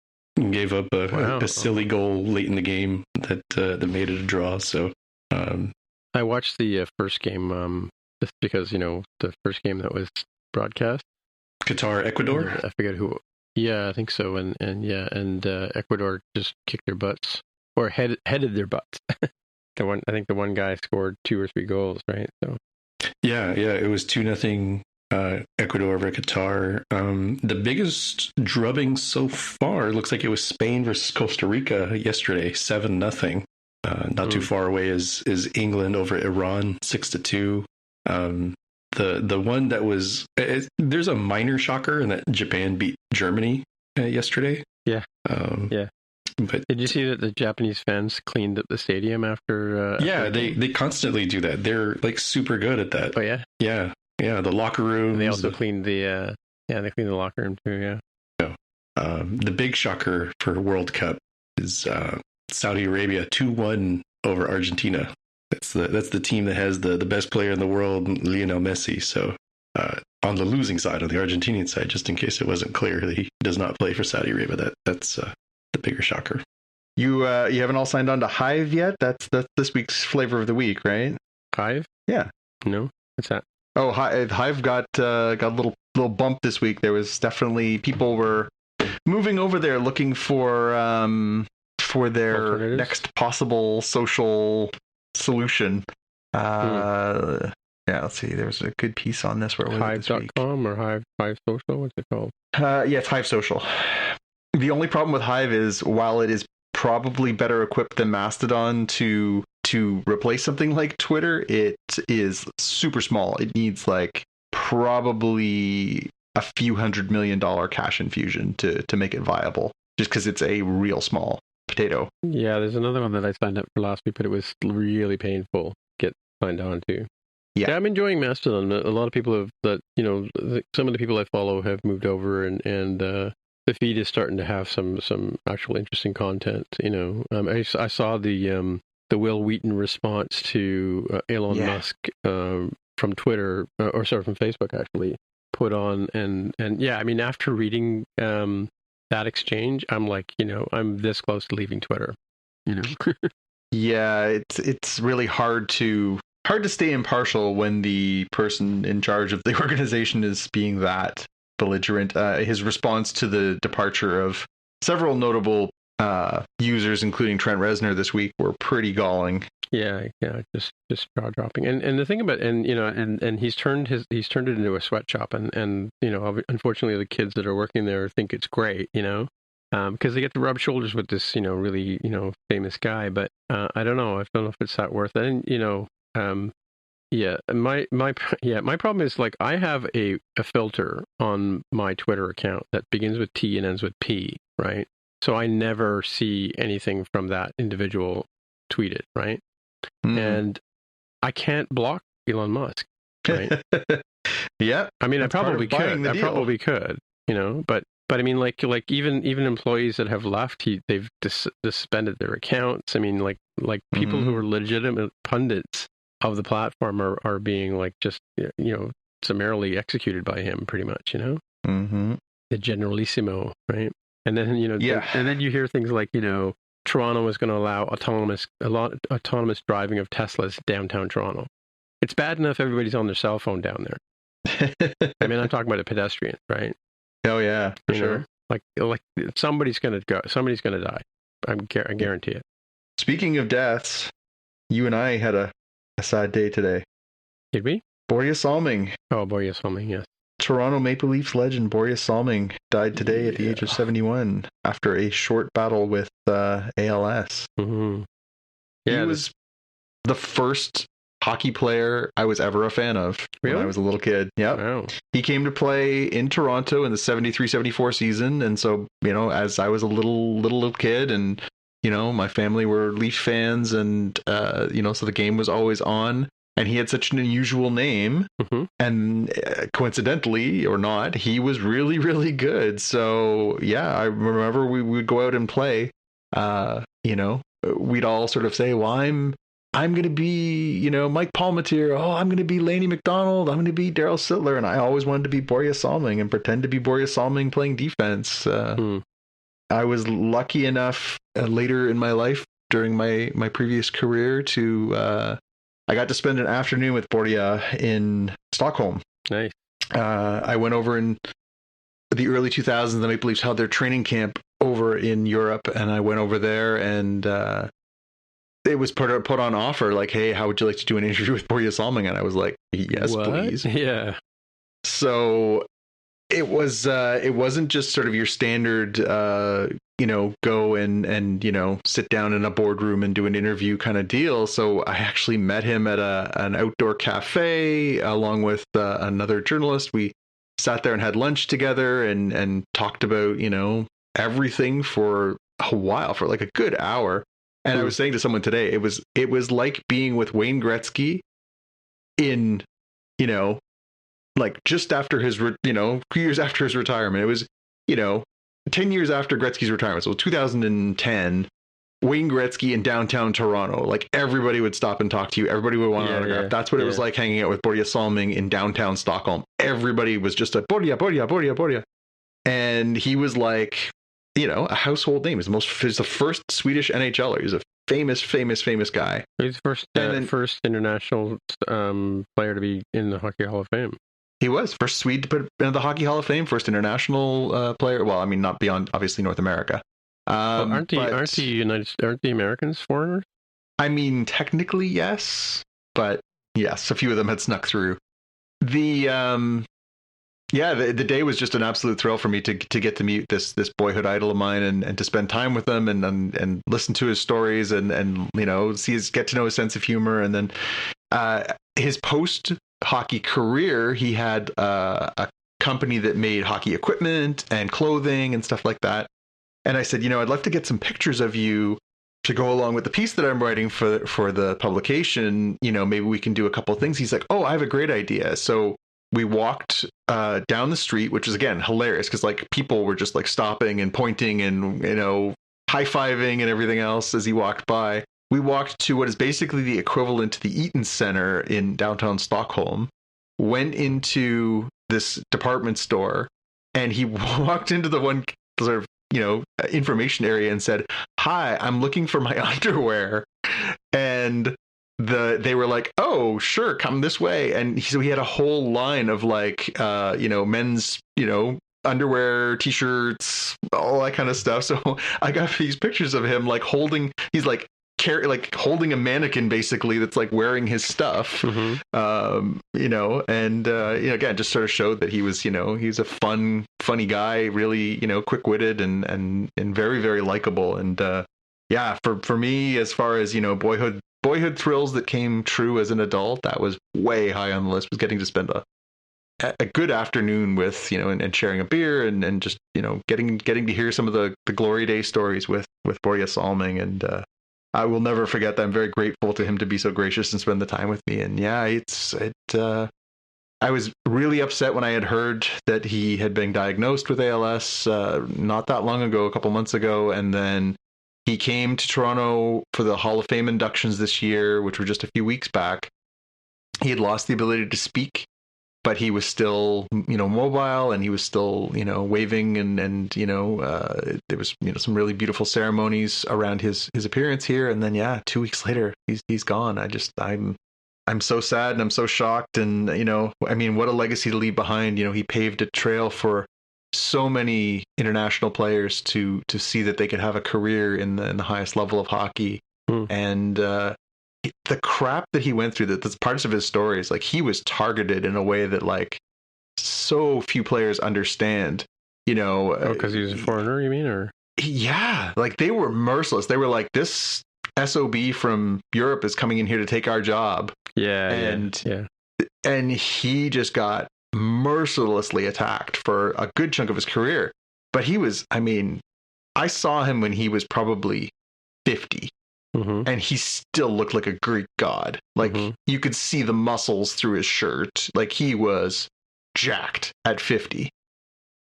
Gave up a silly goal late in the game that made it a draw. So I watched the first game just because the first game that was broadcast. Qatar, Ecuador. I forget who. Yeah, I think so. And Ecuador just kicked their butts or headed their butts. I think the one guy scored 2 or 3 goals, right? So yeah, it was 2-0. Ecuador over Qatar. The biggest drubbing so far looks like it was Spain versus Costa Rica yesterday, 7-0. Not too far away is England over Iran, 6-2. The one that was there's a minor shocker in that Japan beat Germany yesterday. Yeah. Yeah. But did you see that the Japanese fans cleaned up the stadium after? They constantly do that. They're like super good at that. Oh yeah. Yeah. Yeah, the locker room. They also cleaned the they cleaned the locker room too. Yeah. No. The big shocker for World Cup is Saudi Arabia 2-1 over Argentina. That's the team that has the best player in the world, Lionel Messi. So on the losing side, on the Argentinian side, just in case it wasn't clear that he does not play for Saudi Arabia, that's the bigger shocker. You haven't all signed on to Hive yet? That's this week's flavor of the week, right? Hive? Yeah. No, what's that? Oh, Hive got a little bump this week. There was definitely people were moving over there looking for their next possible social solution. Yeah, let's see. There was a good piece on this. Where was it this week? Hive.com or Hive Social? What's it called? Yeah, it's Hive Social. The only problem with Hive is while it is probably better equipped than Mastodon to replace something like Twitter, it is super small. It needs like probably a few $100 million cash infusion to make it viable, just because it's a real small potato. Yeah, there's another one that I signed up for last week, but it was really painful to get signed on to. Yeah. I'm enjoying Mastodon. A lot of people some of the people I follow have moved over, and the feed is starting to have some actual interesting content. I saw the Will Wheaton response to Elon Musk from Twitter, from Facebook actually, put on, and yeah, I mean, after reading that exchange, I'm like, I'm this close to leaving Twitter. Yeah, it's really hard to stay impartial when the person in charge of the organization is being that belligerent. His response to the departure of several notable users, including Trent Reznor this week, were pretty galling. Yeah, just jaw dropping. And the thing about and he's turned it into a sweatshop, and unfortunately the kids that are working there think it's great, because they get to rub shoulders with this really famous guy. But I don't know if it's that worth it. And my problem is, like, I have a filter on my Twitter account that begins with T and ends with P, right? So I never see anything from that individual tweeted, right? And I can't block Elon Musk, right? Yeah. I mean, I probably could, but I mean, like even employees that have left, they've suspended their accounts. I mean, like people who are legitimate pundits of the platform are being, like, just summarily executed by him, pretty much, the generalissimo, right? And then and then you hear things like Toronto is going to allow autonomous driving of Teslas downtown Toronto. It's bad enough everybody's on their cell phone down there. I mean, I'm talking about a pedestrian, right? Oh yeah, for sure. Like somebody's going to go. Somebody's going to die. I guarantee it. Speaking of deaths, you and I had a sad day today. Did we? Borje Salming. Oh, Borje Salming, yes. Toronto Maple Leafs legend Borje Salming died today at the age of 71 after a short battle with ALS. Mm-hmm. Yeah, he was the first hockey player I was ever a fan of when I was a little kid. Yep. Wow. He came to play in Toronto in the 73-74 season, and so, as I was a little kid, and my family were Leaf fans, and so the game was always on. And he had such an unusual name, and coincidentally or not, he was really, really good. So yeah, I remember we would go out and play. We'd all sort of say, "Well, I'm going to be, Mike Palmateer. Oh, I'm going to be Laney McDonald. I'm going to be Daryl Sittler." And I always wanted to be Borje Salming and pretend to be Borje Salming playing defense. I was lucky enough later in my life, during my previous career, to I got to spend an afternoon with Borje in Stockholm. Nice. I went over in the early 2000s. The Maple Leafs held their training camp over in Europe, and I went over there, and it was put on offer, like, "Hey, how would you like to do an interview with Borje Salming?" And I was like, "Yes, please." Yeah. So it wasn't just sort of your standard go and sit down in a boardroom and do an interview kind of deal. So I actually met him at an outdoor cafe along with another journalist. We sat there and had lunch together and talked about everything for a while, for like a good hour. And I was saying to someone today, it was like being with Wayne Gretzky in like just after his few years after his retirement. It was 10 years after Gretzky's retirement, so 2010, Wayne Gretzky in downtown Toronto. Like, everybody would stop and talk to you. Everybody would want an autograph. That's what it was like hanging out with Borje Salming in downtown Stockholm. Everybody was just a Borje. And he was like, a household name. He's the first Swedish NHLer. He's a famous guy. He's the first international player to be in the Hockey Hall of Fame. He was first Swede to put in the Hockey Hall of Fame, first international player. Well, I mean, not beyond obviously North America. Aren't the Americans foreigners? I mean, technically yes, but yes, a few of them had snuck through. The day was just an absolute thrill for me to get to meet this boyhood idol of mine and to spend time with him and listen to his stories and get to know his sense of humor. And then his post hockey career, he had a company that made hockey equipment and clothing and stuff like that. And I said, I'd love to get some pictures of you to go along with the piece that I'm writing for the publication. Maybe we can do a couple of things. He's like, oh, I have a great idea. So we walked down the street, which is, again, hilarious because like people were just like stopping and pointing and, high-fiving and everything else as he walked by. We walked to what is basically the equivalent to the Eaton Center in downtown Stockholm, went into this department store, and he walked into the one sort of, information area and said, "Hi, I'm looking for my underwear." And they were like, "Oh, sure, come this way." And so he had a whole line of like, men's, underwear, t-shirts, all that kind of stuff. So I got these pictures of him like holding a mannequin basically that's like wearing his stuff. Again, just sort of showed that he was, he's a funny guy, really, quick-witted and very, very likable. And for me, as far as, boyhood thrills that came true as an adult, that was way high on the list, was getting to spend a good afternoon with, and sharing a beer and just, getting to hear some of the glory day stories with Borja Salming. And I will never forget that. I'm very grateful to him to be so gracious and spend the time with me. And I was really upset when I had heard that he had been diagnosed with ALS not that long ago, a couple months ago. And then he came to Toronto for the Hall of Fame inductions this year, which were just a few weeks back. He had lost the ability to speak, but he was still, mobile, and he was still, waving and there was, some really beautiful ceremonies around his appearance here. And then, 2 weeks later, he's gone. I'm so sad and I'm so shocked. And, what a legacy to leave behind. He paved a trail for so many international players to see that they could have a career in the highest level of hockey. And, the crap that he went through, that's parts of his stories, like he was targeted in a way that like so few players understand, because he was a foreigner, you mean? Or yeah, like they were merciless. They were like, this SOB from Europe is coming in here to take our job. And he just got mercilessly attacked for a good chunk of his career. But he was, I saw him when he was probably 50. And he still looked like a Greek god. Like you could see the muscles through his shirt. Like he was jacked at 50.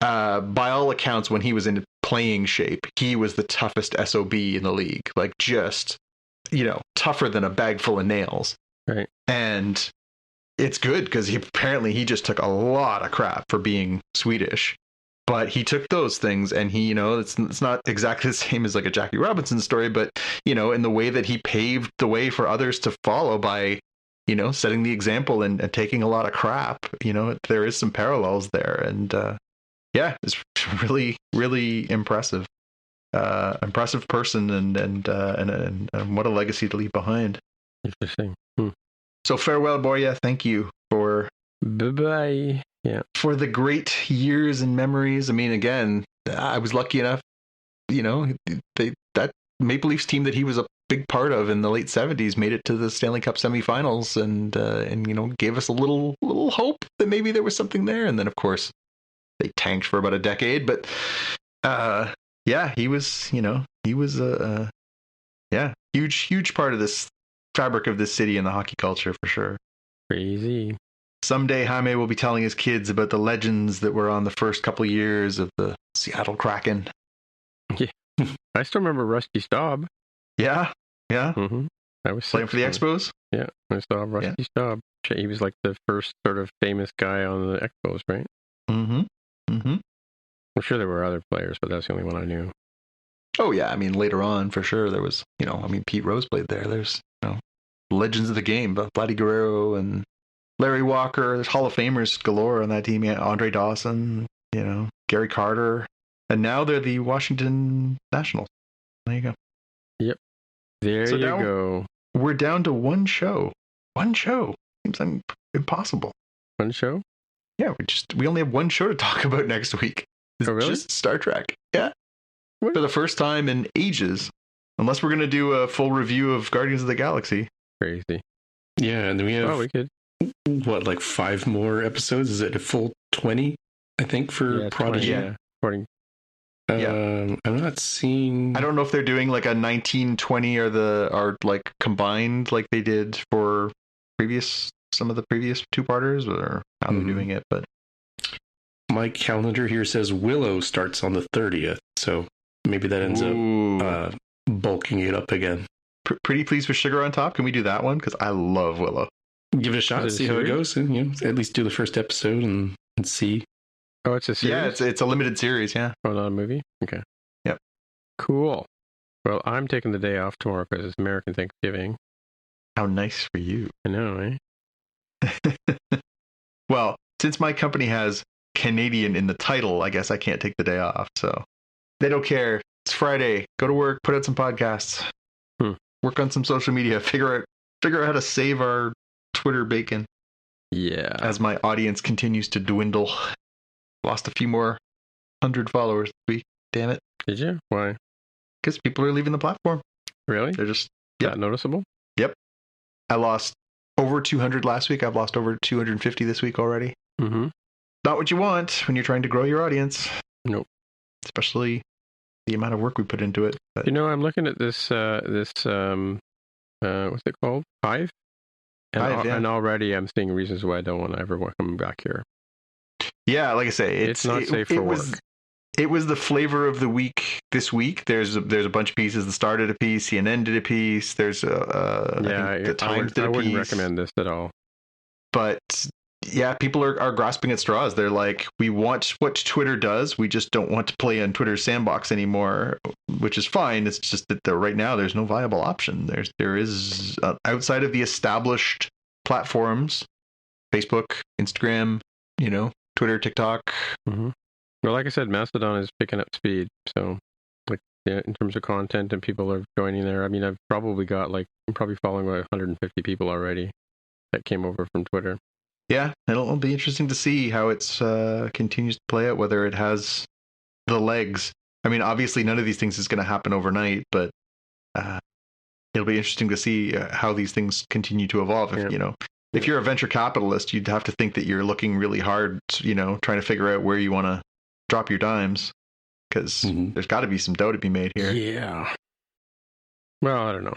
By all accounts, when he was in playing shape, he was the toughest SOB in the league. Like just, tougher than a bag full of nails. Right. And it's good because he just took a lot of crap for being Swedish. But he took those things and he, it's not exactly the same as like a Jackie Robinson story, but, in the way that he paved the way for others to follow by, setting the example and taking a lot of crap, there is some parallels there. And it's really, really impressive. Impressive person and what a legacy to leave behind. Interesting. So farewell, Borja. Thank you for... Bye-bye. Yeah. For the great years and memories. Again, I was lucky enough, that Maple Leafs team that he was a big part of in the late 70s made it to the Stanley Cup semifinals and gave us a little hope that maybe there was something there. And then, of course, they tanked for about a decade. But he was a huge part of this fabric of this city and the hockey culture for sure. Crazy. Someday Jaime will be telling his kids about the legends that were on the first couple of years of the Seattle Kraken. Yeah. I still remember Rusty Staub. Yeah. I was playing for the Expos. Yeah, I still have Rusty Staub. He was like the first sort of famous guy on the Expos, right? I'm sure there were other players, but that's the only one I knew. Oh yeah, later on for sure there was. Pete Rose played there. There's legends of the game, Vladdy Guerrero and Larry Walker. There's Hall of Famers galore on that team. Yeah, Andre Dawson, Gary Carter. And now they're the Washington Nationals. There you go. Yep. There you go. We're down to one show. One show. Seems impossible. One show? Yeah, we only have one show to talk about next week. It's really? Just Star Trek. Yeah. What? For the first time in ages. Unless we're going to do a full review of Guardians of the Galaxy. Crazy. Yeah, and then we have... we could. What, like 5 more episodes? Is it a full 20, I think, for Prodigy? 20, yeah. I'm not seeing. I don't know if they're doing like a 1920 or like combined like they did for some of the previous two-parters, or how they're doing it. But my calendar here says Willow starts on the 30th, so maybe that ends up bulking it up again. Pretty Please with Sugar on Top. Can we do that one? Because I love Willow. Give it a shot, see how it goes, and at least do the first episode and see. Oh, it's a series? Yeah, it's a limited series, yeah. Oh, not a movie? Okay. Yep. Cool. Well, I'm taking the day off tomorrow because it's American Thanksgiving. How nice for you. I know, eh? Well, since my company has Canadian in the title, I guess I can't take the day off, so they don't care. It's Friday. Go to work, put out some podcasts, work on some social media, figure out how to save our Twitter bacon. Yeah. As my audience continues to dwindle. Lost a few more 100 followers this week. Damn it. Did you? Why? Because people are leaving the platform. Really? They're just... That noticeable? Yep. I lost over 200 last week. I've lost over 250 this week already. Mm-hmm. Not what you want when you're trying to grow your audience. Nope. Especially the amount of work we put into it. But... I'm looking at this, what's it called? Hive? And already I'm seeing reasons why I don't want to ever come back here. Yeah, like I say, it's not safe for work. It was the flavor of the week this week. There's a bunch of pieces. The Star did a piece, CNN did a piece. There's the Times did a piece. I wouldn't recommend this at all. But yeah, people are grasping at straws. They're like, we want what Twitter does. We just don't want to play on Twitter's sandbox anymore, which is fine. It's just that right now there's no viable option. There is outside of the established platforms, Facebook, Instagram, Twitter, TikTok. Mm-hmm. Well, like I said, Mastodon is picking up speed. So, in terms of content and people are joining there. I mean, I'm probably following about 150 people already that came over from Twitter. Yeah, it'll be interesting to see how it's continues to play out, whether it has the legs. I mean, obviously, none of these things is going to happen overnight, but it'll be interesting to see how these things continue to evolve. If you're a venture capitalist, you'd have to think that you're looking really hard, trying to figure out where you want to drop your dimes, because there's got to be some dough to be made here. Yeah. Well, I don't know.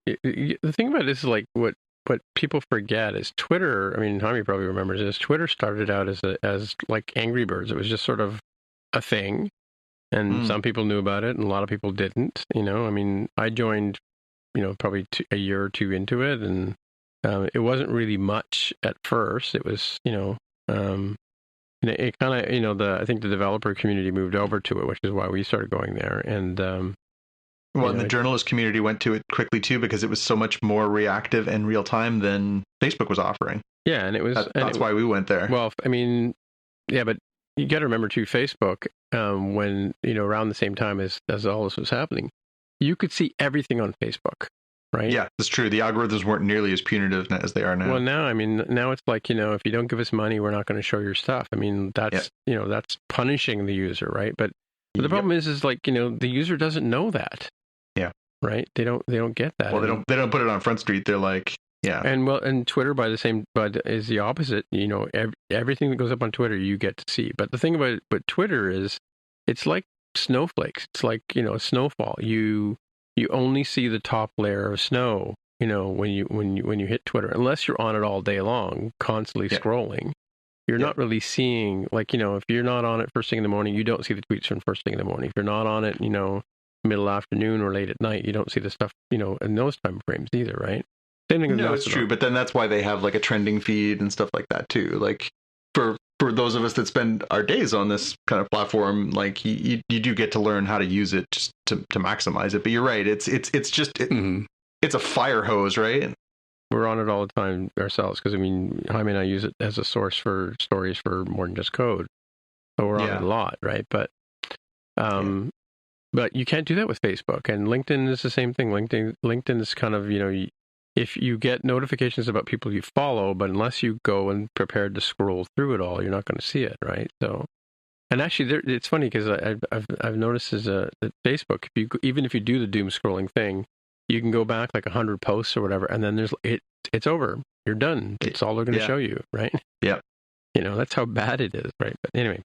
The thing about it is what people forget is Twitter. I mean, Jaime probably remembers this. Twitter started out as like Angry Birds. It was just sort of a thing, and some people knew about it, and a lot of people didn't. I mean, I joined, probably a year or two into it, and it wasn't really much at first. It was, it kind of, I think the developer community moved over to it, which is why we started going there. And and the journalist community went to it quickly too, because it was so much more reactive and real time than Facebook was offering. Yeah, and it was that's why we went there. Well, I mean, yeah, but you got to remember too, Facebook, when around the same time as all this was happening, you could see everything on Facebook. Right? Yeah, that's true. The algorithms weren't nearly as punitive as they are now. Well, now it's like, if you don't give us money, we're not going to show your stuff. I mean, that's punishing the user, right? But the problem is like, the user doesn't know that. Yeah. Right? They don't get that. Well, they don't put it on Front Street. They're like, yeah. And Twitter is the opposite. Everything that goes up on Twitter, you get to see. But the thing about Twitter is, it's like snowflakes. It's like, a snowfall. You only see the top layer of snow, when you hit Twitter, unless you're on it all day long, constantly scrolling. You're not really seeing, if you're not on it first thing in the morning, you don't see the tweets from first thing in the morning. If you're not on it, middle afternoon or late at night, you don't see the stuff, in those time frames either, right? Same thing. No, it's true, but then that's why they have like a trending feed and stuff like that too. Like for those of us that spend our days on this kind of platform, like you do get to learn how to use it just to maximize it. But you're right, it's a fire hose, right? We're on it all the time ourselves, because I mean, Jaime and I use it as a source for stories for more than just code. So we're on it a lot, right? But but you can't do that with Facebook, and LinkedIn is the same thing. LinkedIn is kind of, if you get notifications about people you follow, but unless you go and prepared to scroll through it all, you're not going to see it, right? So, and actually, it's funny because I've noticed that Facebook, even if you do the doom scrolling thing, you can go back like 100 posts or whatever, and then it's over. You're done. It's all they're going to show you, right? Yeah. That's how bad it is, right? But anyway,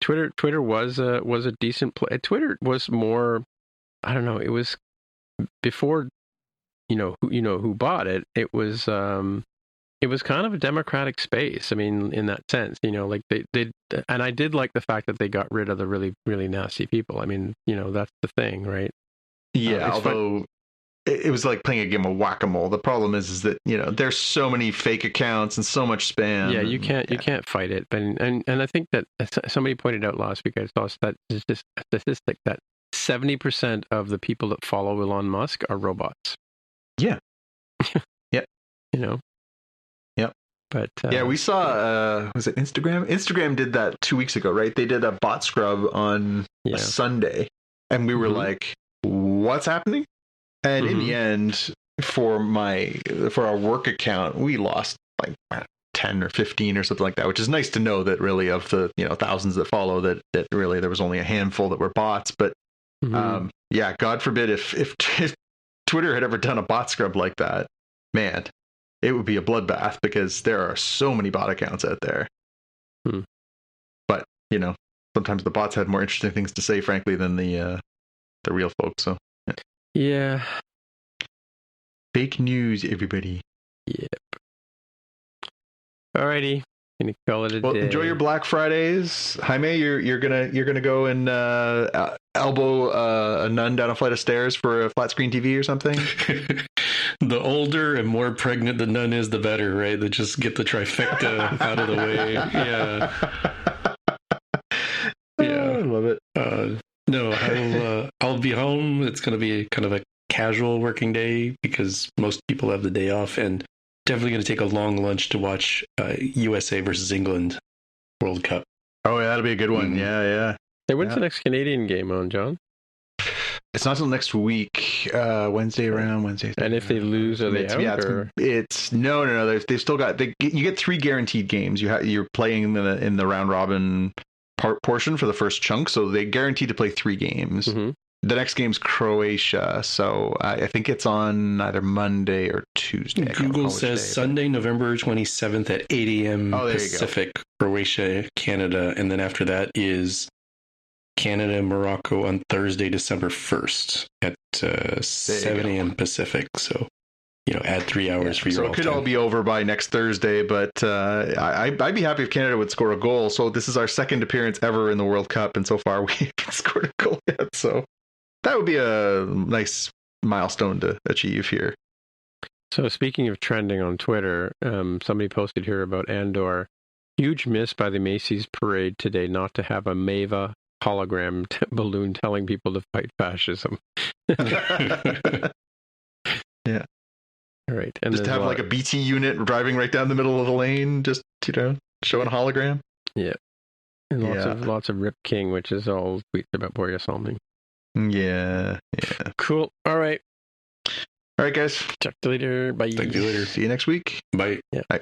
Twitter was a decent play. Twitter was more, I don't know, it was before, who bought it. It was kind of a democratic space. I mean, in that sense, like they and I did like the fact that they got rid of the really, really nasty people. I mean, that's the thing, right? Yeah, although it was like playing a game of whack-a-mole. The problem is that there's so many fake accounts and so much spam. Yeah, you can't fight it. But and I think that somebody pointed out last week, I saw that just a statistic that 70% of the people that follow Elon Musk are robots. Yeah. Yeah. Yep. But we saw was it Instagram? Instagram did that 2 weeks ago, right? They did a bot scrub on a Sunday, and we were like, "What's happening?" And in the end, for our work account, we lost like 10 or 15 or something like that, which is nice to know that really of the thousands that follow that really there was only a handful that were bots. But God forbid if Twitter had ever done a bot scrub like that, man, it would be a bloodbath because there are so many bot accounts out there. But sometimes the bots had more interesting things to say, frankly, than the real folks. So. Yeah. Fake news, everybody. Yep. Alrighty. Gonna call it a day. Enjoy your Black Fridays. Jaime, you're gonna go and elbow a nun down a flight of stairs for a flat screen TV or something. The older and more pregnant the nun is, the better, right? They just get the trifecta out of the way. Yeah. I love it. No, I'll be home. It's going to be kind of a casual working day because most people have the day off, and definitely going to take a long lunch to watch USA versus England World Cup. Oh, yeah, that'll be a good one. Yeah. Hey, when's the next Canadian game on, John? It's not until next week, Wednesday. And if they lose, are they out? Yeah, it's no. They've still got. You get 3 guaranteed games. You're playing in the round robin portion for the first chunk, so they guaranteed to play 3 games. The next game's Croatia, so I think it's on either Monday or Tuesday. Google says Sunday, November 27th at 8 a.m. Pacific, Croatia, Canada, and then after that is Canada, Morocco on Thursday, December 1st at 7 a.m. Pacific. So, add 3 hours for your. So it could all be over by next Thursday, but I'd be happy if Canada would score a goal. So this is our second appearance ever in the World Cup, and so far we haven't scored a goal yet. So that would be a nice milestone to achieve here. So speaking of trending on Twitter, somebody posted here about Andor. Huge miss by the Macy's parade today not to have a Mava hologram balloon telling people to fight fascism. Yeah. All right. And just have like a BT unit driving right down the middle of the lane, just, showing a hologram. Yeah. And lots of Rip King, which is all tweets about Boreas Salming. Yeah. Cool. All right. All right, guys. Talk to you later. Bye. Talk to you later. See you next week. Bye. Yeah. Bye.